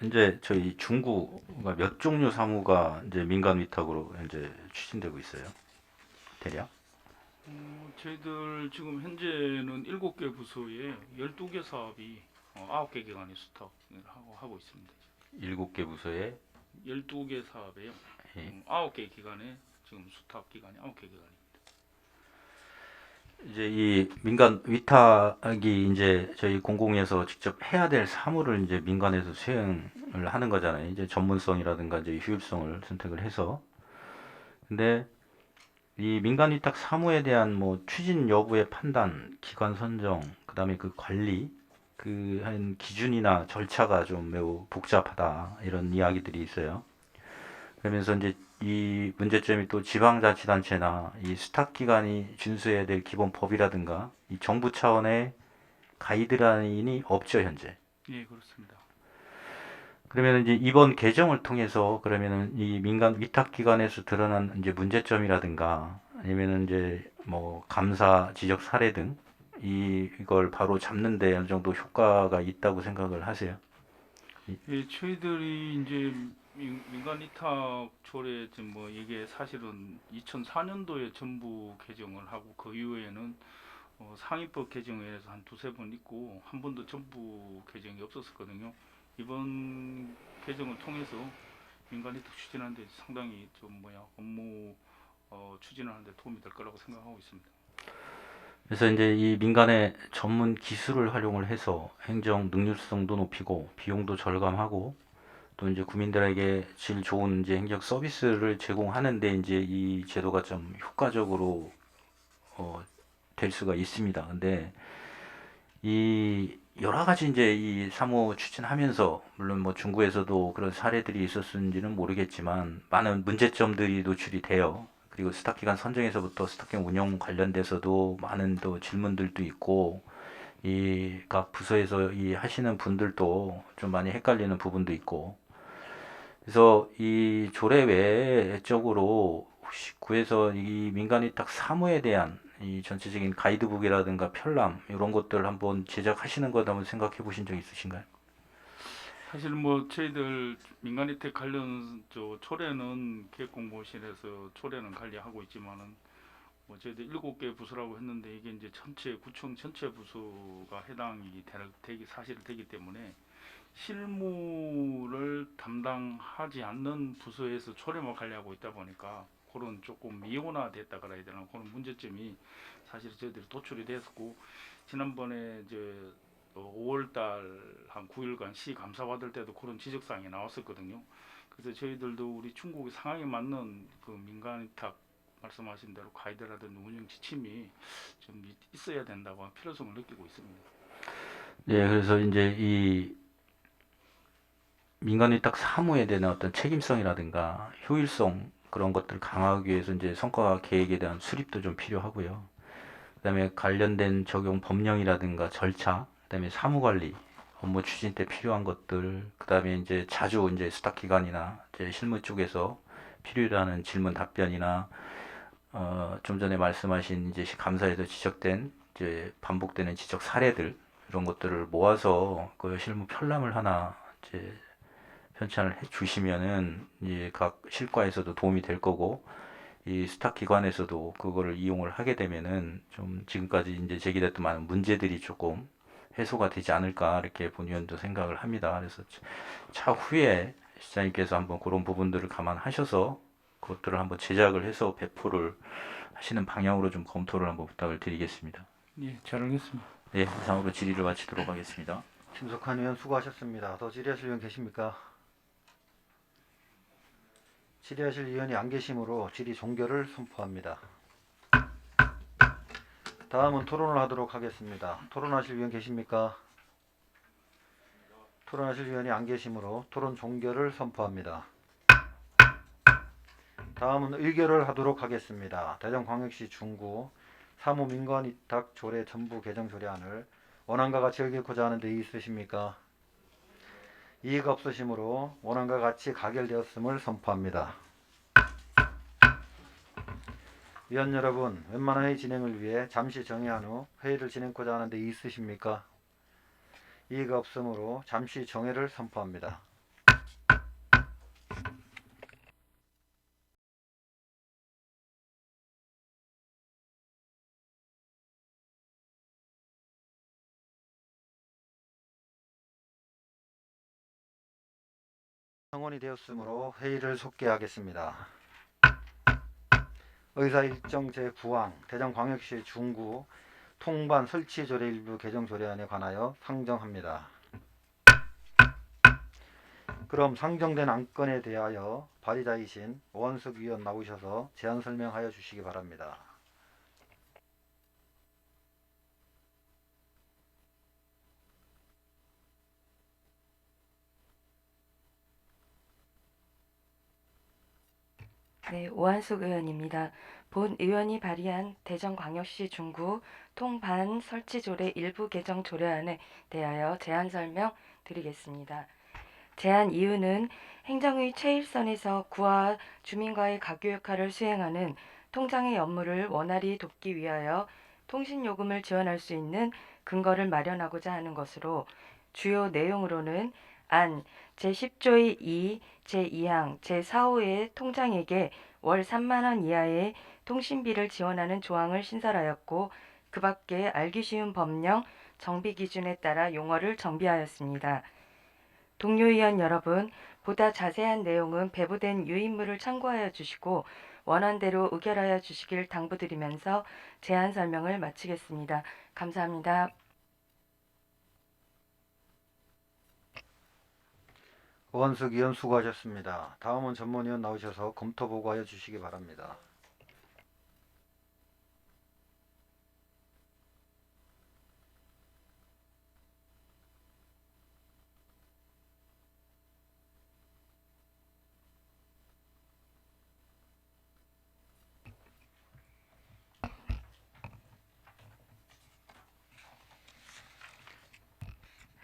이제 저희 중구가 몇 종류 사무가 이제 민간 위탁으로 이제 추진되고 있어요? 대략? 저희들 지금 현재는 7개 부서에 12개 사업이 9개 기관이 수탁을 하고 있습니다. 7개 부서에 12개 사업에요. 예. 9개 기관에 지금 수탁 기관이 9개 기관입니다. 이제 이 민간 위탁이 이제 저희 공공에서 직접 해야 될 사무를 이제 민간에서 수행을 하는 거잖아요. 이제 전문성이라든가 이제 효율성을 선택을 해서. 근데 이 민간 위탁 사무에 대한 뭐 추진 여부의 판단, 기관 선정, 그다음에 그 관리, 그 한 기준이나 절차가 좀 매우 복잡하다 이런 이야기들이 있어요. 그러면서 이제 이 문제점이 또 지방자치단체나 이 스탁기관이 준수해야 될 기본 법이라든가 이 정부 차원의 가이드라인이 없죠, 현재. 예, 그렇습니다. 그러면 이제 이번 개정을 통해서 그러면은 이 민간 위탁기관에서 드러난 이제 문제점이라든가 아니면은 이제 뭐 감사 지적 사례 등 이걸 바로 잡는데 어느 정도 효과가 있다고 생각을 하세요? 예, 저희들이 이제 민간 위탁 조례 지금 뭐 이게 사실은 2004년도에 전부 개정을 하고 그 이후에는 상위법 개정에서 한 두세 번 있고 한 번도 전부 개정이 없었거든요. 이번 개정을 통해서 민간 위탁 추진하는데 상당히 좀 업무 추진하는데 도움이 될 거라고 생각하고 있습니다. 그래서 이제 이 민간의 전문 기술을 활용을 해서 행정 능률성도 높이고 비용도 절감하고 또 이제 국민들에게 질 좋은 이제 행정 서비스를 제공하는데 이제 이 제도가 좀 효과적으로 될 수가 있습니다. 근데 이 여러 가지 이제 이 사무 추진하면서 물론 뭐 중구에서도 그런 사례들이 있었는지는 모르겠지만 많은 문제점들이 노출이 돼요. 그리고 스타기관 선정에서부터 스타기관 운영 관련돼서도 많은 또 질문들도 있고 이 각 부서에서 이 하시는 분들도 좀 많이 헷갈리는 부분도 있고 그래서 이 조례 외적으로 혹시 구에서 이 민간위탁 사무에 대한 이 전체적인 가이드북이라든가 편람 이런 것들 한번 제작하시는 것 한번 생각해 보신 적 있으신가요? 사실 뭐 저희들 민간위탁 관련 조례는 기획공모실에서 조례는 관리하고 있지만은 뭐 저희들 7개 부서라고 했는데 이게 이제 전체 구청 전체 부서가 해당이 되기 때문에 실무를 담당하지 않는 부서에서 조례만 관리하고 있다 보니까 그런 조금 미온화됐다 그래야 되나 그런 문제점이 사실 저희들이 도출이 됐었고 지난번에 이제 5월달 한 9일간 시 감사 받을 때도 그런 지적사항이 나왔었거든요. 그래서 저희들도 우리 중국의 상황에 맞는 그 민간위탁 말씀하신 대로 가이드라든지 운영 지침이 좀 있어야 된다고 필요성을 느끼고 있습니다. 네, 그래서 이제 이 민간위탁 사무에 대한 어떤 책임성이라든가 효율성 그런 것들을 강화하기 위해서 이제 성과 계획에 대한 수립도 좀 필요하고요. 그다음에 관련된 적용 법령이라든가 절차, 그다음에 사무 관리, 업무 추진 때 필요한 것들, 그다음에 이제 자주 이제 스탁 기관이나 이제 실무 쪽에서 필요하는 질문 답변이나 좀 전에 말씀하신 이제 감사에서 지적된 이제 반복되는 지적 사례들 이런 것들을 모아서 그 실무 편람을 하나 이제 편찬을 해 주시면은 이제 각 실과에서도 도움이 될 거고 이 스탁 기관에서도 그거를 이용을 하게 되면은 좀 지금까지 이제 제기됐던 많은 문제들이 조금 해소가 되지 않을까 이렇게 본위원도 생각을 합니다. 그래서 차후에 시장님께서 한번 그런 부분들을 감안하셔서 그것들을 한번 제작을 해서 배포를 하시는 방향으로 좀 검토를 한번 부탁을 드리겠습니다. 예, 잘 알겠습니다. 네, 이상으로 질의를 마치도록 하겠습니다. 김석환 의원 수고하셨습니다. 더 질의하실 의원 계십니까? 질의하실 의원이 안 계시므로 질의 종결을 선포합니다. 다음은 토론을 하도록 하겠습니다. 토론하실 의원 계십니까? 토론하실 의원이 안 계시므로 토론 종결을 선포합니다. 다음은 의결을 하도록 하겠습니다. 대전광역시 중구 사무민간위탁 조례 전부 개정 조례안을 원안과 같이 의결코자 하는 데 있으십니까? 이의가 없으시므로 원안과 같이 가결되었음을 선포합니다. 위원 여러분, 웬만한 회의 진행을 위해 잠시 정회한 후 회의를 진행코자 하는 데 있으십니까? 이의가 없으므로 잠시 정회를 선포합니다. 성원이 되었으므로 회의를 속개하겠습니다. 의사 일정 제9항 대전광역시 중구 통반 설치조례 일부 개정 조례안에 관하여 상정합니다. 그럼 상정된 안건에 대하여 발의자이신 오원석 위원 나오셔서 제안 설명하여 주시기 바랍니다. 네, 오한숙 의원입니다. 본 의원이 발의한 대전광역시 중구 통반 설치조례 일부 개정 조례안에 대하여 제안 설명 드리겠습니다. 제안 이유는 행정의 최일선에서 구와 주민과의 가교 역할을 수행하는 통장의 업무를 원활히 돕기 위하여 통신요금을 지원할 수 있는 근거를 마련하고자 하는 것으로, 주요 내용으로는 안 제10조의 2, 제2항, 제4호의 통장에게 월 3만 원 이하의 통신비를 지원하는 조항을 신설하였고, 그 밖에 알기 쉬운 법령, 정비 기준에 따라 용어를 정비하였습니다. 동료 의원 여러분, 보다 자세한 내용은 배부된 유인물을 참고하여 주시고 원안대로 의결하여 주시길 당부드리면서 제안 설명을 마치겠습니다. 감사합니다. 오한숙 의원 수고하셨습니다. 다음은 전문위원 나오셔서 검토 보고하여 주시기 바랍니다.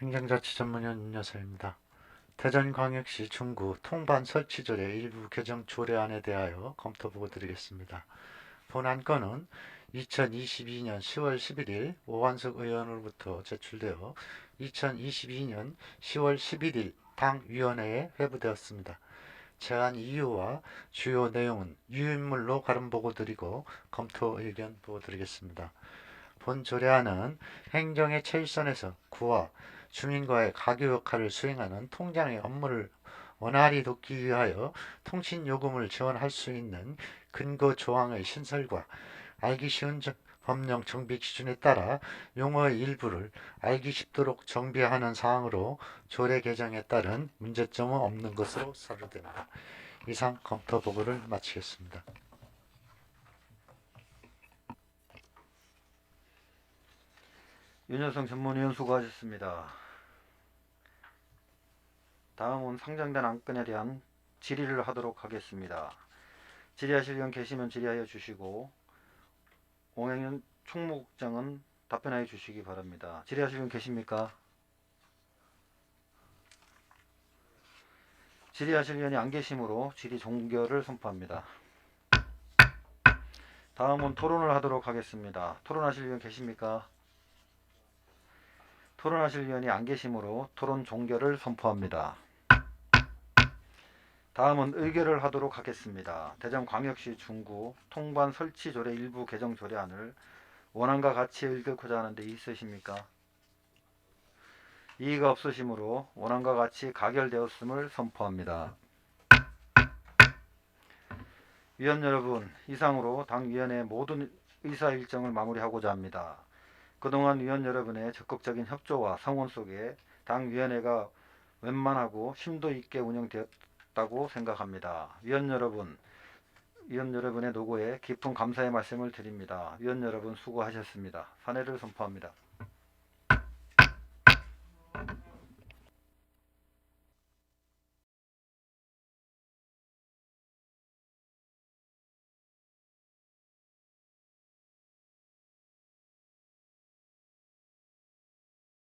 행정자치전문위원 윤여사입니다. 대전광역시 중구 통반 설치조례 일부 개정 조례안에 대하여 검토보고 드리겠습니다. 본 안건은 2022년 10월 11일 오한석 의원으로부터 제출되어 2022년 10월 11일 당위원회에 회부되었습니다. 제안 이유와 주요 내용은 유인물로 가름 보고 드리고 검토 의견 보고 드리겠습니다. 본 조례안은 행정의 최일선에서 구와 주민과의 가교 역할을 수행하는 통장의 업무를 원활히 돕기 위하여 통신요금을 지원할 수 있는 근거 조항의 신설과 알기 쉬운 법령 정비 기준에 따라 용어의 일부를 알기 쉽도록 정비하는 사항으로 조례 개정에 따른 문제점은 없는 것으로 사료됩니다. 이상 검토 보고를 마치겠습니다. 윤여성 전문위원 수고하셨습니다. 다음은 상정된 안건에 대한 질의를 하도록 하겠습니다. 질의하실 의원 계시면 질의하여 주시고 옹행윤 총무국장은 답변하여 주시기 바랍니다. 질의하실 의원 계십니까? 질의하실 의원이 안 계시므로 질의 종결을 선포합니다. 다음은 토론을 하도록 하겠습니다. 토론하실 의원 계십니까? 토론하실 의원이 안 계시므로 토론 종결을 선포합니다. 다음은 의결을 하도록 하겠습니다. 대전광역시 중구 통반 설치조례 일부 개정 조례안을 원안과 같이 읽고자 하는데 있으십니까? 이의가 없으시므로 원안과 같이 가결되었음을 선포합니다. 위원 여러분, 이상으로 당위원회 모든 의사 일정을 마무리하고자 합니다. 그동안 위원 여러분의 적극적인 협조와 성원 속에 당위원회가 원만하고 심도 있게 운영되었다고 생각합니다. 위원 여러분의 노고에 깊은 감사의 말씀을 드립니다. 위원 여러분 수고하셨습니다. 사내를 선포합니다.